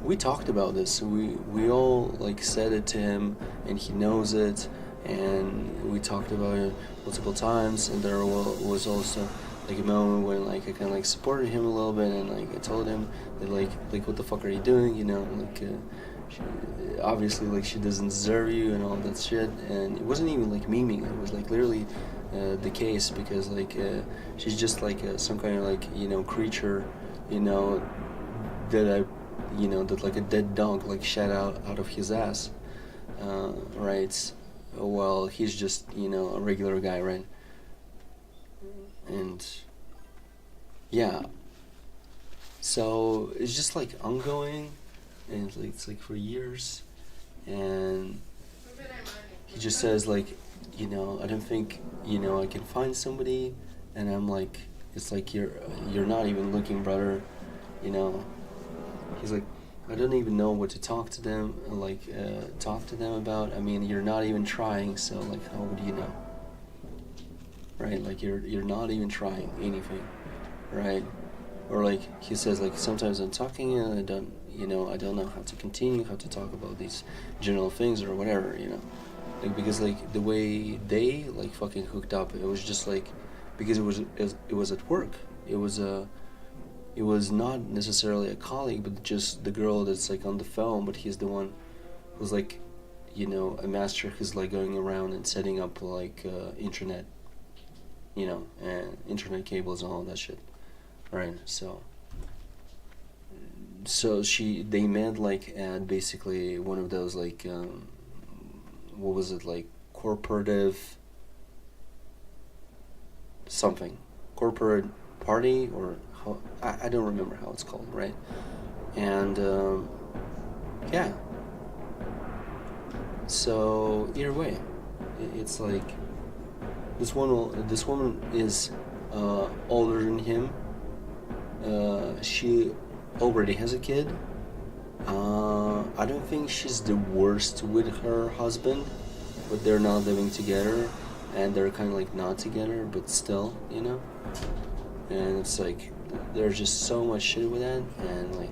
we talked about this. We all like said it to him, and he knows it, and we talked about it multiple times. And there was also like a moment when like I kind of like supported him a little bit, and like I told him that like what the fuck are you doing? You know, like she, obviously like she doesn't deserve you and all that shit. And it wasn't even like memeing. It was like literally the case, because like she's just like some kind of like, you know, creature, you know, that that like a dead dog like shat out of his ass, right? Well, he's just, you know, a regular guy, right? And yeah, so it's just like ongoing, and it's like for years, and he just says like, you know, I don't think, you know, I can find somebody, and I'm like, it's like you're not even looking, brother, you know. He's like, I don't even know what to talk to them about. I mean, you're not even trying, so like, how would you know? Right? Like you're not even trying anything, right? Or like he says, like sometimes I'm talking and I don't know how to continue, how to talk about these general things or whatever, you know. Like because like the way they like fucking hooked up, it was just like because it was at work. It was not necessarily a colleague, but just the girl that's like on the phone, but he's the one who's like, you know, a master who's like going around and setting up like internet, you know, and internet cables and all that shit, right? So they met like at basically one of those like what was it, like corporate party, or how, I don't remember how it's called, right? And yeah, so either way, it's like this woman is older than him. She already has a kid. I don't think she's the worst with her husband, but they're not living together, and they're kind of like not together, but still, you know. And it's like there's just so much shit with that, and like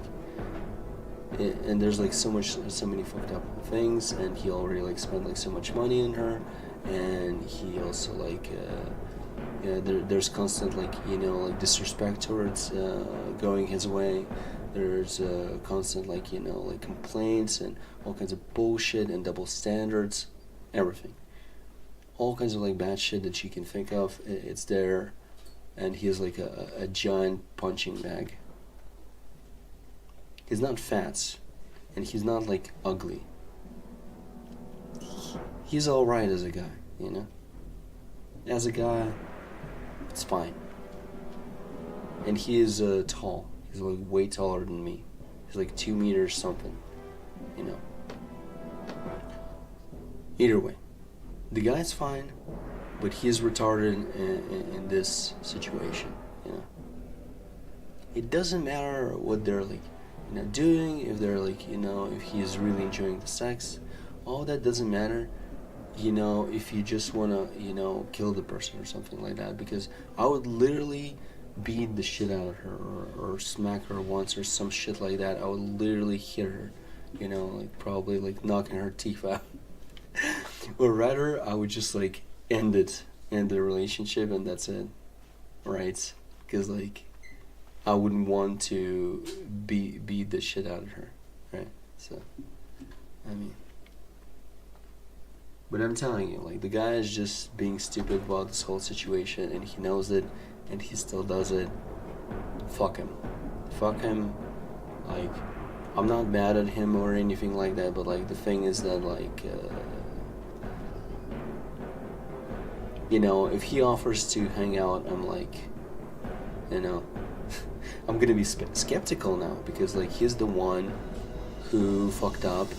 and there's like so many fucked up things, and he already like spent like so much money on her, and he also like there's constant like, you know, like disrespect towards going his way. There's constant like, you know, like complaints and all kinds of bullshit and double standards, everything, all kinds of like bad shit that you can think of, it's there. And he has like a giant punching bag. He's not fat, and he's not like ugly. He's alright as a guy, you know? As a guy, it's fine. And he is tall. He's like way taller than me. He's like 2 meters something, you know? Either way, the guy's fine, but he's retarded in this situation, you know? It doesn't matter what they're like, you know, doing, if they're like, you know, if he's really enjoying the sex, all that doesn't matter, you know, if you just want to, you know, kill the person or something like that, because I would literally beat the shit out of her, or smack her once or some shit like that. I would literally hit her, you know, like probably like knocking her teeth out. Or rather, I would just like end the relationship, and that's it, right? Because like I wouldn't want to beat the shit out of her, right? So I mean, but I'm telling you, like the guy is just being stupid about this whole situation, and he knows it, and he still does it. Fuck him. Like, I'm not mad at him or anything like that, but like the thing is that like you know, if he offers to hang out, I'm like, you know, I'm gonna be skeptical now, because like he's the one who fucked up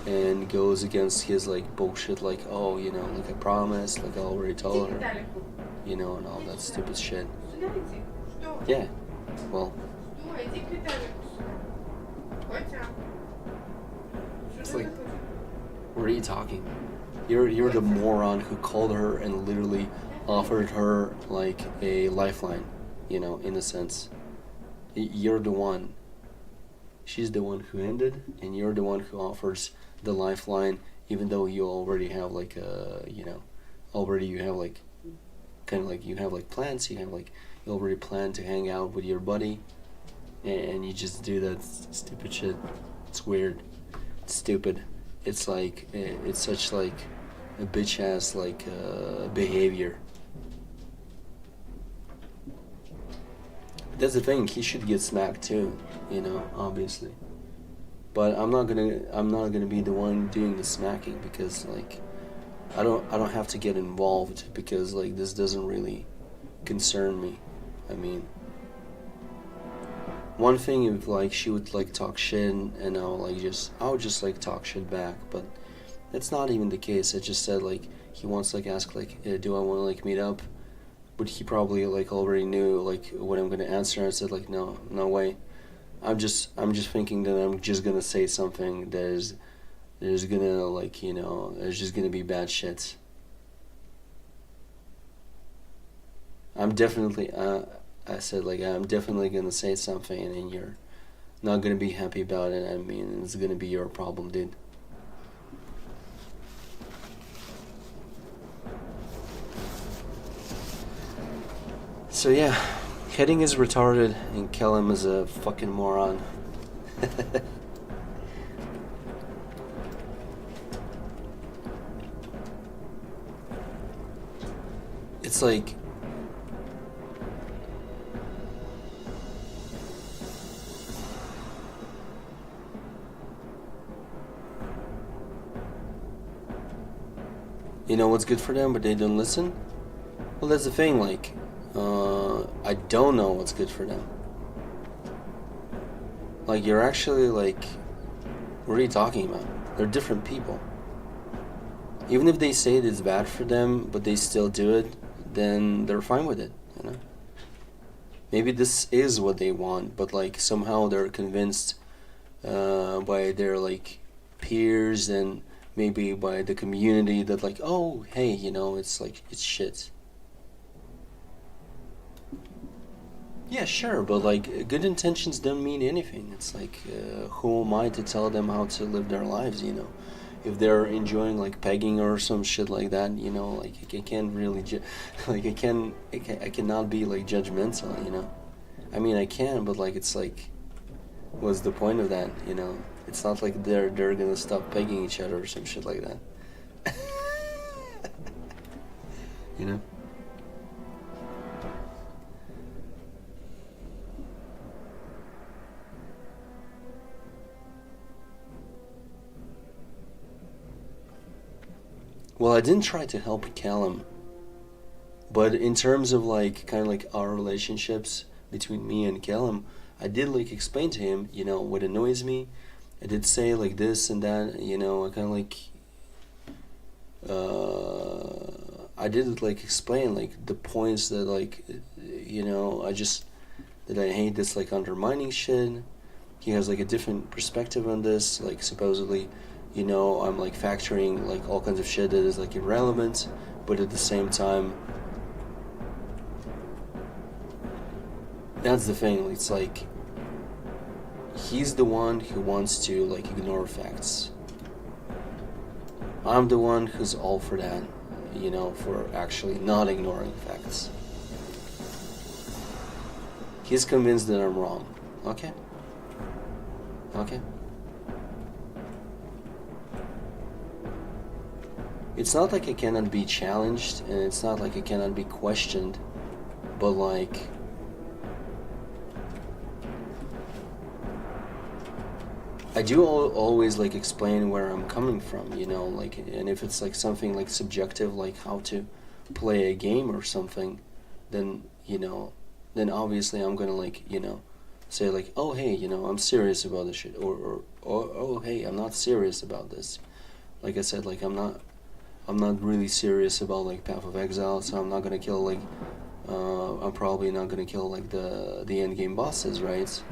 and goes against his like bullshit, like, oh, you know, like I promised, like I already told her, you know, and all that stupid shit. Yeah, well, it's like What are you talking? You're the moron who called her and literally offered her like a lifeline, you know, in a sense. You're the one. She's the one who ended, and you're the one who offers the lifeline, even though you already have like you know, already you have like, kind of like you have like plans. You have like, you already plan to hang out with your buddy, and you just do that stupid shit. It's weird. It's stupid. It's like, it's such like a bitch ass like behavior. That's the thing. He should get smacked too, you know, obviously. But I'm not gonna be the one doing the smacking, because like I don't have to get involved, because like this doesn't really concern me. I mean, one thing if like she would like talk shit and I would just like talk shit back, but that's not even the case. I just said like he wants like ask like do I want to like meet up, but he probably like already knew like what I'm gonna answer. I said like no way. I'm just thinking that I'm just gonna say something that is gonna like, you know, it's just gonna be bad shit. I said like I'm definitely gonna say something and you're not gonna be happy about it. I mean, it's gonna be your problem, dude. So yeah, Heading is retarded and Kellum is a fucking moron. It's like, you know what's good for them, but they don't listen? Well, that's the thing, like, I don't know what's good for them. Like, you're actually, like, what are you talking about? They're different people. Even if they say it's bad for them, but they still do it, then they're fine with it, you know? Maybe this is what they want, but, like, somehow they're convinced by their, like, peers and maybe by the community that, like, oh, hey, you know, it's, like, it's shit. Yeah, sure, but like good intentions don't mean anything. It's like, who am I to tell them how to live their lives? You know, if they're enjoying like pegging or some shit like that, you know, like I can't really, like I cannot be like judgmental. You know, I mean I can, but like it's like, what's the point of that? You know, it's not like they're gonna stop pegging each other or some shit like that. You know. Well, I didn't try to help Callum, but in terms of like kind of like our relationships between me and Callum, I did like explain to him, you know, what annoys me. I did say like this and that, you know, I kind of like, I did like explain like the points that like, you know, that I hate this like undermining shit. He has like a different perspective on this, like supposedly, you know, I'm like factoring like all kinds of shit that is like irrelevant, but at the same time, that's the thing. It's like he's the one who wants to like ignore facts. I'm the one who's all for that, you know, for actually not ignoring facts. He's convinced that I'm wrong. Okay. It's not like I cannot be challenged, and it's not like I cannot be questioned, but like, I do always like explain where I'm coming from, you know, like, and if it's like something like subjective, like how to play a game or something, then, you know, then obviously I'm gonna like, you know, say like, oh hey, you know, I'm serious about this shit, or oh hey, I'm not serious about this. Like I said, like I'm not really serious about like Path of Exile, so I'm not gonna kill like, I'm probably not gonna kill like the end game bosses, right?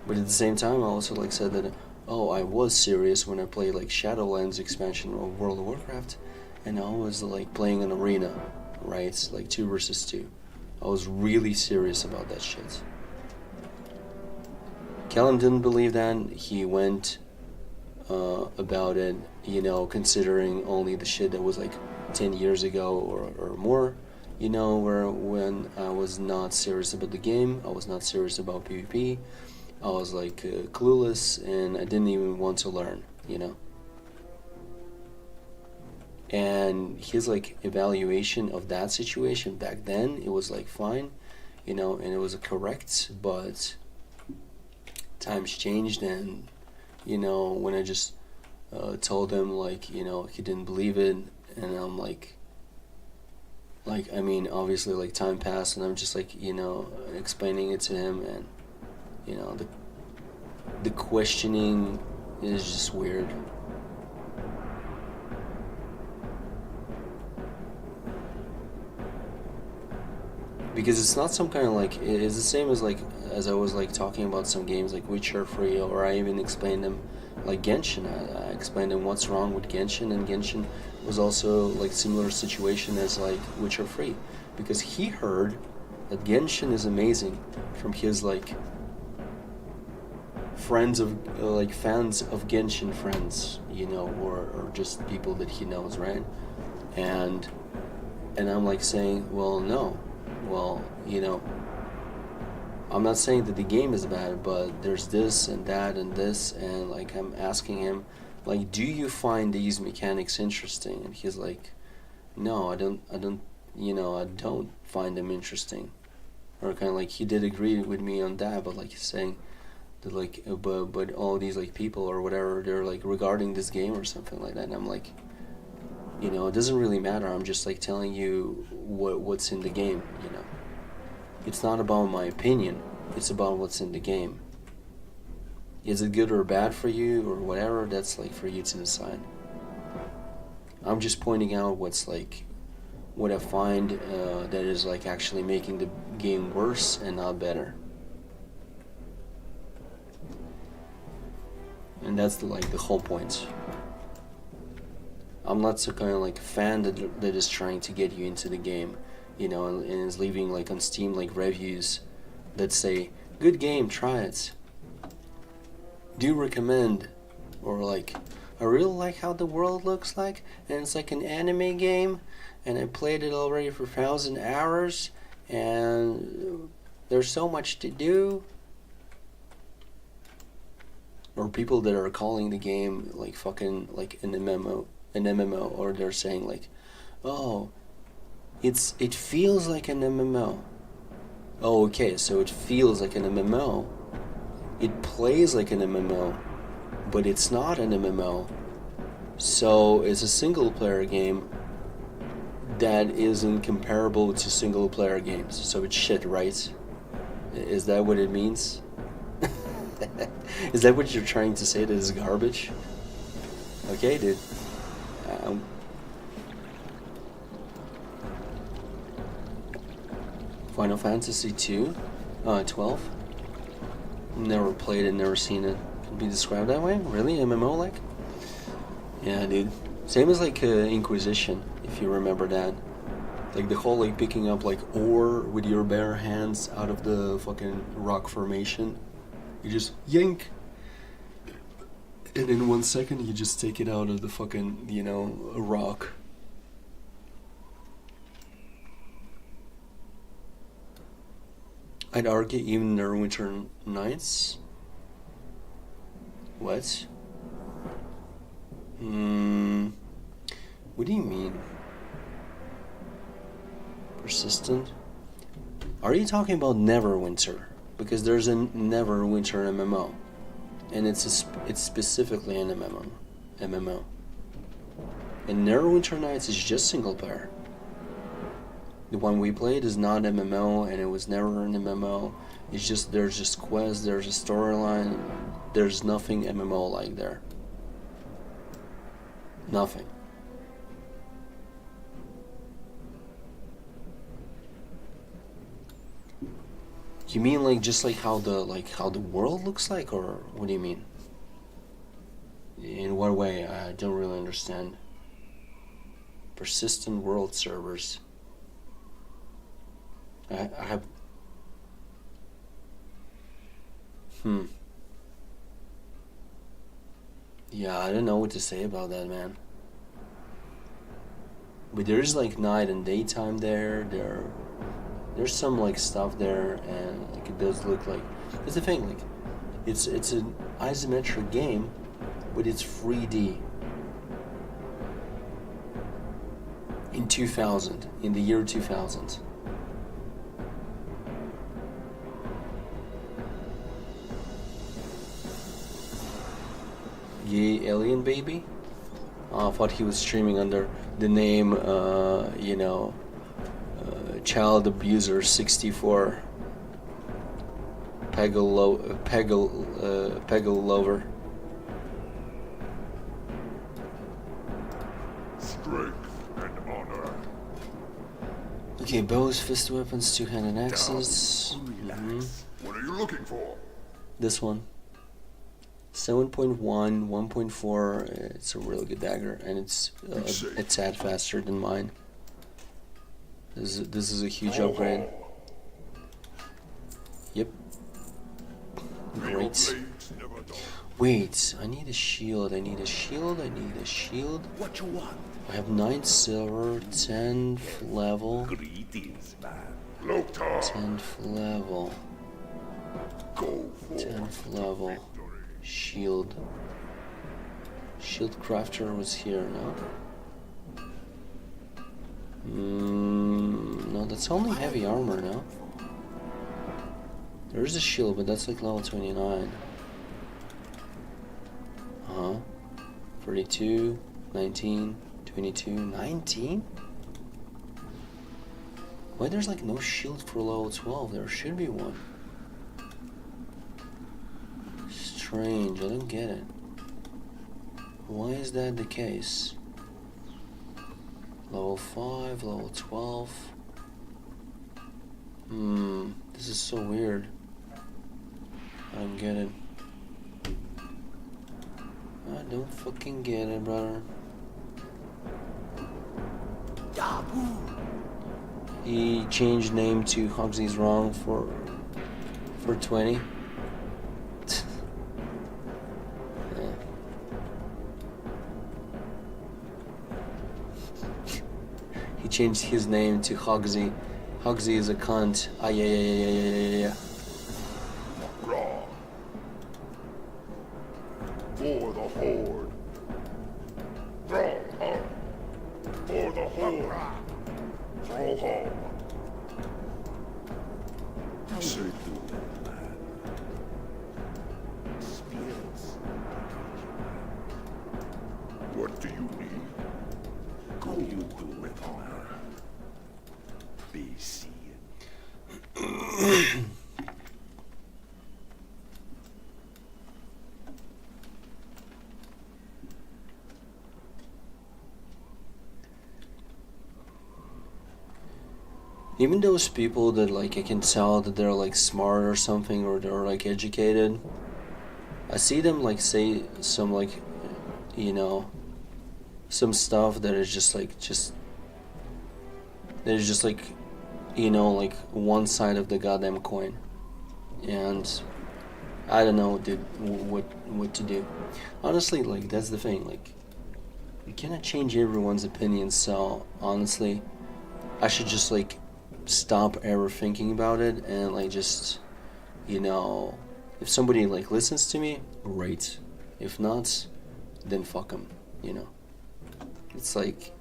But at the same time, I also like said that oh, I was serious when I played like Shadowlands expansion of World of Warcraft, and I was like playing an arena, right? Like 2 versus 2. I was really serious about that shit. Callum didn't believe that. He went about it, you know, considering only the shit that was like 10 years ago or more, you know, where when I was not serious about the game, I was not serious about PvP, I was like clueless, and I didn't even want to learn, you know. And his like evaluation of that situation back then, it was like fine, you know, and it was correct, but times changed, and you know, when I just told him, like, you know, he didn't believe it, and I'm like I mean, obviously like time passed, and I'm just like, you know, explaining it to him, and you know, the questioning is just weird. Because it's not some kind of like, it's the same as like, as I was like talking about some games like Witcher 3, or I even explained them like Genshin. I explained him what's wrong with Genshin, and Genshin was also like similar situation as like Witcher 3, because he heard that Genshin is amazing from his like friends of like fans of Genshin friends, you know, or just people that he knows, right? And I'm like saying, well, no, well, you know, I'm not saying that the game is bad, but there's this and that and this, and like I'm asking him, like, do you find these mechanics interesting? And he's like, no, I don't, you know, I don't find them interesting. Or kind of like he did agree with me on that, but like he's saying that like, but all these like people or whatever, they're like regarding this game or something like that, and I'm like, you know, it doesn't really matter. I'm just like telling you what's in the game, you know. It's not about my opinion. It's about what's in the game. Is it good or bad for you or whatever? That's like for you to decide. I'm just pointing out what's like, what I find that is like actually making the game worse and not better. And that's the whole point. I'm not so kind of like a fan that is trying to get you into the game, you know, and is leaving like on Steam like reviews that say, good game, try it, do recommend, or like, I really like how the world looks like, and it's like an anime game, and I played it already for 1,000 hours, and there's so much to do. Or people that are calling the game like fucking like an MMO, or they're saying like, oh, it feels like an MMO. Oh, okay, so it feels like an MMO. It plays like an MMO, but it's not an MMO. So it's a single player game that isn't comparable to single player games. So it's shit, right? Is that what it means? Is that what you're trying to say, that it's garbage? Okay, dude. Final Fantasy 12? Never played it, never seen it. Could be described that way? Really? MMO like? Yeah, dude. Same as like Inquisition, if you remember that. Like the whole like picking up like ore with your bare hands out of the fucking rock formation. You just yank, and in 1 second you just take it out of the fucking, you know, rock. I'd argue even Neverwinter Nights. What? What do you mean? Persistent? Are you talking about Neverwinter? Because there's a Neverwinter MMO, and it's specifically an MMO. And Neverwinter Nights is just single player. The one we played is not MMO, and it was never an MMO. It's just, there's just quests, there's a storyline. There's nothing MMO like there. Nothing. You mean like just like how the world looks like, or what do you mean? In what way? I don't really understand. Persistent world servers. I have... Yeah, I don't know what to say about that, man. But there is like night and daytime there. There's some like stuff there, and like it does look like... That's the thing, like it's an isometric game, but it's 3D. In 2000, in the year 2000. Yay, alien baby? I thought he was streaming under the name, Child Abuser 64. Peggle Lover. Strength and honor. Okay, bows, fist weapons, two-handed axes. What are you looking for? This one. 7.1, 1.4. It's a really good dagger, and it's a tad faster than mine. This is a huge upgrade. Yep. Great. Wait, I need a shield. I need a shield. What you want? I have 9 silver, 10th level. Greetings, man. Loktar. 10th level. Go for 10th level. Shield. Shield crafter was here, no? No, that's only heavy armor, no? There is a shield, but that's like level 29. 42, 19, 22, 19? Why there's like no shield for level 12? There should be one. Strange, I don't get it. Why is that the case? Level 5, level 12. This is so weird. I don't get it. I don't fucking get it, brother. He changed name to Hugsy's Wrong for 20. He changed his name to Hugsy. Hugsy is a cunt. Ah, yeah. Raw. For the Horde. Throw hard. For the Horde. Throw hard. Say do it, man. Spirits. What do you need? Go you do it, man. Be seeing. Even those people that like I can tell that they're like smart or something, or they're like educated, I see them like say some like, some stuff that is just like like one side of the goddamn coin, and I don't know what to do. Honestly, like that's the thing, like you cannot change everyone's opinion, so honestly I should just like stop ever thinking about it, and like just if somebody like listens to me, great. If not, then fuck them. It's like,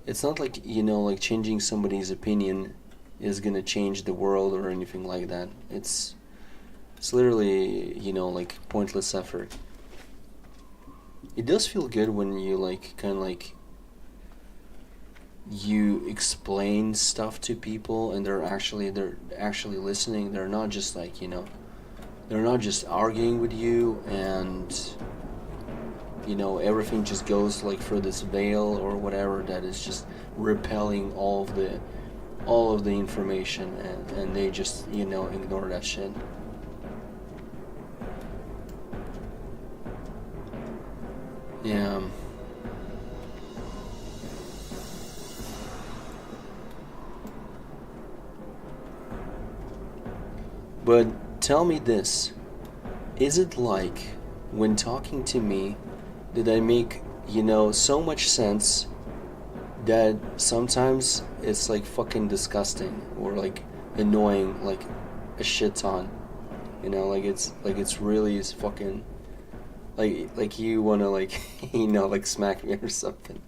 it's not like like changing somebody's opinion is gonna change the world or anything like that. It's literally like pointless effort. It does feel good when you like kind of like you explain stuff to people and they're actually listening. They're not just like they're not just arguing with you, and everything just goes like through this veil or whatever that is just repelling all of the information, and they just ignore that shit. Yeah. But tell me this. Is it like when talking to me, did I make, so much sense that sometimes it's like fucking disgusting or like annoying like a shit ton? Like it's really is fucking like you wanna like like smack me or something.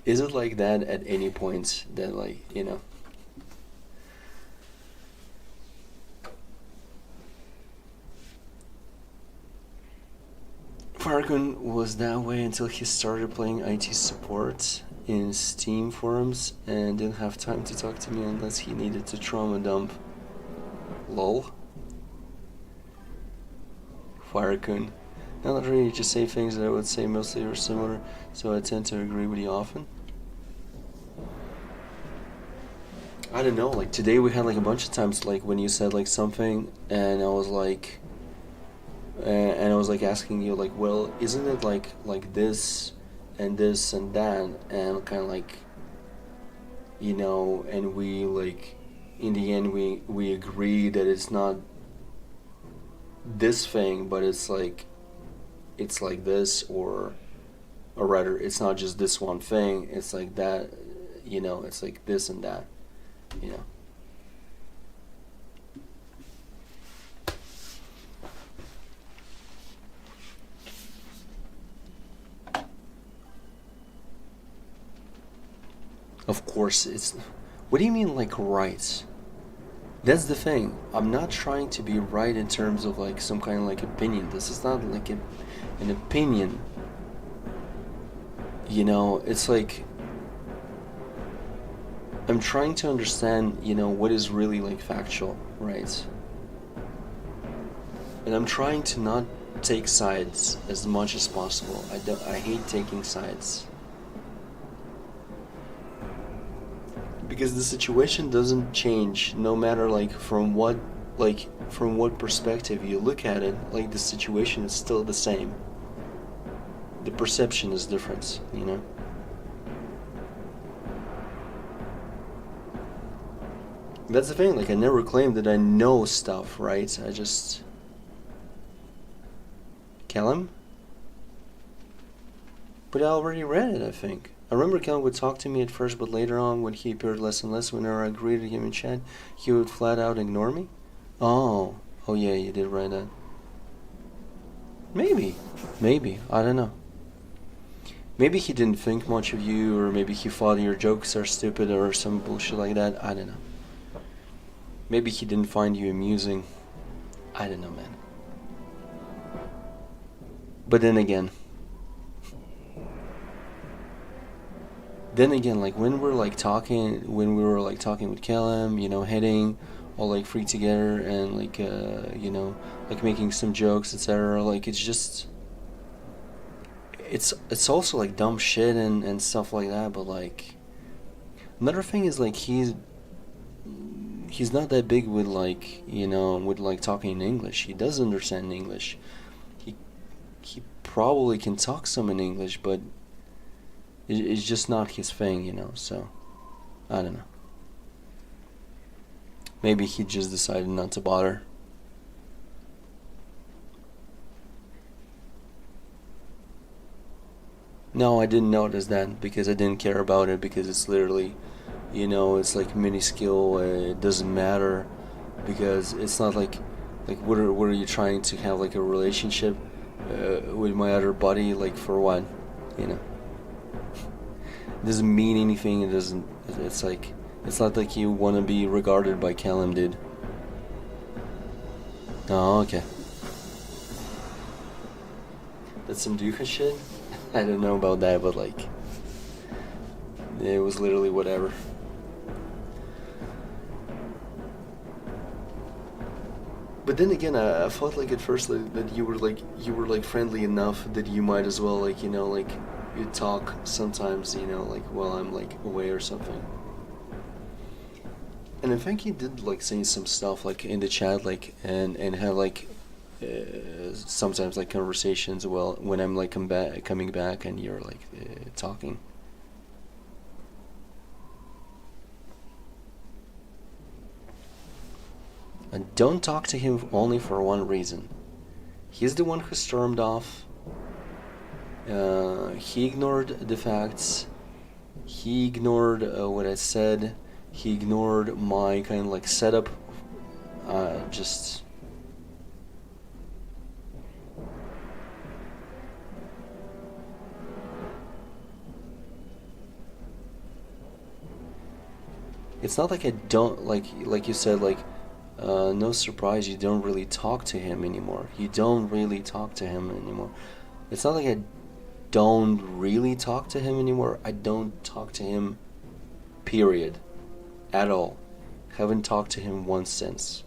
Is it like that at any point that like. Farkun was that way until he started playing IT support in Steam forums and didn't have time to talk to me unless he needed to trauma dump. Lol. Farkun. Not really, just say things that I would say mostly or similar, so I tend to agree with you often. I don't know, like today we had like a bunch of times like when you said like something and I was like asking you like, well, isn't it like this and this and that, and kind of like and we like in the end we agree that it's not this thing, but it's like this, or rather it's not just this one thing, it's like that, it's like this and that. Of course, it's. What do you mean, like, right? That's the thing. I'm not trying to be right in terms of, like, some kind of, like, opinion. This is not, like, an opinion. It's like. I'm trying to understand, what is really, like, factual, right? And I'm trying to not take sides as much as possible. I hate taking sides. Because the situation doesn't change no matter from what perspective you look at it. Like, the situation is still the same. The perception is different, That's the thing, like, I never claimed that I know stuff, right? I just... Callum? But I already read it, I think. I remember Callum would talk to me at first, but later on, when he appeared less and less, whenever I greeted him in chat, he would flat out ignore me? Oh yeah, you did write that. Maybe, I don't know. Maybe he didn't think much of you, or maybe he thought your jokes are stupid, or some bullshit like that, I don't know. Maybe he didn't find you amusing. I don't know, man. But then again, like when we were like talking with Callum, heading all like free together and like like making some jokes, etc. Like it's also like dumb shit and stuff like that. But like another thing is like he's not that big with like with like talking in English. He does understand English. He probably can talk some in English, but it's just not his thing, so I don't know. Maybe he just decided not to bother. No, I didn't notice that because I didn't care about it, because it's literally, it's like minuscule. It doesn't matter because it's not like what are you trying to have like a relationship with my other buddy, like for what, It doesn't mean anything. It's not like you want to be regarded by Callum, dude. Oh, okay. That's some Duka shit? I don't know about that, but like, it was literally whatever. But then again, I felt like at first that you were friendly enough that you might as well like you talk sometimes, like while I'm like away or something. And in fact, he did like say some stuff like in the chat, like and had like sometimes like conversations when I'm like coming back and you're like talking. And don't talk to him only for one reason. He's the one who stormed off. He ignored the facts. He ignored what I said. He ignored my kind of like setup. Just. It's not like I don't like you said like. No surprise, you don't really talk to him anymore. You don't really talk to him anymore. It's not like I don't really talk to him anymore. I don't talk to him, period. At all. Haven't talked to him once since.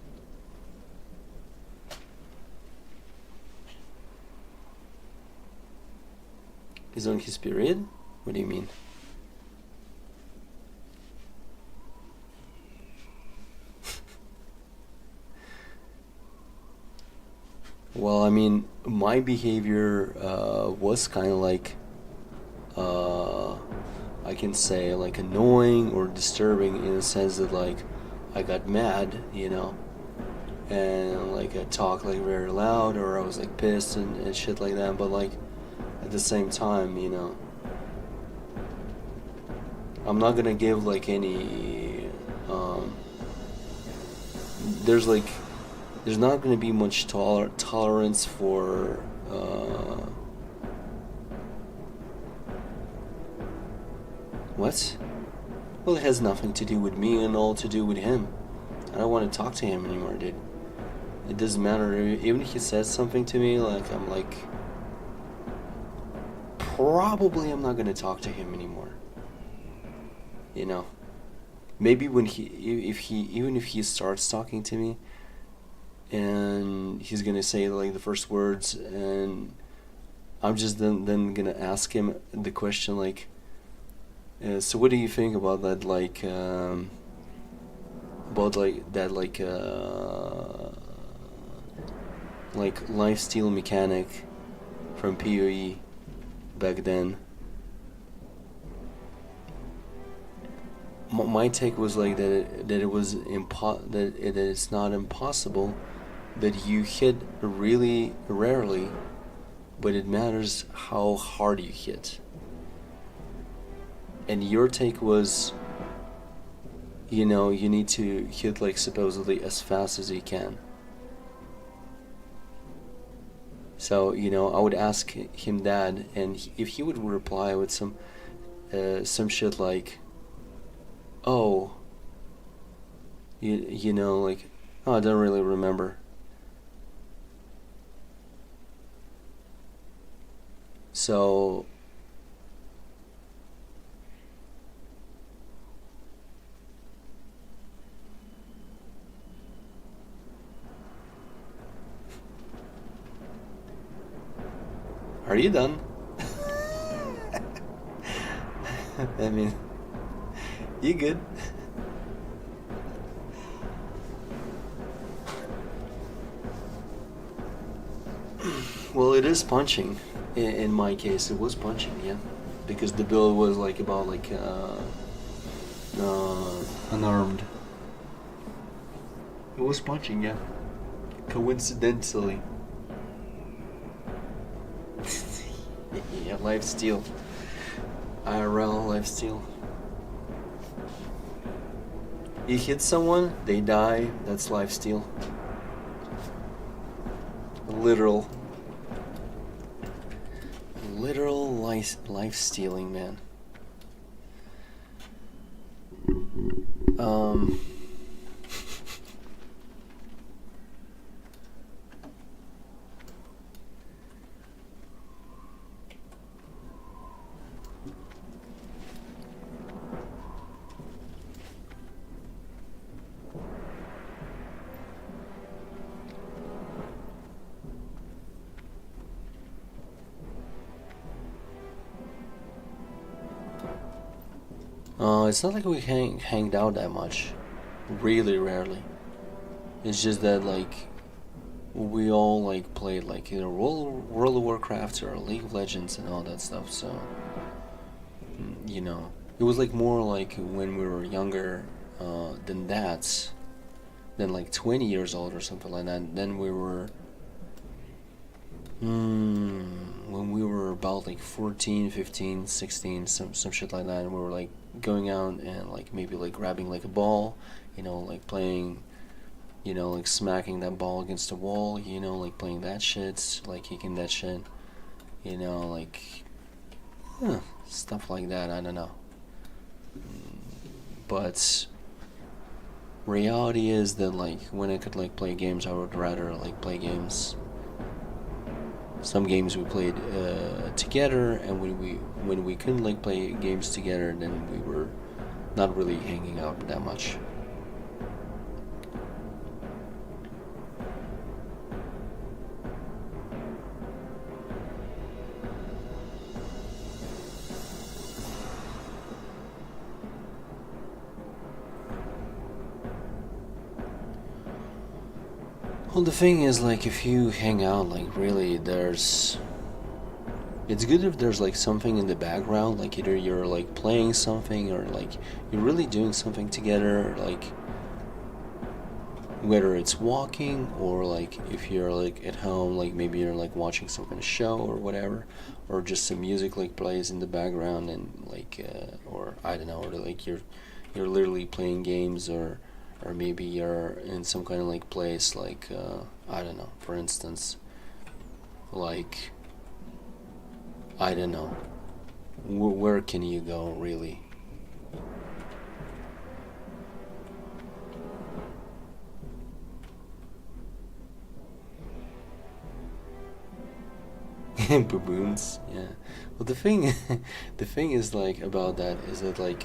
He's on his period? What do you mean? Well, I mean, my behavior was kind of like, I can say like annoying or disturbing in the sense that like I got mad, you know, and like I talked like very loud or I was like pissed and shit like that, but like at the same time, you know, I'm not gonna give like any, there's not going to be much tolerance for what? Well, it has nothing to do with me and all to do with him. I don't want to talk to him anymore, dude. It doesn't matter. Even if he says something to me, like I'm like, probably I'm not going to talk to him anymore. You know, maybe when even if he starts talking to me. And he's gonna say like the first words, and I'm just then gonna ask him the question like, so what do you think about that like like lifesteal mechanic from PoE back then? My take was like that it was that it's not impossible. That you hit really rarely, but it matters how hard you hit. And your take was, you know, you need to hit like supposedly as fast as you can. So, you know, I would ask him that, and if he would reply with some shit like, oh, you know, like, oh, I don't really remember. So are you done? I mean, you good? Well, it is punching. In my case, it was punching, yeah, because the build was like about like unarmed. It was punching, yeah. Coincidentally. Yeah, lifesteal. IRL lifesteal. You hit someone, they die. That's lifesteal. Literal life stealing, man. It's not like we hanged out that much. Really rarely. It's just that like we all like played like either World of Warcraft or League of Legends and all that stuff. So you know, it was like more like when we were younger than that, than like 20 years old or something like that. Then we were when we were about like 14, 15, 16, some shit like that, and we were like going out and like maybe like grabbing like a ball, you know, like playing, you know, like smacking that ball against the wall, you know, like playing that shit, like kicking that shit, you know, like stuff like that. I don't know. But reality is that like when I could like play games, I would rather like play games. Some games we played together, and when we couldn't like play games together, then we were not really hanging out that much. Well, the thing is, like, if you hang out, like, really, it's good if there's, like, something in the background, like, either you're, like, playing something or, like, you're really doing something together, like, whether it's walking or, like, if you're, like, at home, like, maybe you're, like, watching some kind of show or whatever, or just some music, like, plays in the background and, like, or, I don't know, or, like, you're literally playing games or maybe you're in some kind of like place like I don't know, for instance, like I don't know, where can you go really? Baboons, yeah. Well, the thing the thing is like about that is that like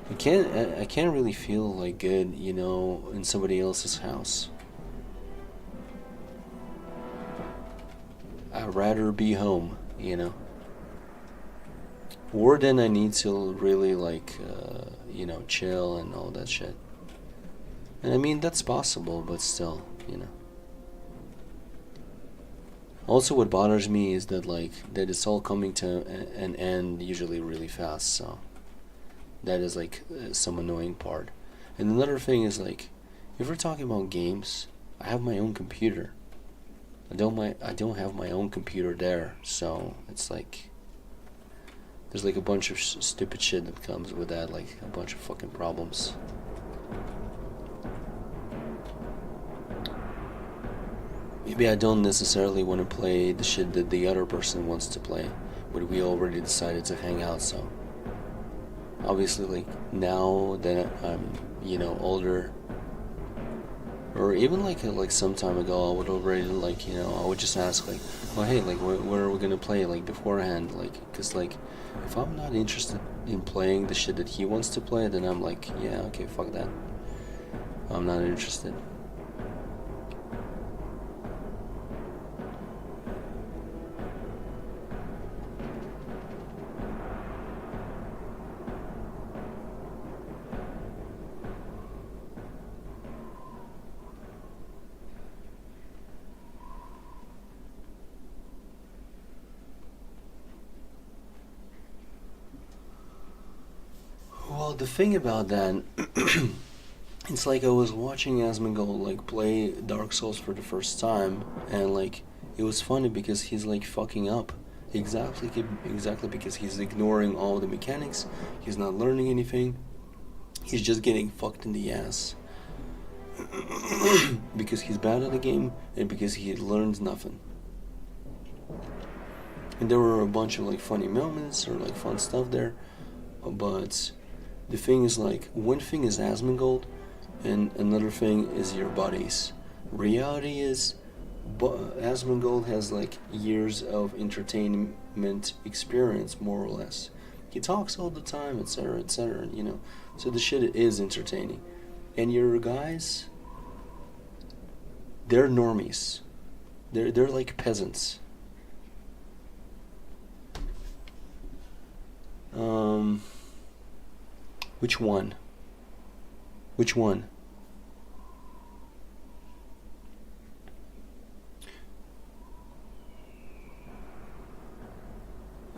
I can't really feel like good, you know, in somebody else's house. I'd rather be home, you know. Or then I need to really like, you know, chill and all that shit. And I mean that's possible, but still, you know. Also, what bothers me is that like that it's all coming to an end usually really fast, so. That is like some annoying part. And another thing is like, if we're talking about games, I have my own computer. I don't have my own computer there, so it's like there's like a bunch of stupid shit that comes with that, like a bunch of fucking problems. Maybe I don't necessarily want to play the shit that the other person wants to play, but we already decided to hang out, so. Obviously, like, now that I'm, you know, older, or even like some time ago, I would already, like, you know, I would just ask, like, oh, hey, like, where are we gonna play, like, beforehand, like, because, like, if I'm not interested in playing the shit that he wants to play, then I'm like, yeah, okay, fuck that. I'm not interested. Well, the thing about that, it's like I was watching Asmongold like play Dark Souls for the first time, and like it was funny because he's like fucking up, exactly because he's ignoring all the mechanics. He's not learning anything. He's just getting fucked in the ass because he's bad at the game and because he learns nothing. And there were a bunch of like funny moments or like fun stuff there, but. The thing is like, one thing is Asmongold, and another thing is your buddies. Reality is, Asmongold has like years of entertainment experience, more or less. He talks all the time, etc., you know. So the shit is entertaining. And your guys, they're normies. They're like peasants. Which one? Which one?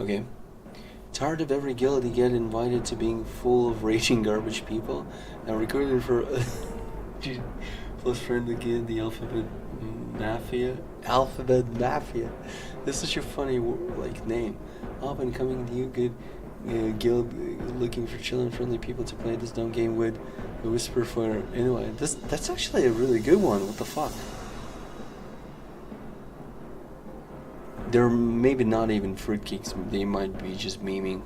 Okay. Tired of every guild you get invited to being full of raging garbage people and recruited for close friend again, the Alphabet Mafia. Alphabet Mafia. This is such a funny like name. Up and coming new good guild looking for chill and friendly people to play this dumb game with. The whisper for anyway. That's actually a really good one. What the fuck? They're maybe not even fruitcakes. They might be just memeing.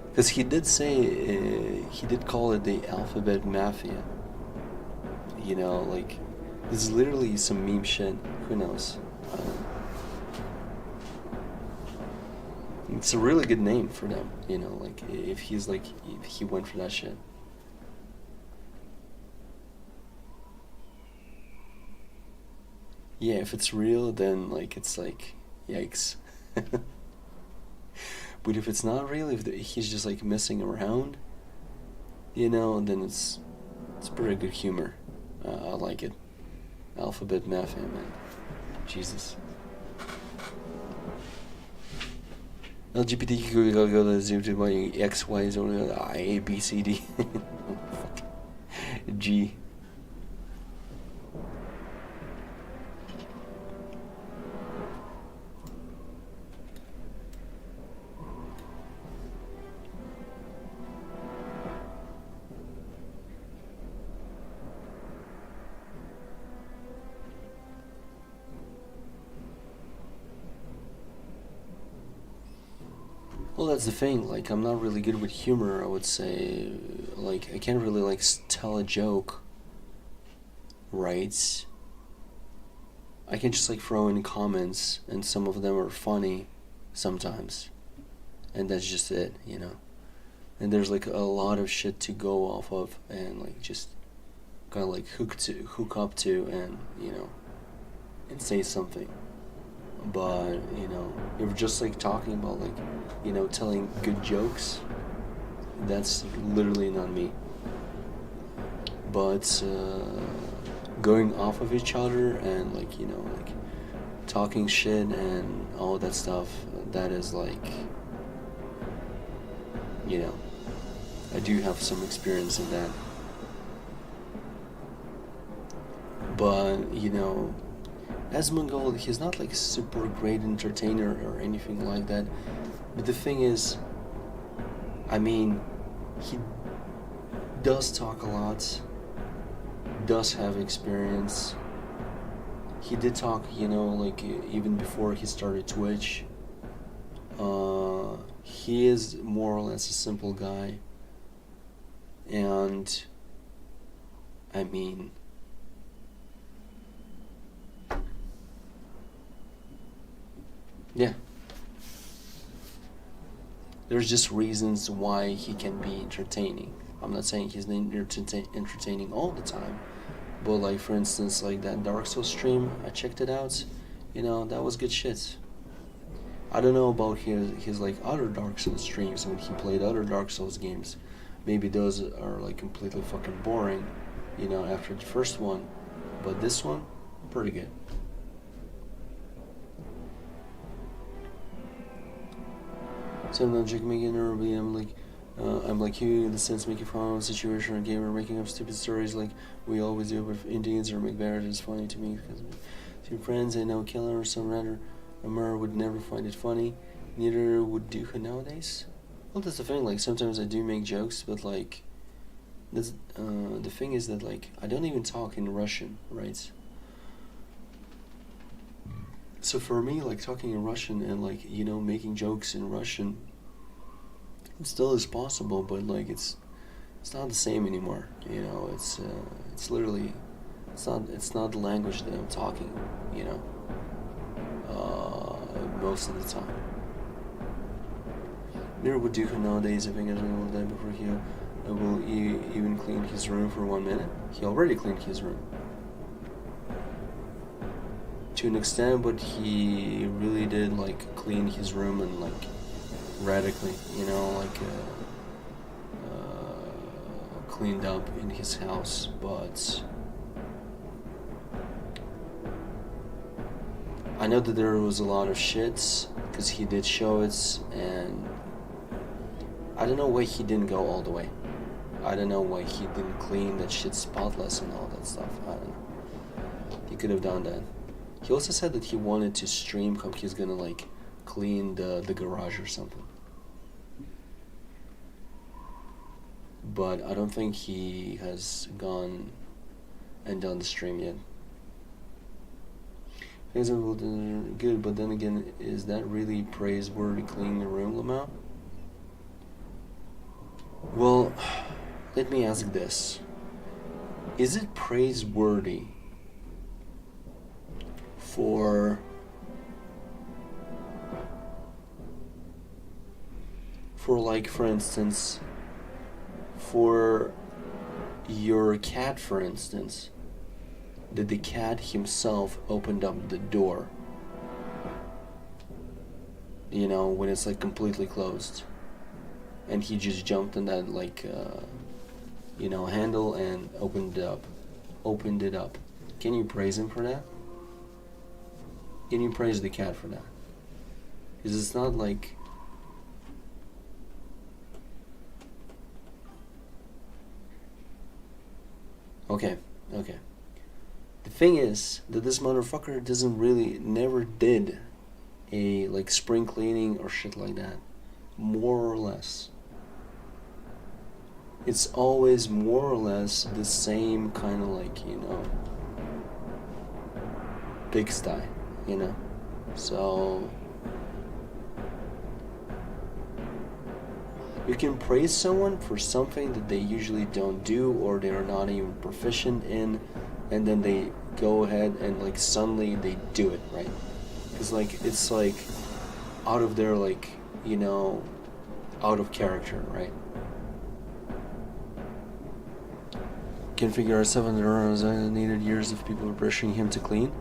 Because he did say, he did call it the Alphabet Mafia. You know, like, this is literally some meme shit. Who knows? It's a really good name for them, you know, like, if he's like, if he went for that shit. Yeah, if it's real, then, like, it's like, yikes. But if it's not real, if he's just, like, messing around, you know, then it's pretty good humor. I like it. Alphabet Mafia, man. Jesus. LGBTQ by X, Y, Z, A, B, C, D. G. Well, that's the thing, like, I'm not really good with humor, I would say. Like, I can't really, like, tell a joke, right? I can just, like, throw in comments, and some of them are funny, sometimes. And that's just it, you know? And there's, like, a lot of shit to go off of, and, like, just kind of, like, hook up to, and, you know, and say something. But, you know, if we're just, like, talking about, like, you know, telling good jokes, that's literally not me. But going off of each other and, like, you know, like, talking shit and all that stuff, that is, like, you know, I do have some experience in that. But, you know, as Mongol, he's not like a super great entertainer or anything like that. But the thing is, I mean, he does talk a lot, does have experience. He did talk, you know, like even before he started Twitch. He is more or less a simple guy. And, I mean, yeah. There's just reasons why he can be entertaining. I'm not saying he's entertaining all the time. But, like, for instance, like that Dark Souls stream, I checked it out. You know, that was good shit. I don't know about his like other Dark Souls streams when he played other Dark Souls games. Maybe those are like completely fucking boring, you know, after the first one. But this one, pretty good. Sometimes Jake making nervy, I'm like you in the sense making fun of the situation or gamer making up stupid stories like we always do with Indians or McBarrett is funny to me because two friends I know killer or some rather Amar would never find it funny. Neither would Duka nowadays. Well, that's the thing, like sometimes I do make jokes, but like this, the thing is that like I don't even talk in Russian, right? So for me, like talking in Russian and like, you know, making jokes in Russian, it still is possible, but like it's not the same anymore. You know, it's literally it's not the language that I'm talking. You know, most of the time. Mira would do nowadays. I think everyone will die before he will even clean his room for 1 minute. He already cleaned his room. To an extent, but he really did like clean his room and like radically, you know, like cleaned up in his house. But I know that there was a lot of shits because he did show it, and I don't know why he didn't go all the way. I don't know why he didn't clean that shit spotless and all that stuff. I don't know. He could have done that. He also said that he wanted to stream how he's gonna like clean the garage or something. But I don't think he has gone and done the stream yet. Things are good, but then again, is that really praiseworthy cleaning the room, Lamau? Well, let me ask this. Is it praiseworthy for like, for instance, for your cat, for instance, that the cat himself opened up the door, you know, when it's like completely closed, and he just jumped on that like you know, handle and opened it up. Can you praise him for that? Can you praise the cat for that? Because it's not like, okay. The thing is that this motherfucker never did a like spring cleaning or shit like that. More or less. It's always more or less the same kind of like, you know, pigsty, you know? So you can praise someone for something that they usually don't do or they're not even proficient in, and then they go ahead and like suddenly they do it, right? Because like it's like out of their like, you know, out of character, right? Can figure out 7 hours needed years of people pressuring him to clean.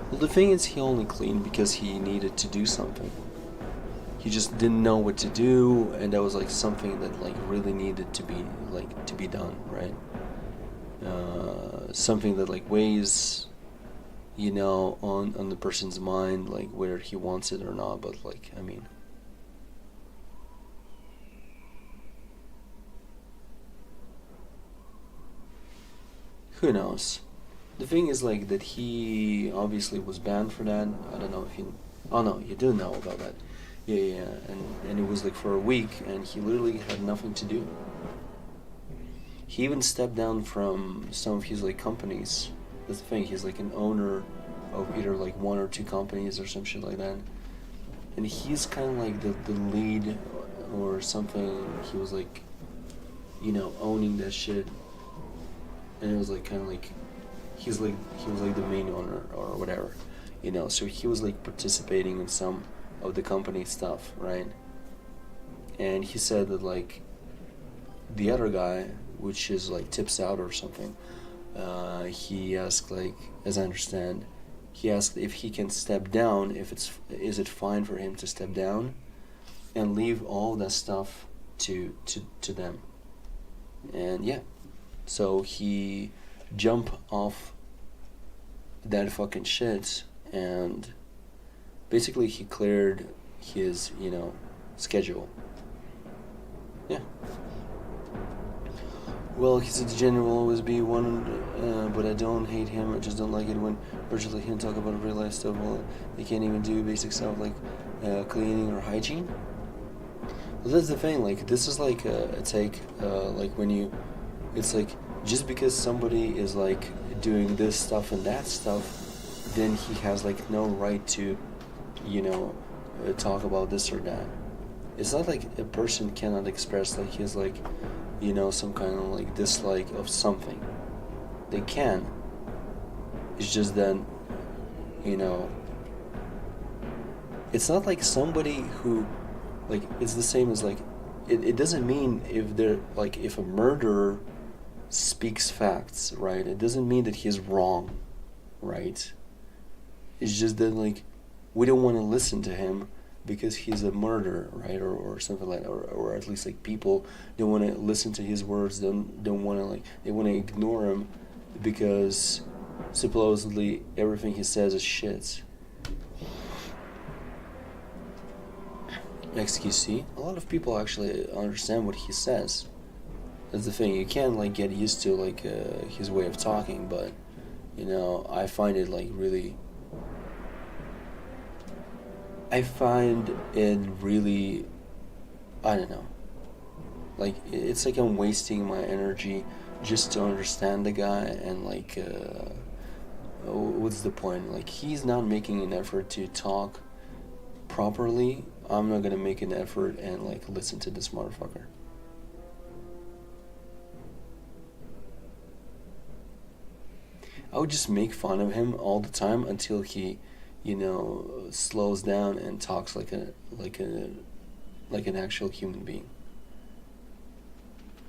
Well, the thing is, he only cleaned because he needed to do something. He just didn't know what to do, and that was like something that like really needed to be done, right? Something that like weighs, you know, on the person's mind, like whether he wants it or not. But like, I mean, who knows? The thing is like that he obviously was banned for that. I don't know if you... Oh no, you do know about that. Yeah. And it was like for a week, and he literally had nothing to do. He even stepped down from some of his like companies. That's the thing, he's like an owner of either like 1 or 2 companies or some shit like that. And he's kind of like the lead or something. He was like, you know, owning that shit. And it was like kind of like he was like the main owner or whatever, you know. So he was like participating in some of the company stuff, right? And he said that like the other guy, which is like Tips Out or something, he asked, like, as I understand, he asked if he can step down, is it fine for him to step down and leave all that stuff to them. And yeah, so he jumped off that fucking shit, and basically he cleared his, you know, schedule. Yeah. Well, he said the general will always be one, but I don't hate him. I just don't like it when virtually him talk about real life stuff. Well, they can't even do basic stuff like cleaning or hygiene. Well, that's the thing. Like, this is like a take. Like when you, it's like just because somebody is like doing this stuff and that stuff, then he has like no right to, you know, talk about this or that. It's not like a person cannot express like his like, you know, some kind of like dislike of something. They can. It's just that, you know, it's not like somebody who, like, it's the same as like, it doesn't mean if they're like, if a murderer speaks facts, right? It doesn't mean that he's wrong, right? It's just that like, we don't want to listen to him because he's a murderer, right? Or something like that, or at least like people don't want to listen to his words, don't want to like, they want to ignore him because supposedly everything he says is shit. XQC, a lot of people actually understand what he says. That's the thing. You can't like get used to like his way of talking, but you know, I find it like really. I find it really, I don't know. Like it's like I'm wasting my energy just to understand the guy, and like, what's the point? Like he's not making an effort to talk properly. I'm not gonna make an effort and like listen to this motherfucker. I would just make fun of him all the time until he, you know, slows down and talks like an actual human being.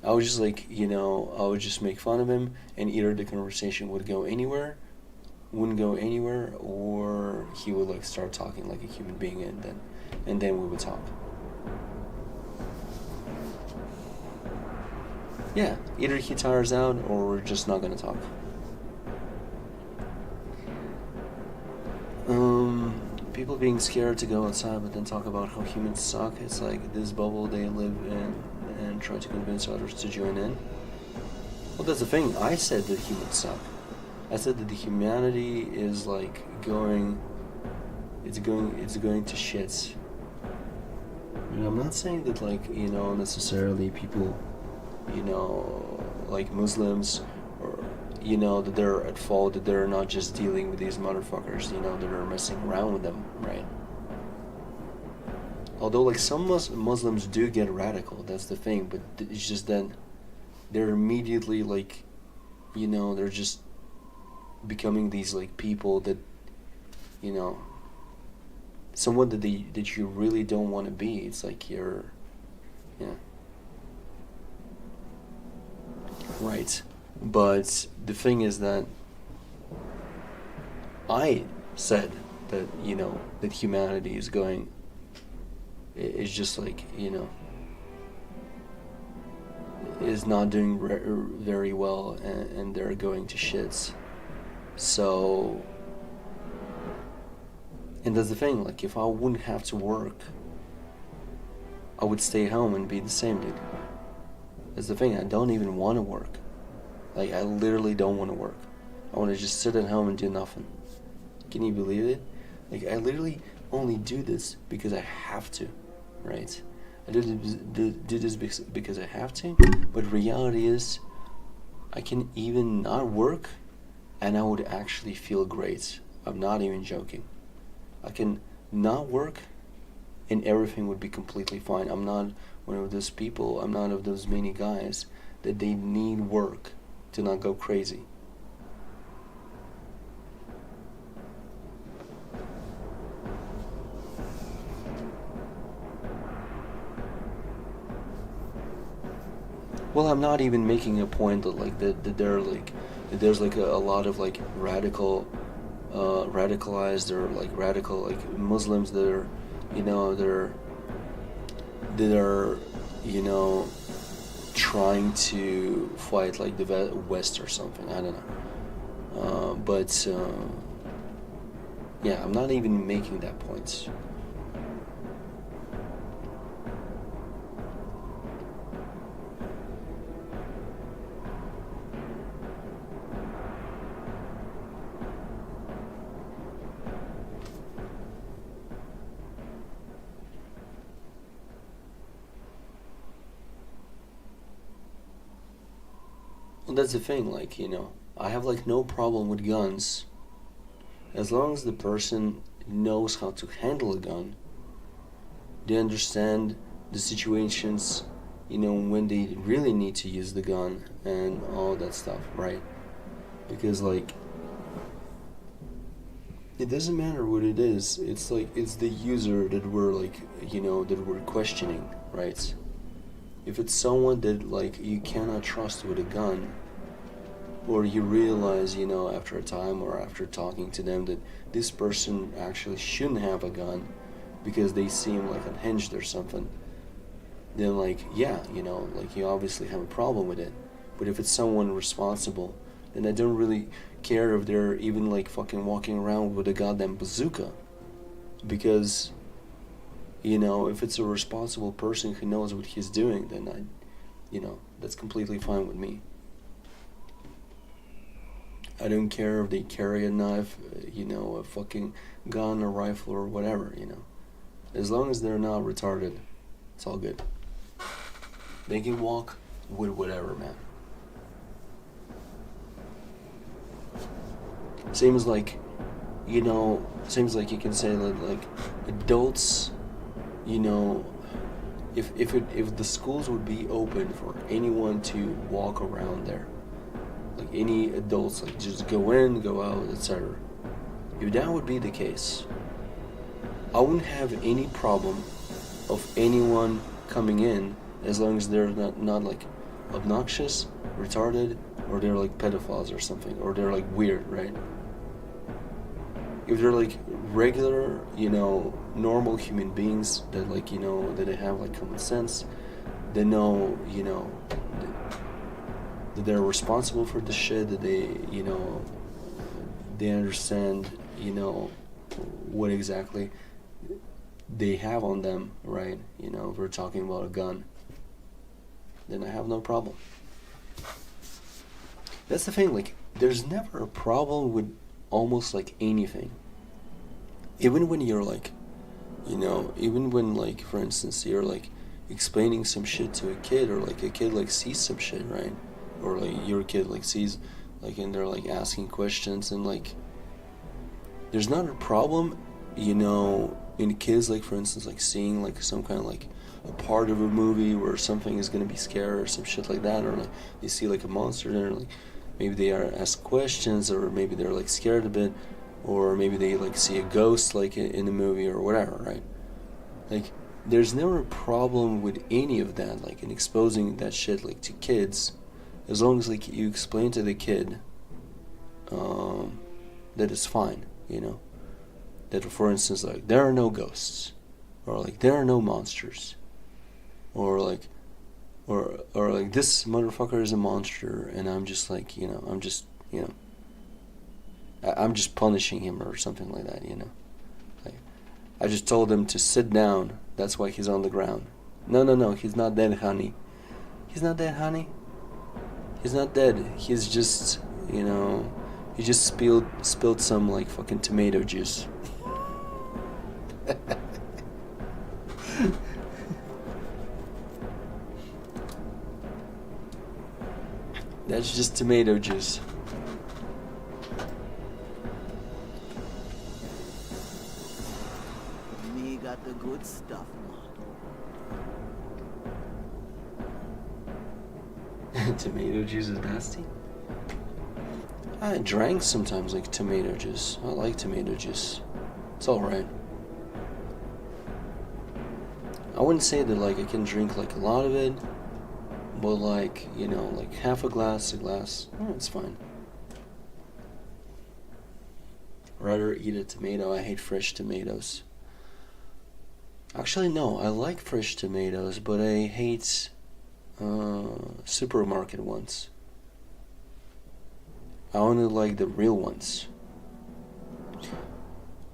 I would just like, you know, I would just make fun of him, and either the conversation would go anywhere, wouldn't go anywhere, or he would like start talking like a human being, and then we would talk. Yeah, either he tires out or we're just not gonna talk. People being scared to go outside but then talk about how humans suck. It's like this bubble they live in and try to convince others to join in. Well, that's the thing. I said that humans suck. I said that the humanity is like going to shits. And I'm not saying that like, you know, necessarily people, you know, like Muslims, or you know, that they're at fault, that they're not just dealing with these motherfuckers, you know, that are messing around with them, right? Although like some Muslims do get radical, that's the thing, but it's just that they're immediately like, you know, they're just becoming these like people that, you know, someone that you really don't want to be. It's like you're, yeah, right. But the thing is that I said that, you know, that humanity is going, is just like, you know, is not doing very well, and they're going to shits. So, and that's the thing, like if I wouldn't have to work, I would stay home and be the same dude. That's the thing, I don't even want to work. Like, I literally don't want to work. I want to just sit at home and do nothing. Can you believe it? Like, I literally only do this because I have to, right? I do this because I have to, but reality is, I can even not work, and I would actually feel great. I'm not even joking. I can not work, and everything would be completely fine. I'm not one of those people, I'm not of those many guys that they need work to not go crazy. Well, I'm not even making a point that like that they're like that there's like a lot of like radicalized or like radical like Muslims that are, you know, that are, you know, trying to fight like the West or something. I don't know. But yeah, I'm not even making that point. Well, that's the thing, like, you know, I have like no problem with guns as long as the person knows how to handle a gun. They understand the situations, you know, when they really need to use the gun and all that stuff, right? Because like, it doesn't matter what it is. It's like, it's the user that we're like, you know, that we're questioning, right? If it's someone that like you cannot trust with a gun, or you realize, you know, after a time or after talking to them that this person actually shouldn't have a gun because they seem like unhinged or something, then like, yeah, you know, like you obviously have a problem with it. But if it's someone responsible, then I don't really care if they're even like fucking walking around with a goddamn bazooka, because you know, if it's a responsible person who knows what he's doing, then you know, that's completely fine with me. I don't care if they carry a knife, you know, a fucking gun, a rifle, or whatever, you know. As long as they're not retarded, it's all good. They can walk with whatever, man. Seems like, you know, seems like you can say that, like, adults, you know, if the schools would be open for anyone to walk around there, like any adults, like just go in, go out, etc. If that would be the case, I wouldn't have any problem of anyone coming in as long as they're not like obnoxious, retarded, or they're like pedophiles or something, or they're like weird, right? If they're like regular, you know, normal human beings that, like, you know, that they have like common sense, they know, you know, that they're responsible for the shit, that they, you know, they understand, you know, what exactly they have on them, right? You know, if we're talking about a gun, then I have no problem. That's the thing, like, there's never a problem with almost like anything. Even when you're like, you know, even when, like, for instance, you're like explaining some shit to a kid, or like a kid like sees some shit, right? Or like your kid like sees, like, and they're like asking questions, and like there's not a problem, you know, in kids, like, for instance, like seeing like some kind of like a part of a movie where something is gonna be scary or some shit like that, or like they see like a monster there, like maybe they are asked questions, or maybe they're like scared a bit, or maybe they like see a ghost like in the movie or whatever, right? Like, there's never a problem with any of that, like in exposing that shit like to kids, as long as like you explain to the kid that it's fine, you know, that, for instance, like, there are no ghosts, or like there are no monsters, or like or like this motherfucker is a monster, and I'm just like, you know, I'm just, you know, I'm just punishing him or something like that, you know. Like, I just told him to sit down, that's why he's on the ground. No, he's not dead, honey. He's not dead, honey. He's not dead. He's just, you know, he just spilled some like fucking tomato juice. That's just tomato juice. Me got the good stuff, man. Tomato juice is nasty? I drank sometimes like tomato juice. I like tomato juice. It's alright. I wouldn't say that like I can drink like a lot of it, but like, you know, like half a glass, it's fine. Rather eat a tomato. I hate fresh tomatoes. Actually, no, I like fresh tomatoes, but I hate supermarket ones. I only like the real ones.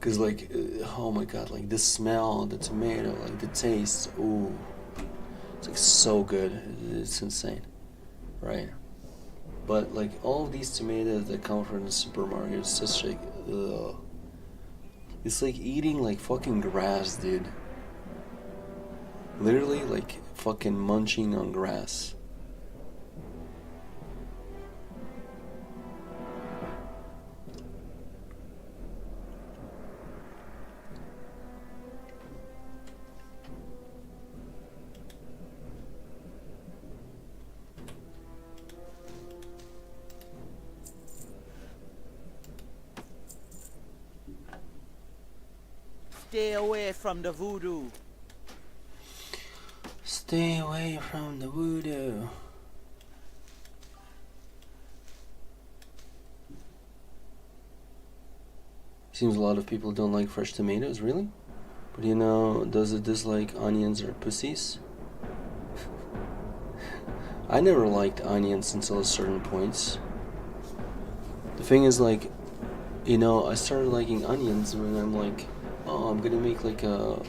Cause like, oh my god, like the smell, the tomato, like the taste, ooh, it's like so good. It's insane, right? But like all of these tomatoes that come from the supermarket, it's just like, ugh. It's like eating like fucking grass, dude. Literally like fucking munching on grass. Stay away from the voodoo. Stay away from the voodoo. Seems a lot of people don't like fresh tomatoes, really? But you know, does it dislike onions or pussies? I never liked onions until a certain point. The thing is, like, you know, I started liking onions when I'm like, oh, I'm gonna make like a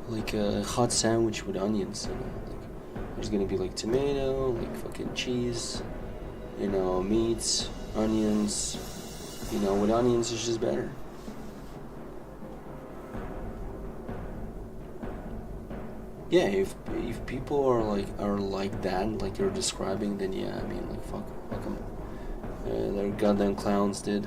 like a hot sandwich with onions, you know. Like, there's gonna be like tomato, like fucking cheese, you know, meats, onions. You know, with onions it's just better. Yeah, if people are like that, like you're describing, then yeah, I mean, like fuck them. They're goddamn clowns, dude.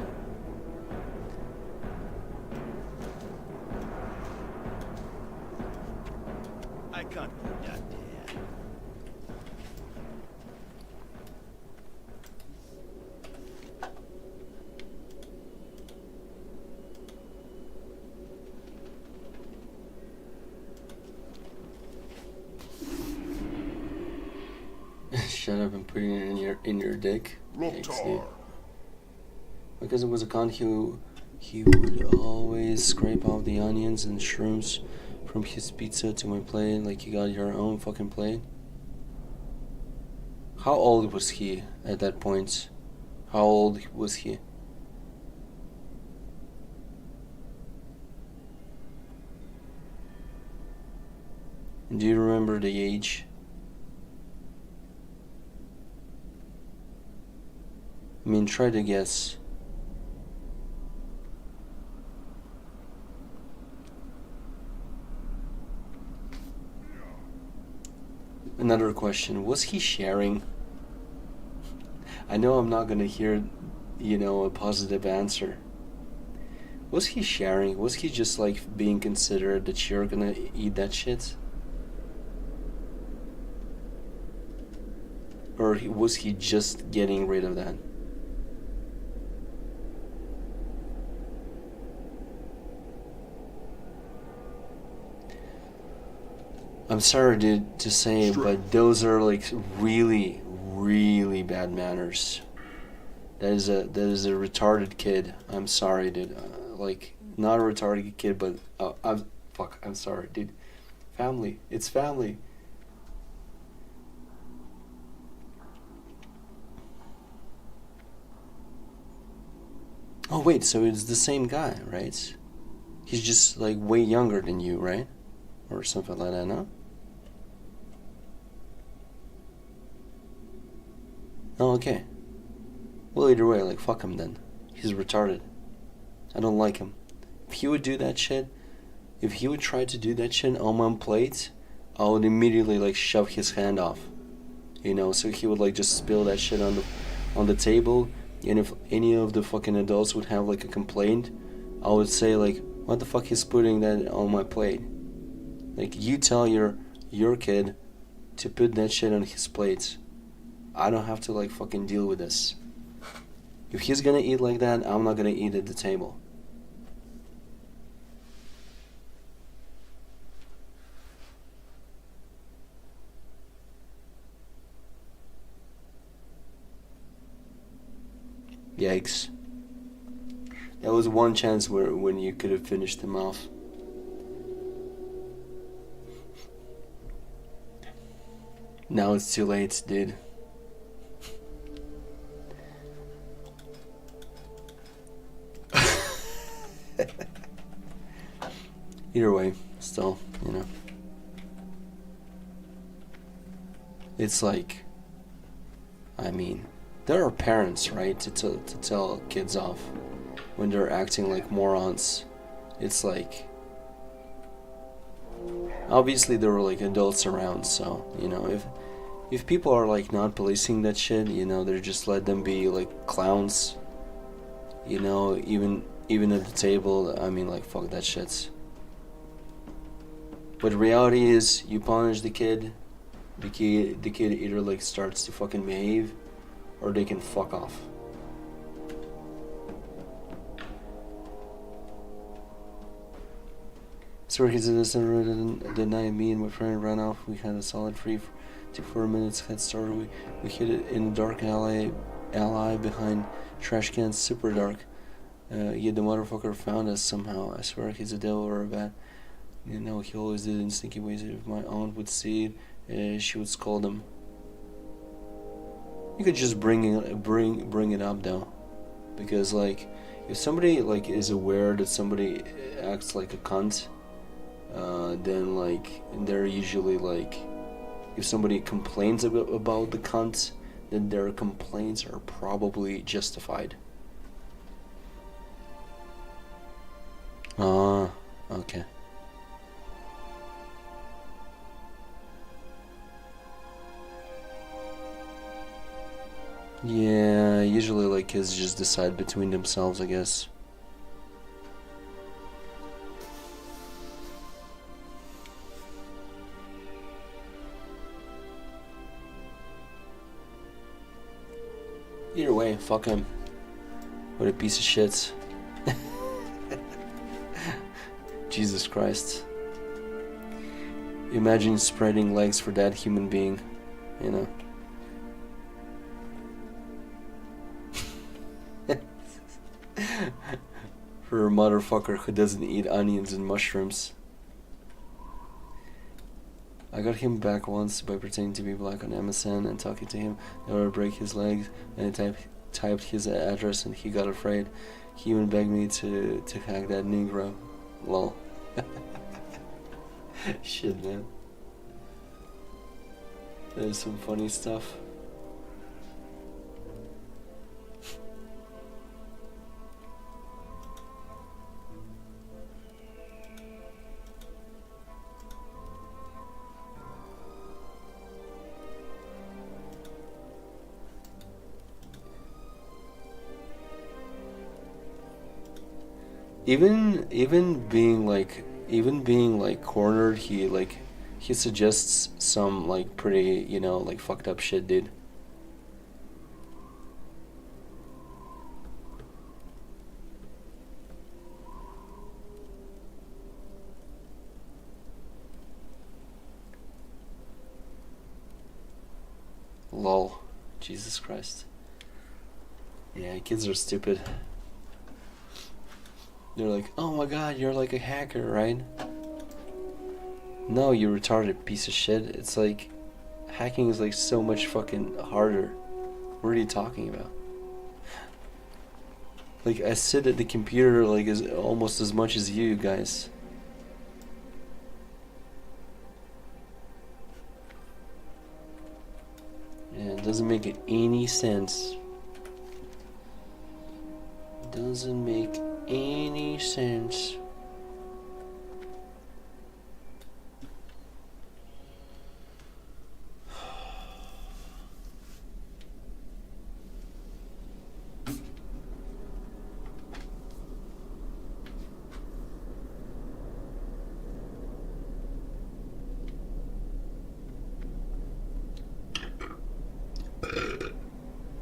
I can't put that there. Shut up and put it in your dick. Thanks, dude. Loktar. Because it was a cunt he would always scrape off the onions and shrooms from his pizza to my plate, like you got your own fucking plate. How old was he at that point? How old was he? Do you remember the age? I mean, try to guess. Another question. Was he sharing? I know I'm not gonna hear, you know, a positive answer. Was he sharing? Was he just like being considerate that you're gonna eat that shit? Or was he just getting rid of that? I'm sorry to say, but those are like really, really bad manners. That is a retarded kid. I'm sorry, dude. Like, not a retarded kid, but I'm sorry, dude. Family. It's family. Oh wait, so it's the same guy, right? He's just like way younger than you, right? Or something like that, no? Oh, okay. Well, either way, like, fuck him then. He's retarded. I don't like him. If he would do that shit, if he would try to do that shit on my plate, I would immediately, like, shove his hand off. You know, so he would, like, just spill that shit on the table, and if any of the fucking adults would have, like, a complaint, I would say, like, what the fuck is putting that on my plate? Like, you tell your kid to put that shit on his plate. I don't have to like fucking deal with this. If he's gonna eat like that, I'm not gonna eat at the table. Yikes. That was one chance when you could have finished him off. Now it's too late, dude. Either way, still, you know. It's like, I mean, there are parents, right, to tell kids off when they're acting like morons. It's like, obviously there were like adults around, so, you know, if people are like not policing that shit, you know, they're just let them be like clowns, you know, even at the table. I mean, like, fuck that shit. But reality is, you punish the kid either like starts to fucking behave, or they can fuck off. So he said this the night me and my friend ran off. We had a solid 3 to 4 minutes head start. We hid it in a dark alley behind trash cans, super dark. Yet the motherfucker found us somehow. I swear he's a devil or a bat. You know, he always did it in sneaky ways. If my aunt would see it, she would scold him. You could just bring it up though, because like, if somebody like is aware that somebody acts like a cunt, then like they're usually like, if somebody complains about the cunt, then their complaints are probably justified. Ah, okay. Yeah, usually like kids just decide between themselves, I guess. Either way, fuck him. What a piece of shit. Jesus Christ. Imagine spreading legs for that human being, you know. For a motherfucker who doesn't eat onions and mushrooms. I got him back once by pretending to be black on MSN and talking to him in order to break his legs, and I typed his address and he got afraid. He even begged me to hack that Negro. Lol. Shit, man. There's some funny stuff. Even being like cornered, he suggests some like pretty, you know, like fucked up shit, dude. Lol. Jesus Christ. Yeah, kids are stupid. They're like, oh my god, you're like a hacker, right? No, you retarded piece of shit. It's like, hacking is like so much fucking harder. What are you talking about? Like, I sit at the computer like almost as much as you guys. Yeah, it doesn't make any sense. Doesn't make any sense.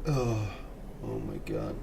Oh my god.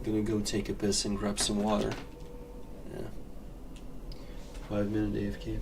Gonna go take a piss and grab some water. Yeah. 5-minute AFK.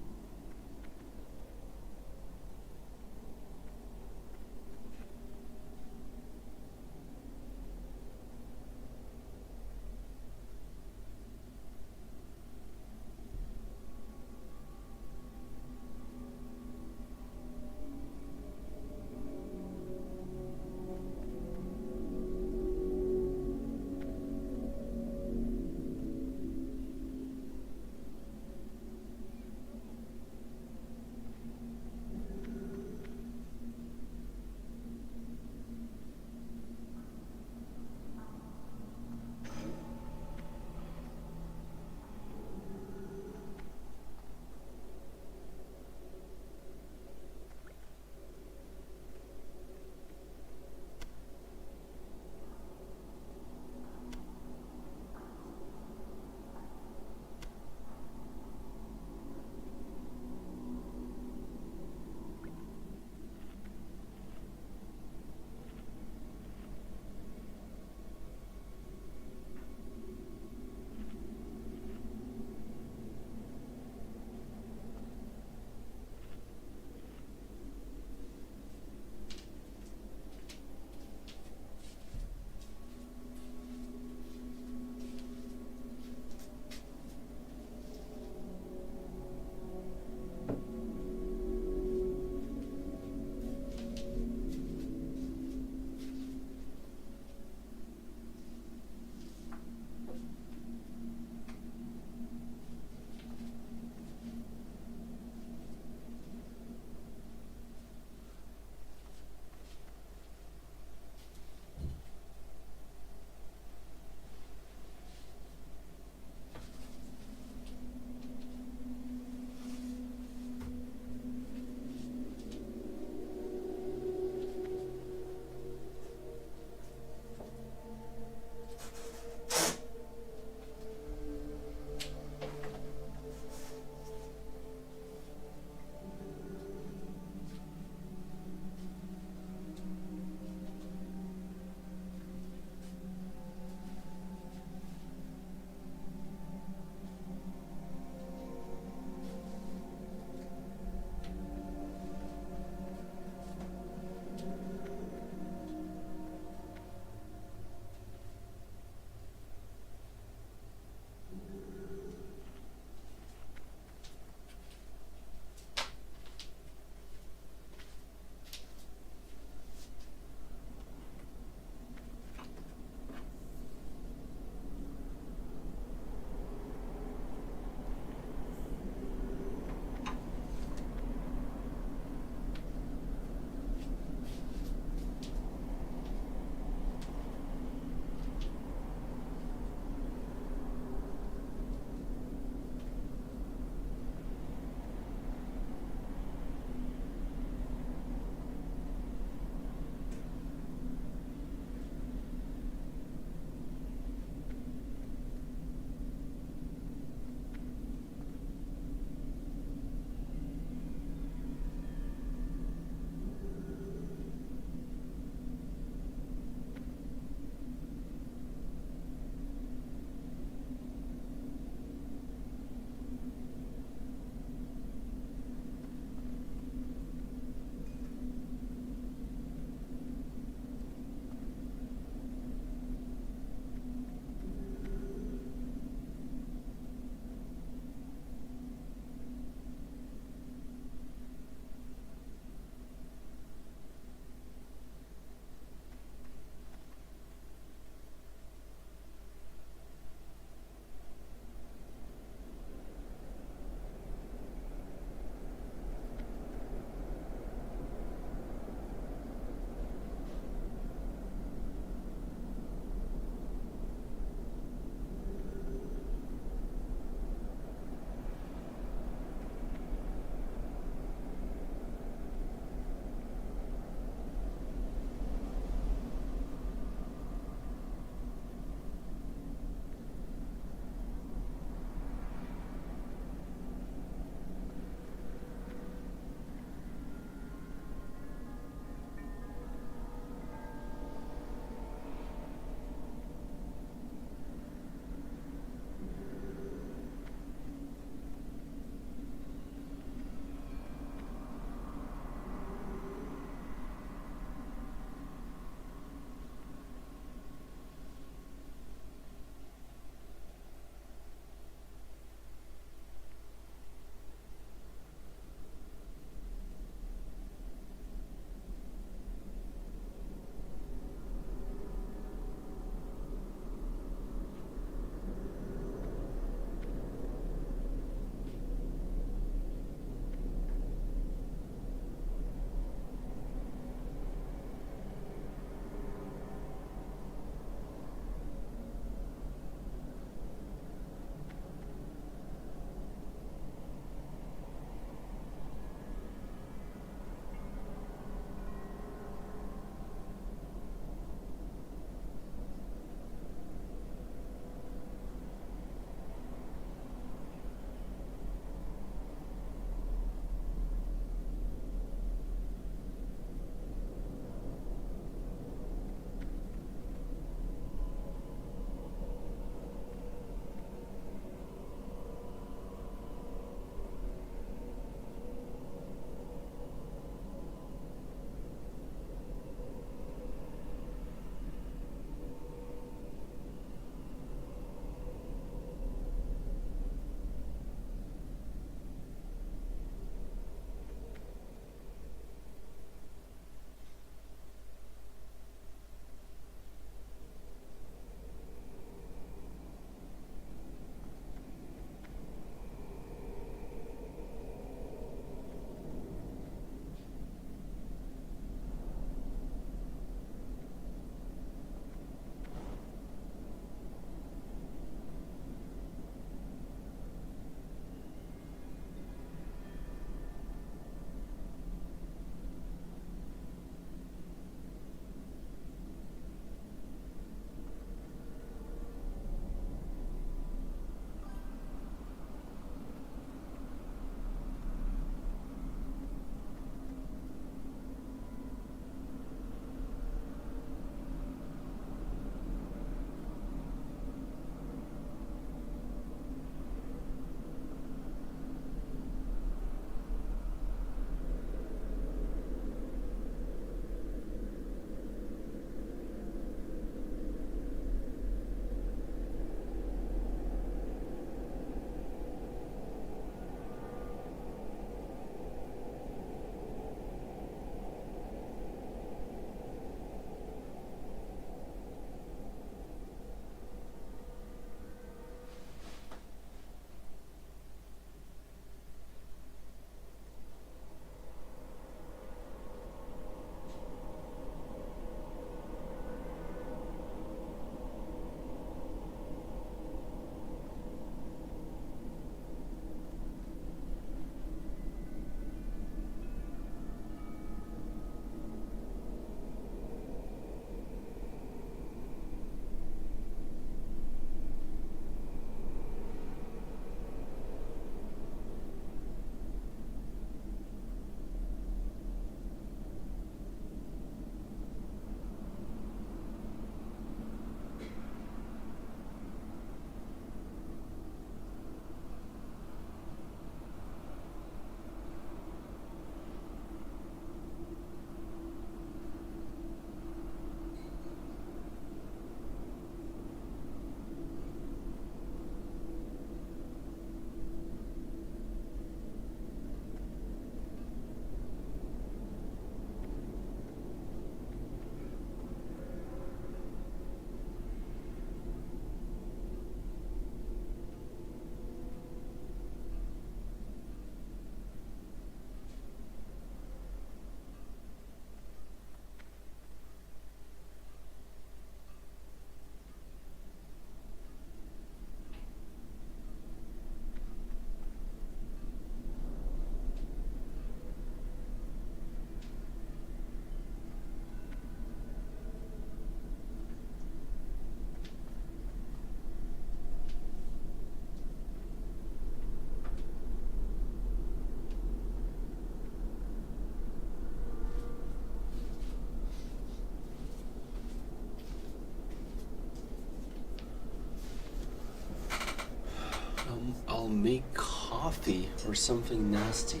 make coffee or something nasty.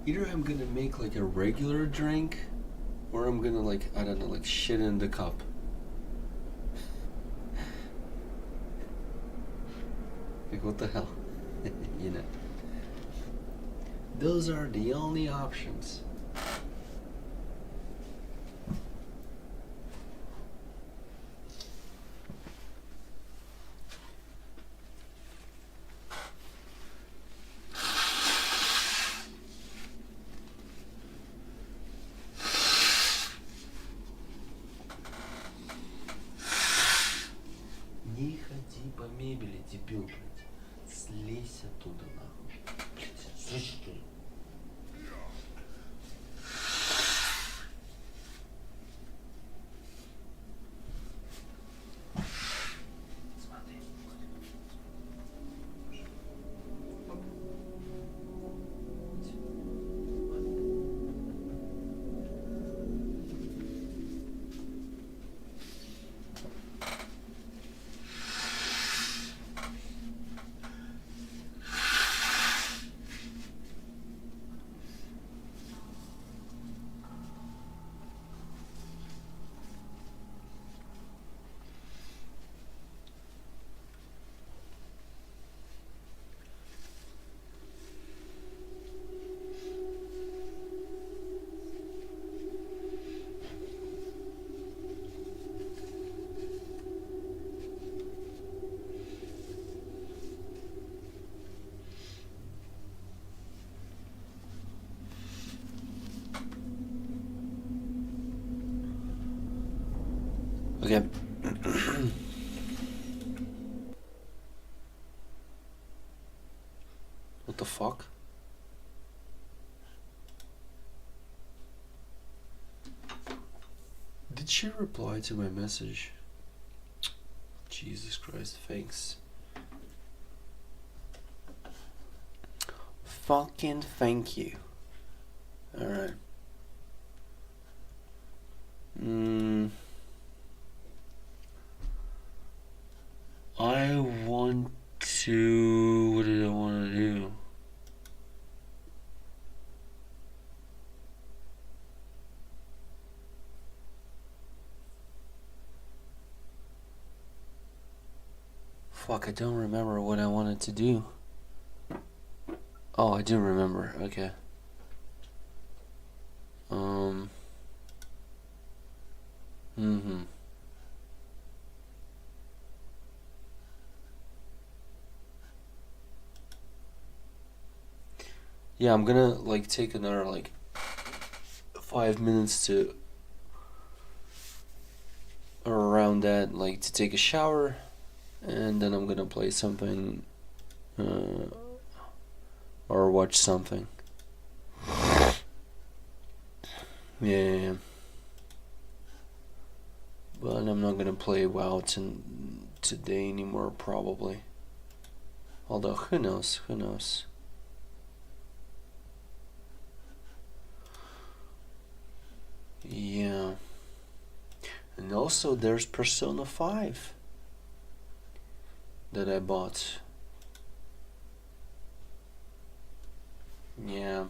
Either I'm gonna make like a regular drink, or I'm gonna like, I don't know, like shit in the cup. Like what the hell? You know. Those are the only options. Не ходи по мебели, дебил, блядь. Слезь оттуда, нахуй. Блядь, слезь оттуда. Смотри. Okay. What the fuck? Did she reply to my message? Jesus Christ, thanks. Fucking thank you. Alright. I want to... What did I want to do? Fuck, I don't remember what I wanted to do. Oh, I do remember. Okay. Yeah, I'm gonna like take another like 5 minutes to, or around that, like to take a shower, and then I'm gonna play something or watch something. Yeah. But I'm not gonna play WoW today anymore, probably. Although, who knows? Who knows? Yeah. And also, there's Persona 5 that I bought. Yeah.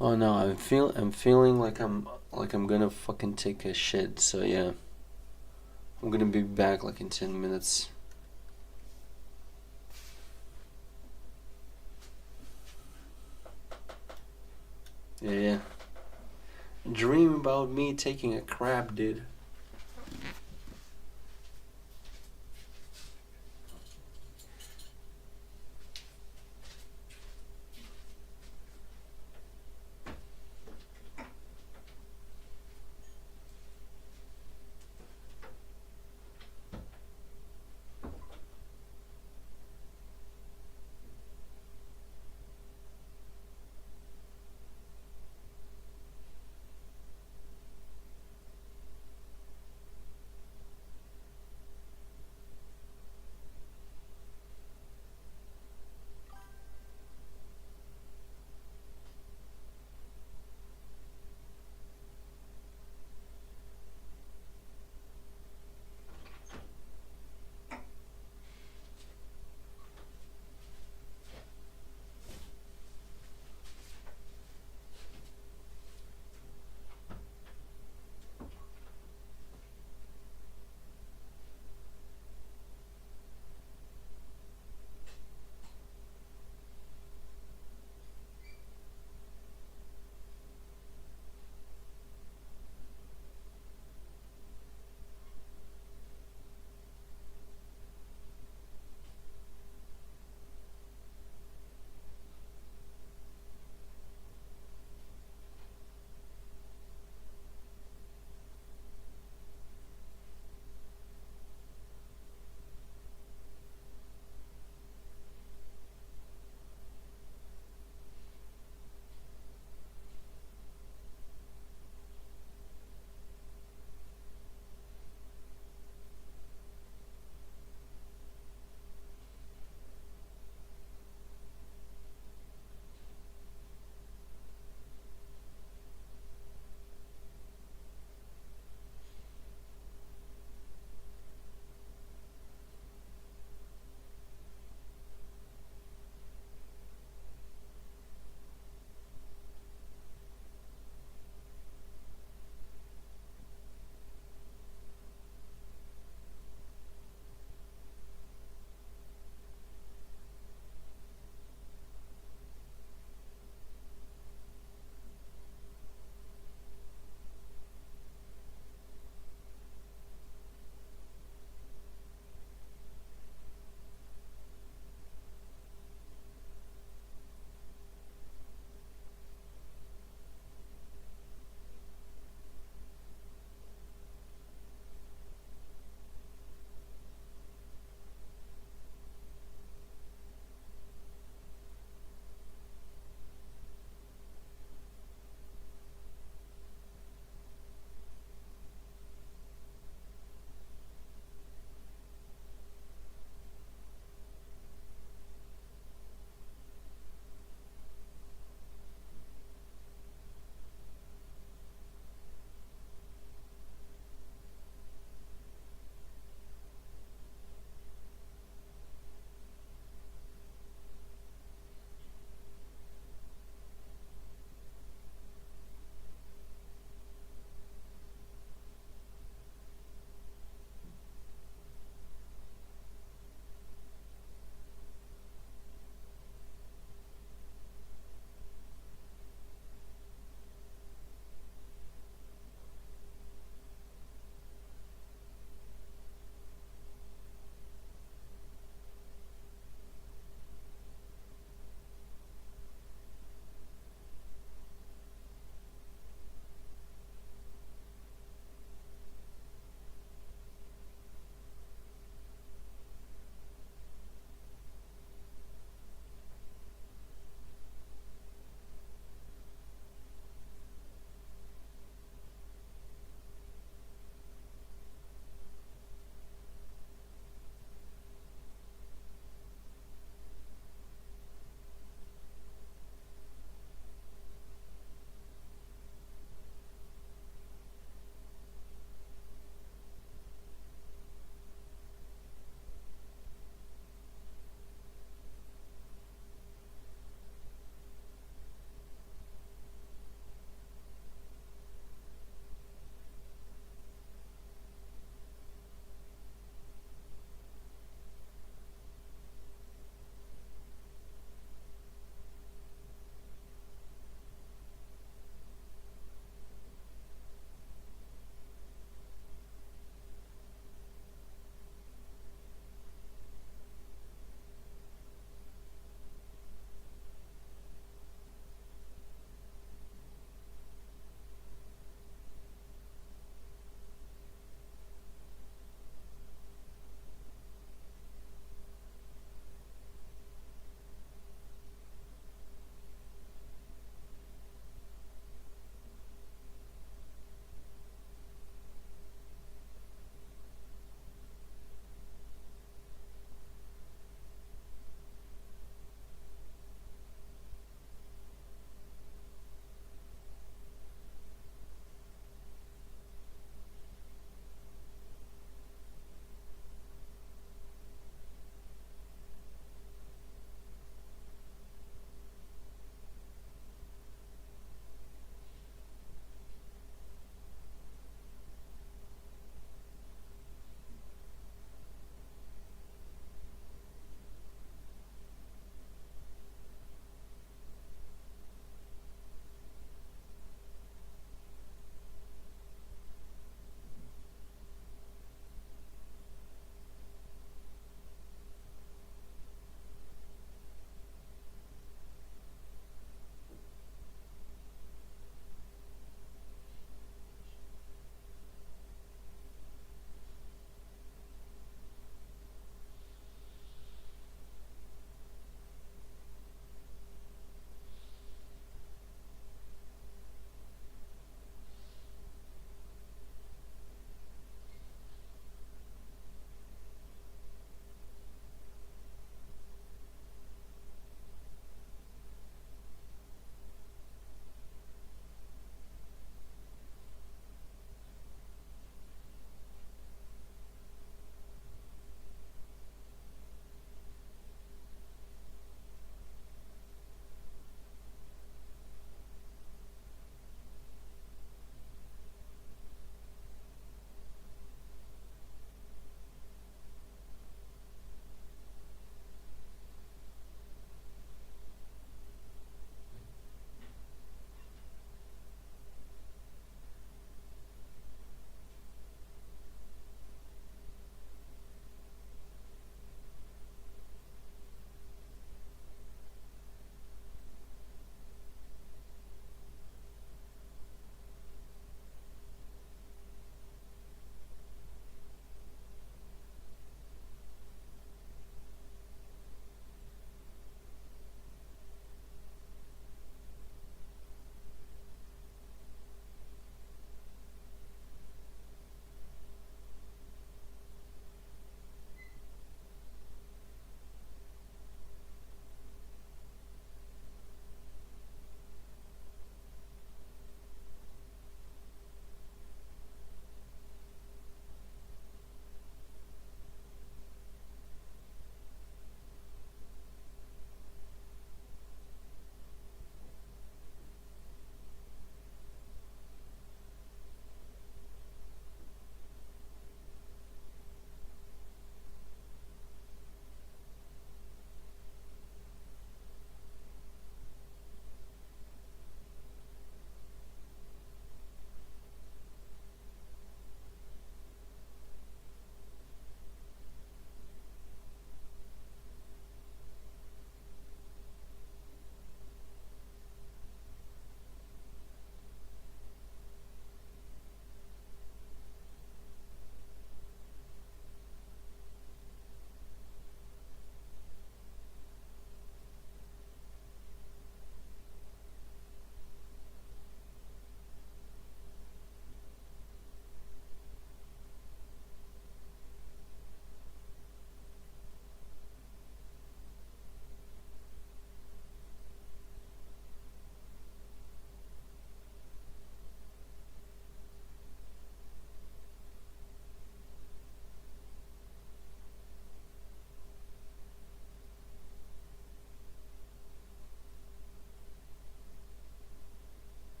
Oh no, I'm feeling like I'm gonna fucking take a shit. So yeah, I'm gonna be back like in 10 minutes. Yeah. Dream about me taking a crap, dude.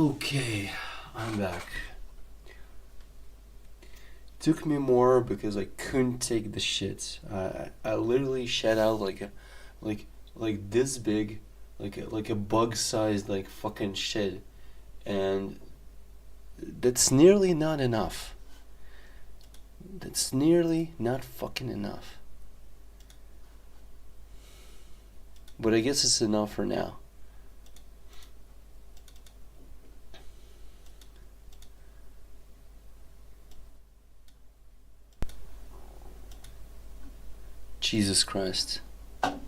Okay, I'm back. Took me more because I couldn't take the shit. I literally shat out like this big, like a bug-sized like fucking shit, and that's nearly not enough. That's nearly not fucking enough. But I guess it's enough for now. Jesus Christ. And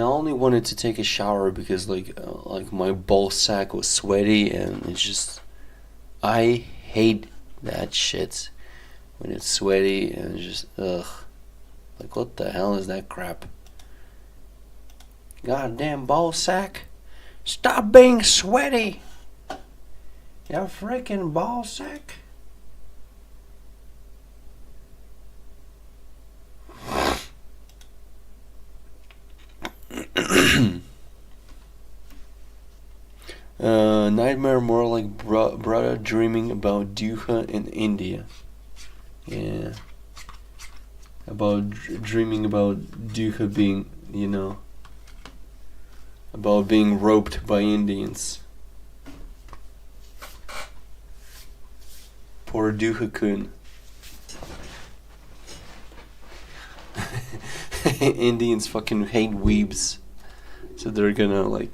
I only wanted to take a shower because like my ball sack was sweaty, and it's just, I hate that shit when it's sweaty and it's just ugh. Like, what the hell is that crap? Goddamn ball sack. Stop being sweaty. You freaking ball sack. Nightmare more like brother dreaming about Duha in India. Yeah. About dreaming about Duha being, about being roped by Indians. Poor Duha-kun. Indians fucking hate weebs. So they're gonna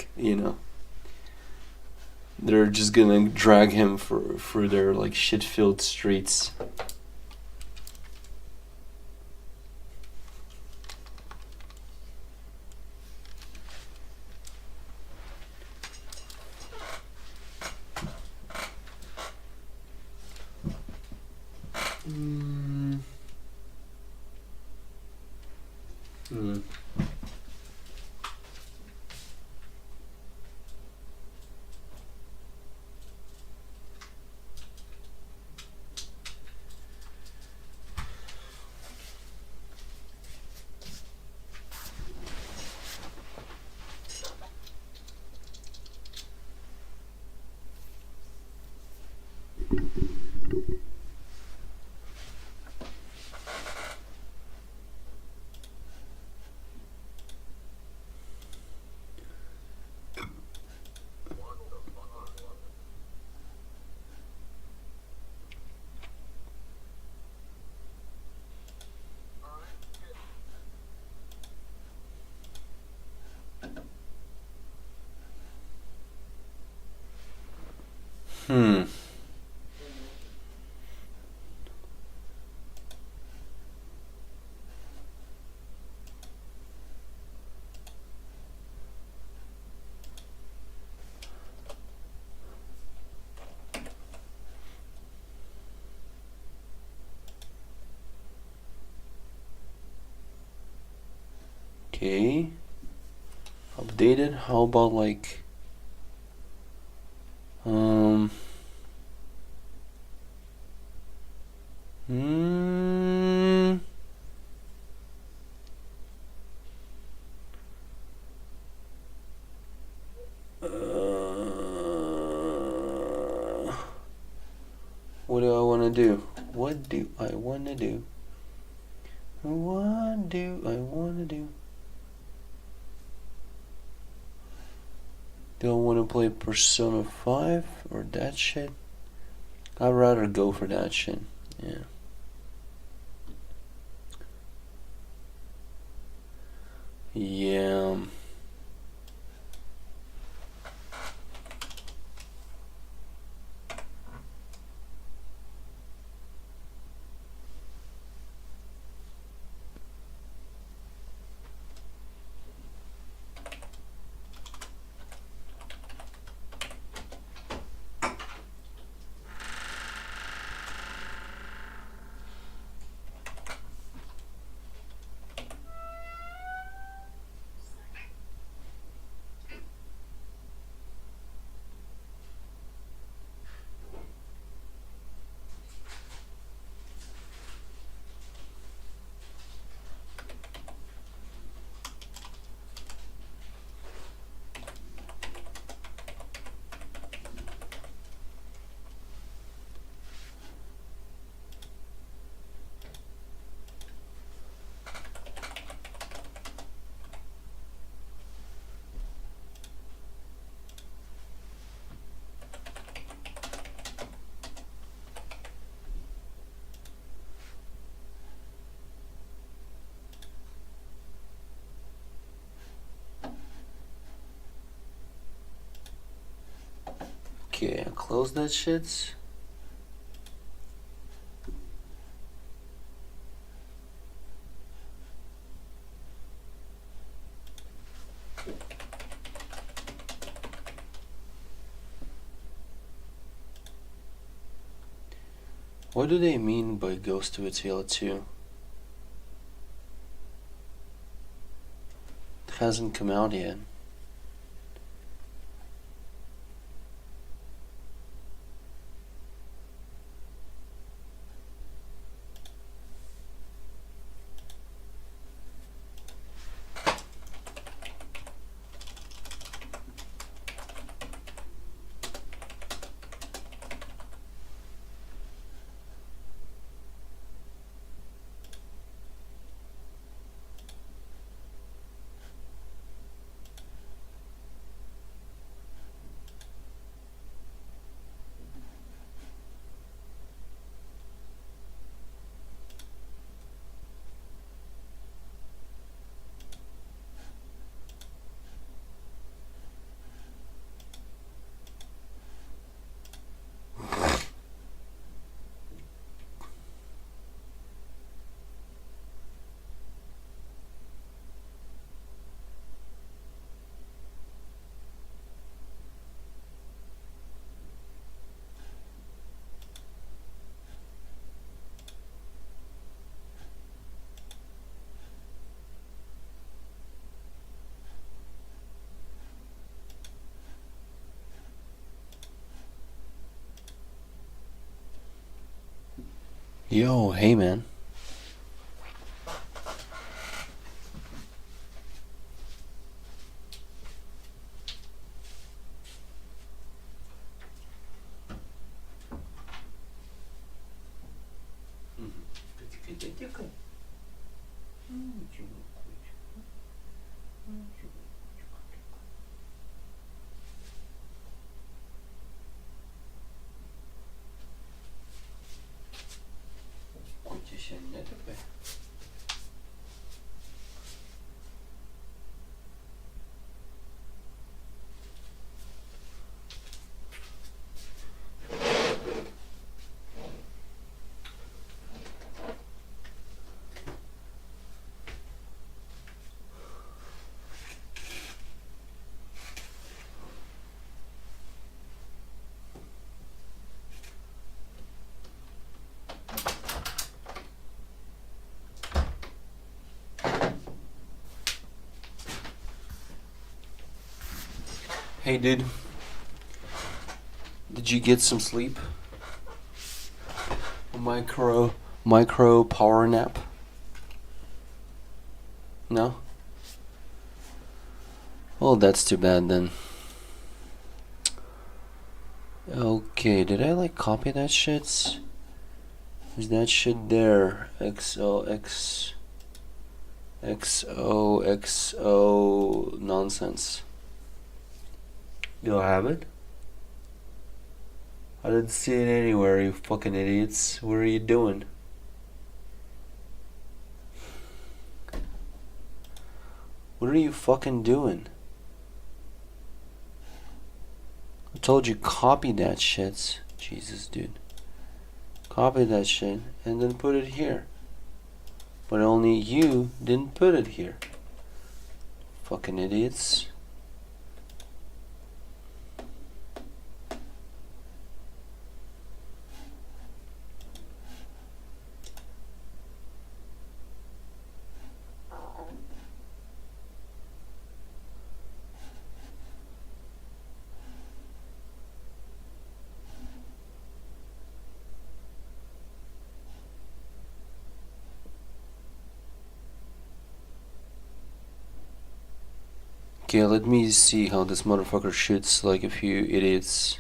they're just gonna drag him through their like shit-filled streets. Okay. Updated. How about like what do I want to do? What do I want to do? What do I want to do? Do I want to play Persona 5 or that shit? I'd rather go for that shit. Yeah. Yeah. Okay, I'll close that shit. What do they mean by Ghost of a Tale 2? It hasn't come out yet. Yo, hey man. Hey dude, did you get some sleep? A micro power nap? No? Well, that's too bad then. Okay, did I like copy that shit? Is that shit there? XOXO nonsense. Do I have it? I didn't see it anywhere, you fucking idiots. What are you doing? What are you fucking doing? I told you copy that shit. Jesus, dude. Copy that shit and then put it here. But only you didn't put it here. Fucking idiots. Okay, let me see how this motherfucker shoots like a few idiots.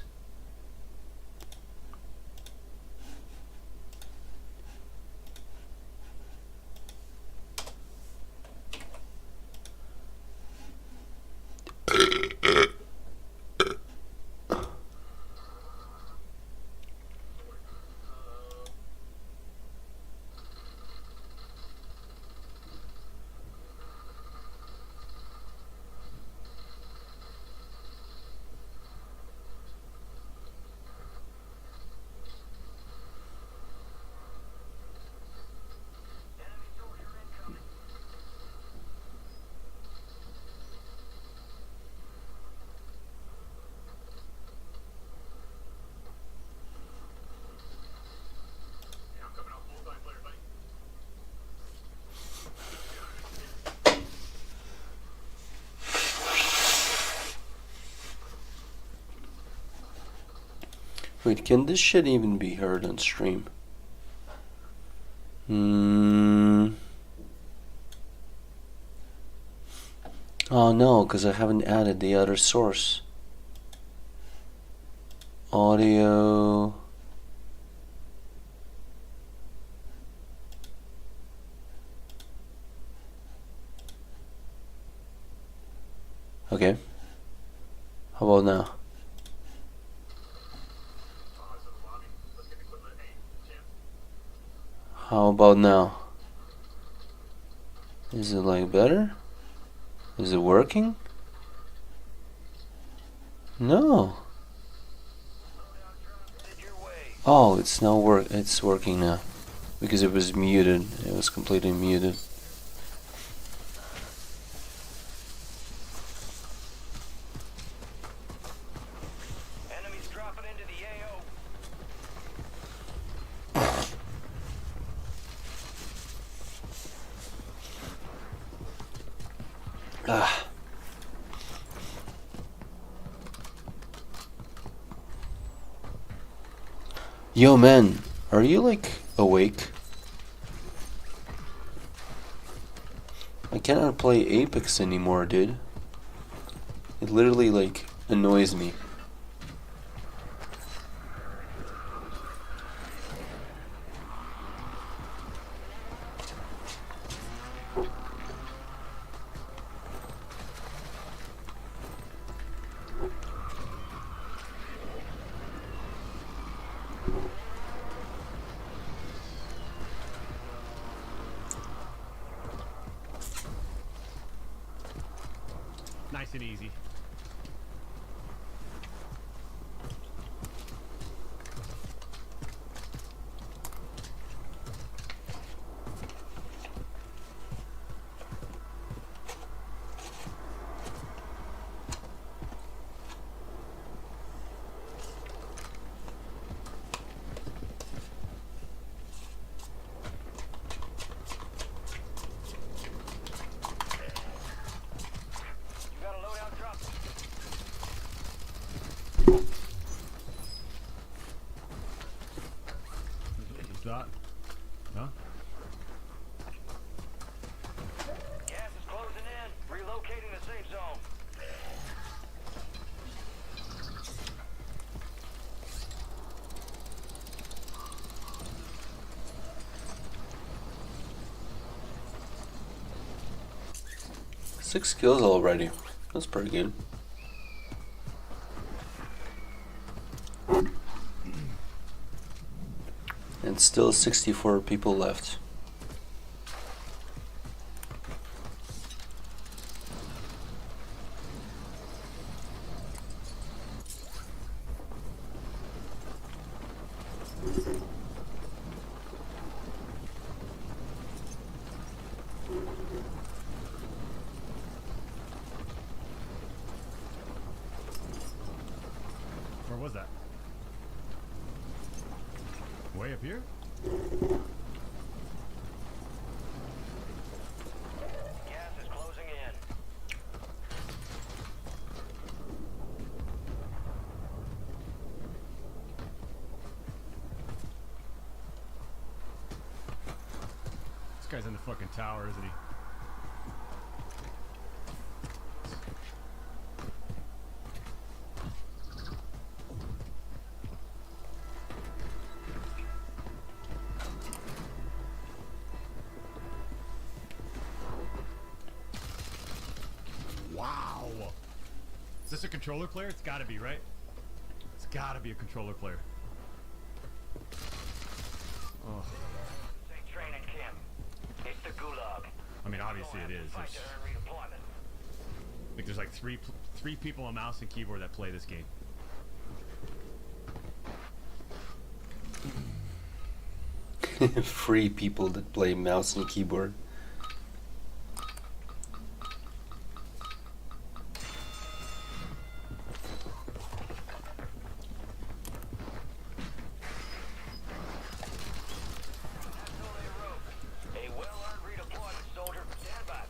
Wait, can this shit even be heard on stream? Oh no, because I haven't added the other source. Audio. Okay. How about now? How about now? Is it like better? Is it working? No. Oh, it's now it's working now. Because it was muted. It was completely muted. Enemies dropping into the AO. Ah. Yo man, are you like awake? I cannot play Apex anymore, dude. It literally like annoys me. Nice and easy. You got a loadout drop. What's that? Huh? Gas is closing in. Relocating the safe zone. Six kills already. That's pretty good. And still 64 people left. Where was that? Way up here? Gas is closing in. This guy's in the fucking tower, isn't he? Wow. Is this a controller player? It's gotta be, right? It's gotta be a controller player. Oh, Safe training camp. It's the gulag. I mean, obviously it is. Fight There's, to earn redeployment. I think there's like three people on mouse and keyboard that play this game. Free people that play mouse and keyboard. A well-earned redeployment, soldier. Stand by.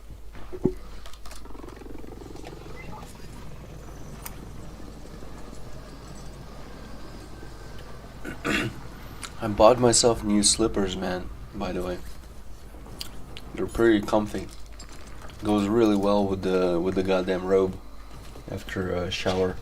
I bought myself new slippers, man, by the way. They're pretty comfy. Goes really well with the goddamn robe after a shower.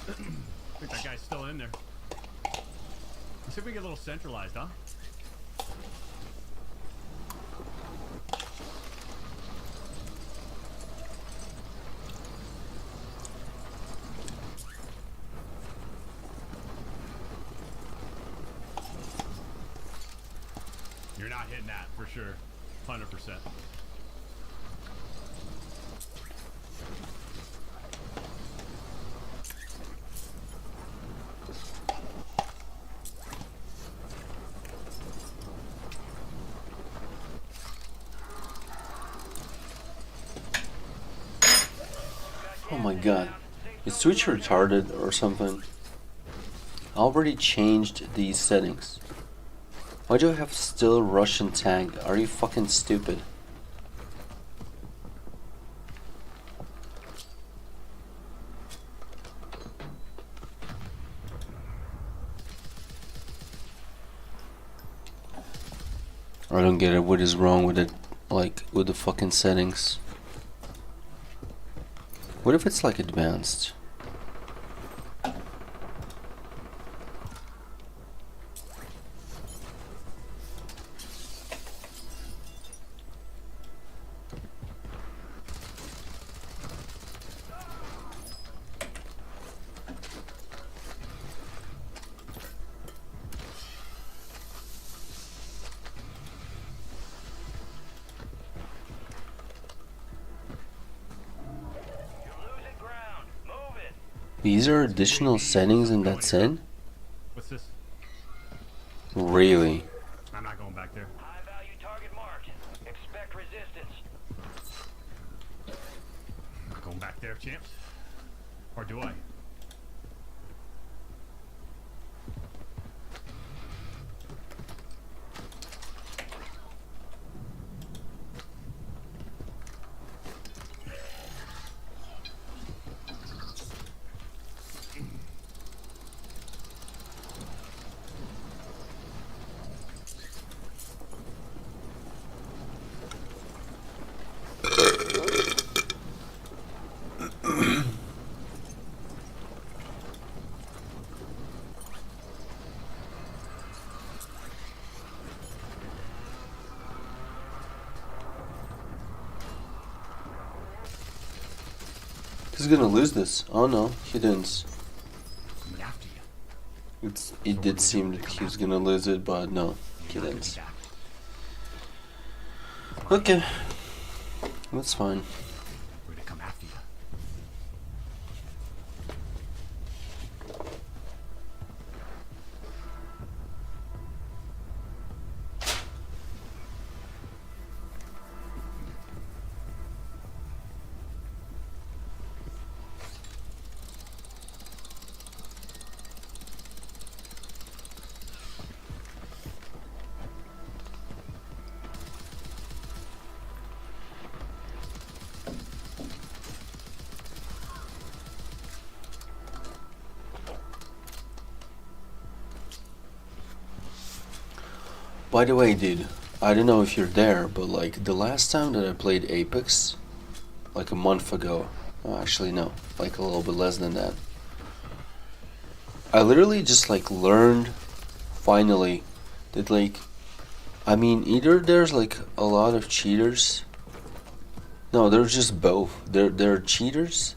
I think that guy's still in there. Let's see if we get a little centralized, huh? You're not hitting that for sure. 100%. Oh my god. Is Twitch retarded or something? I already changed these settings. Why do I have still Russian tag? Are you fucking stupid? I don't get it. What is wrong with it? Like, with the fucking settings? What if it's like advanced? These are additional settings and that's it? What's this? Really? I'm not going back there. High value target marked. Expect resistance. I'm not going back there, champs. Or do I? He's gonna lose this. Oh no, he didn't. I'm after you. It did seem that he was gonna lose it, but no, he didn't. Okay, that's fine. We're gonna come after you. By the way, dude, I don't know if you're there, but like the last time that I played Apex, like a month ago, actually no, like a little bit less than that, I literally just like learned finally that like, I mean, either there's like a lot of cheaters. No, there's just both. There are cheaters,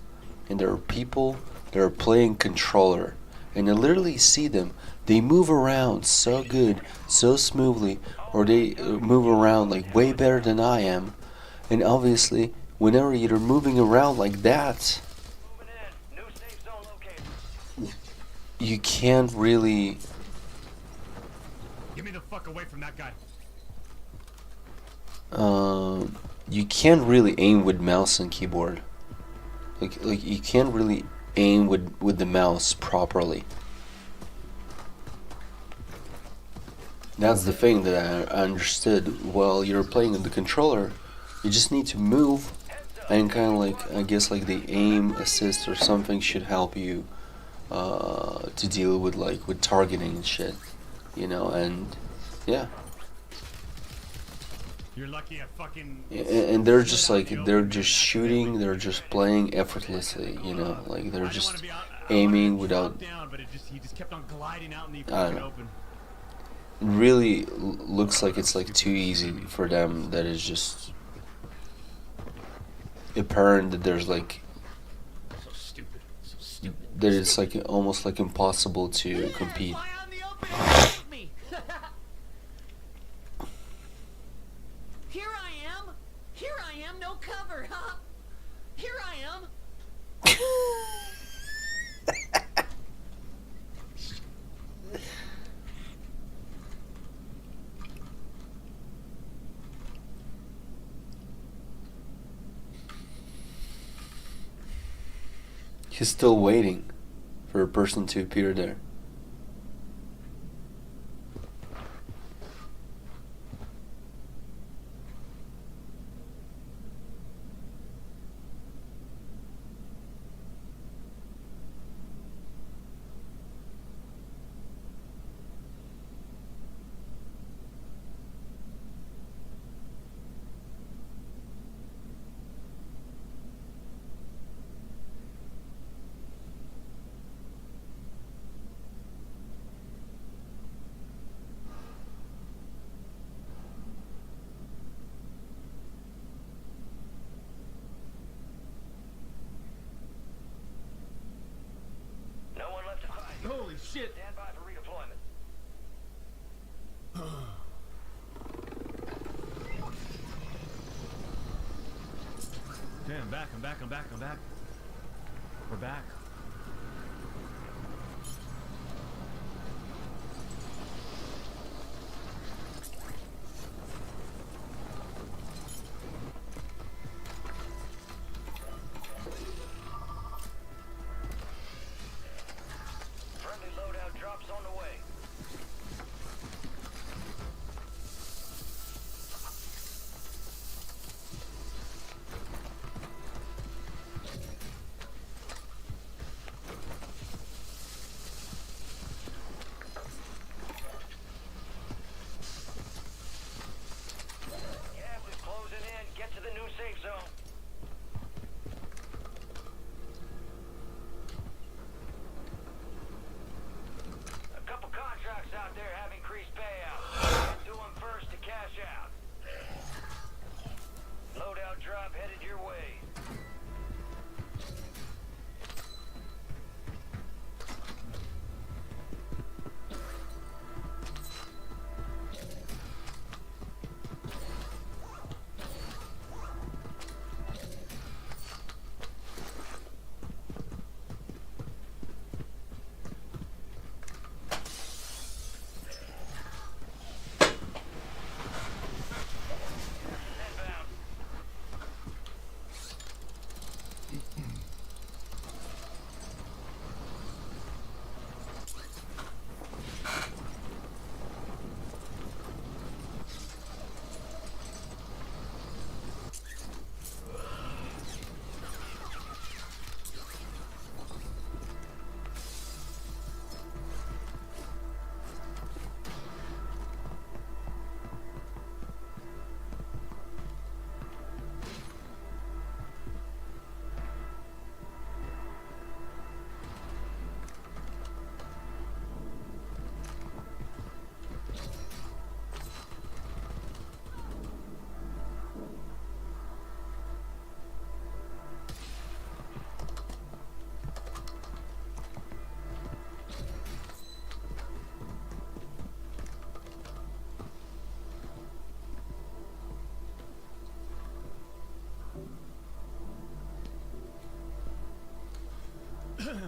and there are people that are playing controller, and I literally see them. They move around so good, so smoothly, or they move around like way better than I am. And obviously, whenever you're moving around like that, Moving in. New safe zone located. you can't really. Get me the fuck away from that guy. You can't really aim with mouse and keyboard. like you can't really aim with the mouse properly. That's the thing that I understood. While you're playing with the controller, you just need to move, and kind of like, I guess like the aim assist or something should help you to deal with like with targeting and shit, you know. And yeah, You're lucky I fucking. and they're just like, they're just shooting, they're just playing effortlessly, you know, like they're just aiming without. Down, but he just kept on gliding out in the I don't fucking know. open. Really looks like it's like too easy for them. That is just apparent that there's like So stupid. So stupid. that it's like almost like impossible to compete. Fly out in the open and help me. Here I am, no cover, huh? Here I am. He's still waiting for a person to appear there. No one left to fight. Holy shit. Stand by for redeployment. Okay, I'm back. We're back. Friendly loadout drops on the way. Gas is closing in. Get to the new safe zone. A couple contracts out there have increased payouts. Do them first to cash out. Loadout drop headed your way. Inbound.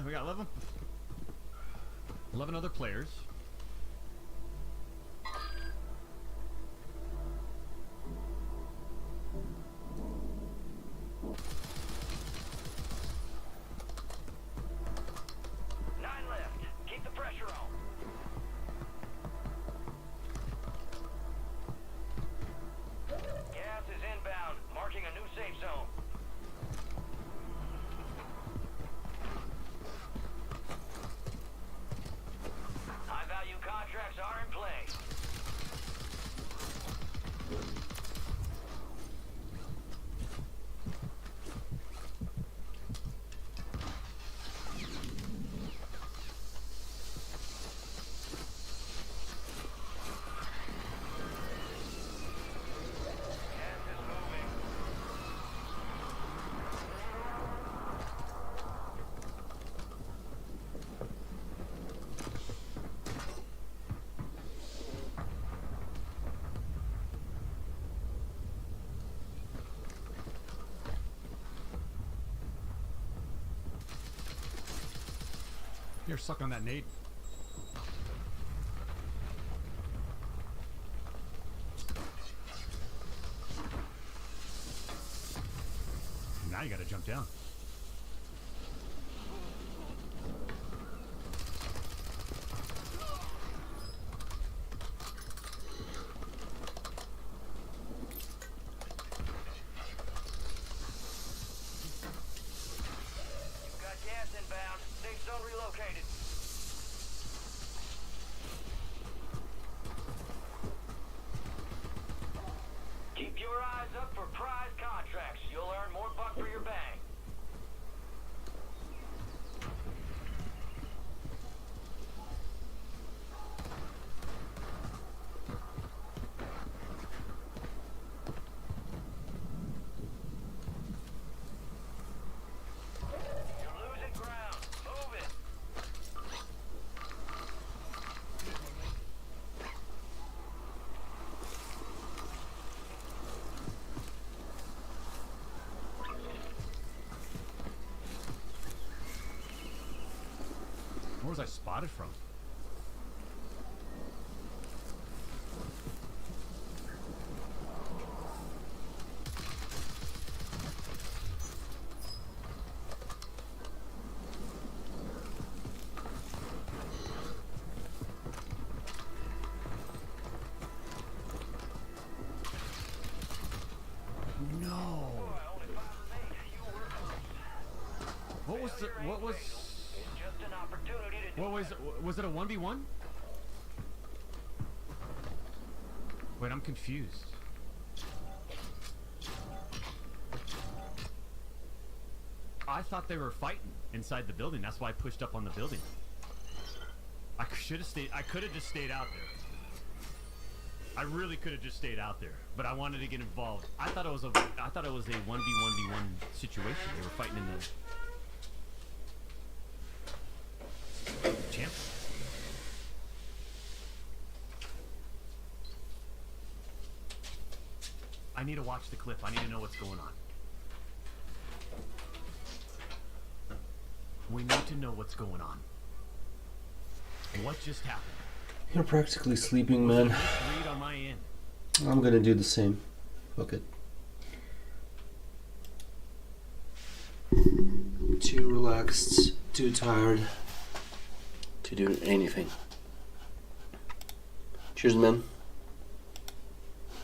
We got 11 other players. Here, suck on that nade. Now you gotta jump down. Got gas inbound. Safe zone relocated. Keep your eyes up for prize contracts. You'll earn more buck for your bang. You're losing ground. Move it. Where was I spotted from? No. Only 5 remain. You were close. What was the, what was, It's just an opportunity to do what was it a 1v1? Wait, I'm confused. I thought they were fighting inside the building. That's why I pushed up on the building. I should have stayed. I could have just stayed out there. I really could have just stayed out there, but I wanted to get involved. I thought it was a 1v1v1 situation. They were fighting in the champ. I need to watch the clip. I need to know what's going on. We need to know what's going on. What just happened? You're practically sleeping, Was it a man. misread on my end? I'm gonna do the same. Fuck it. Too relaxed, too tired to do anything. Cheers, man.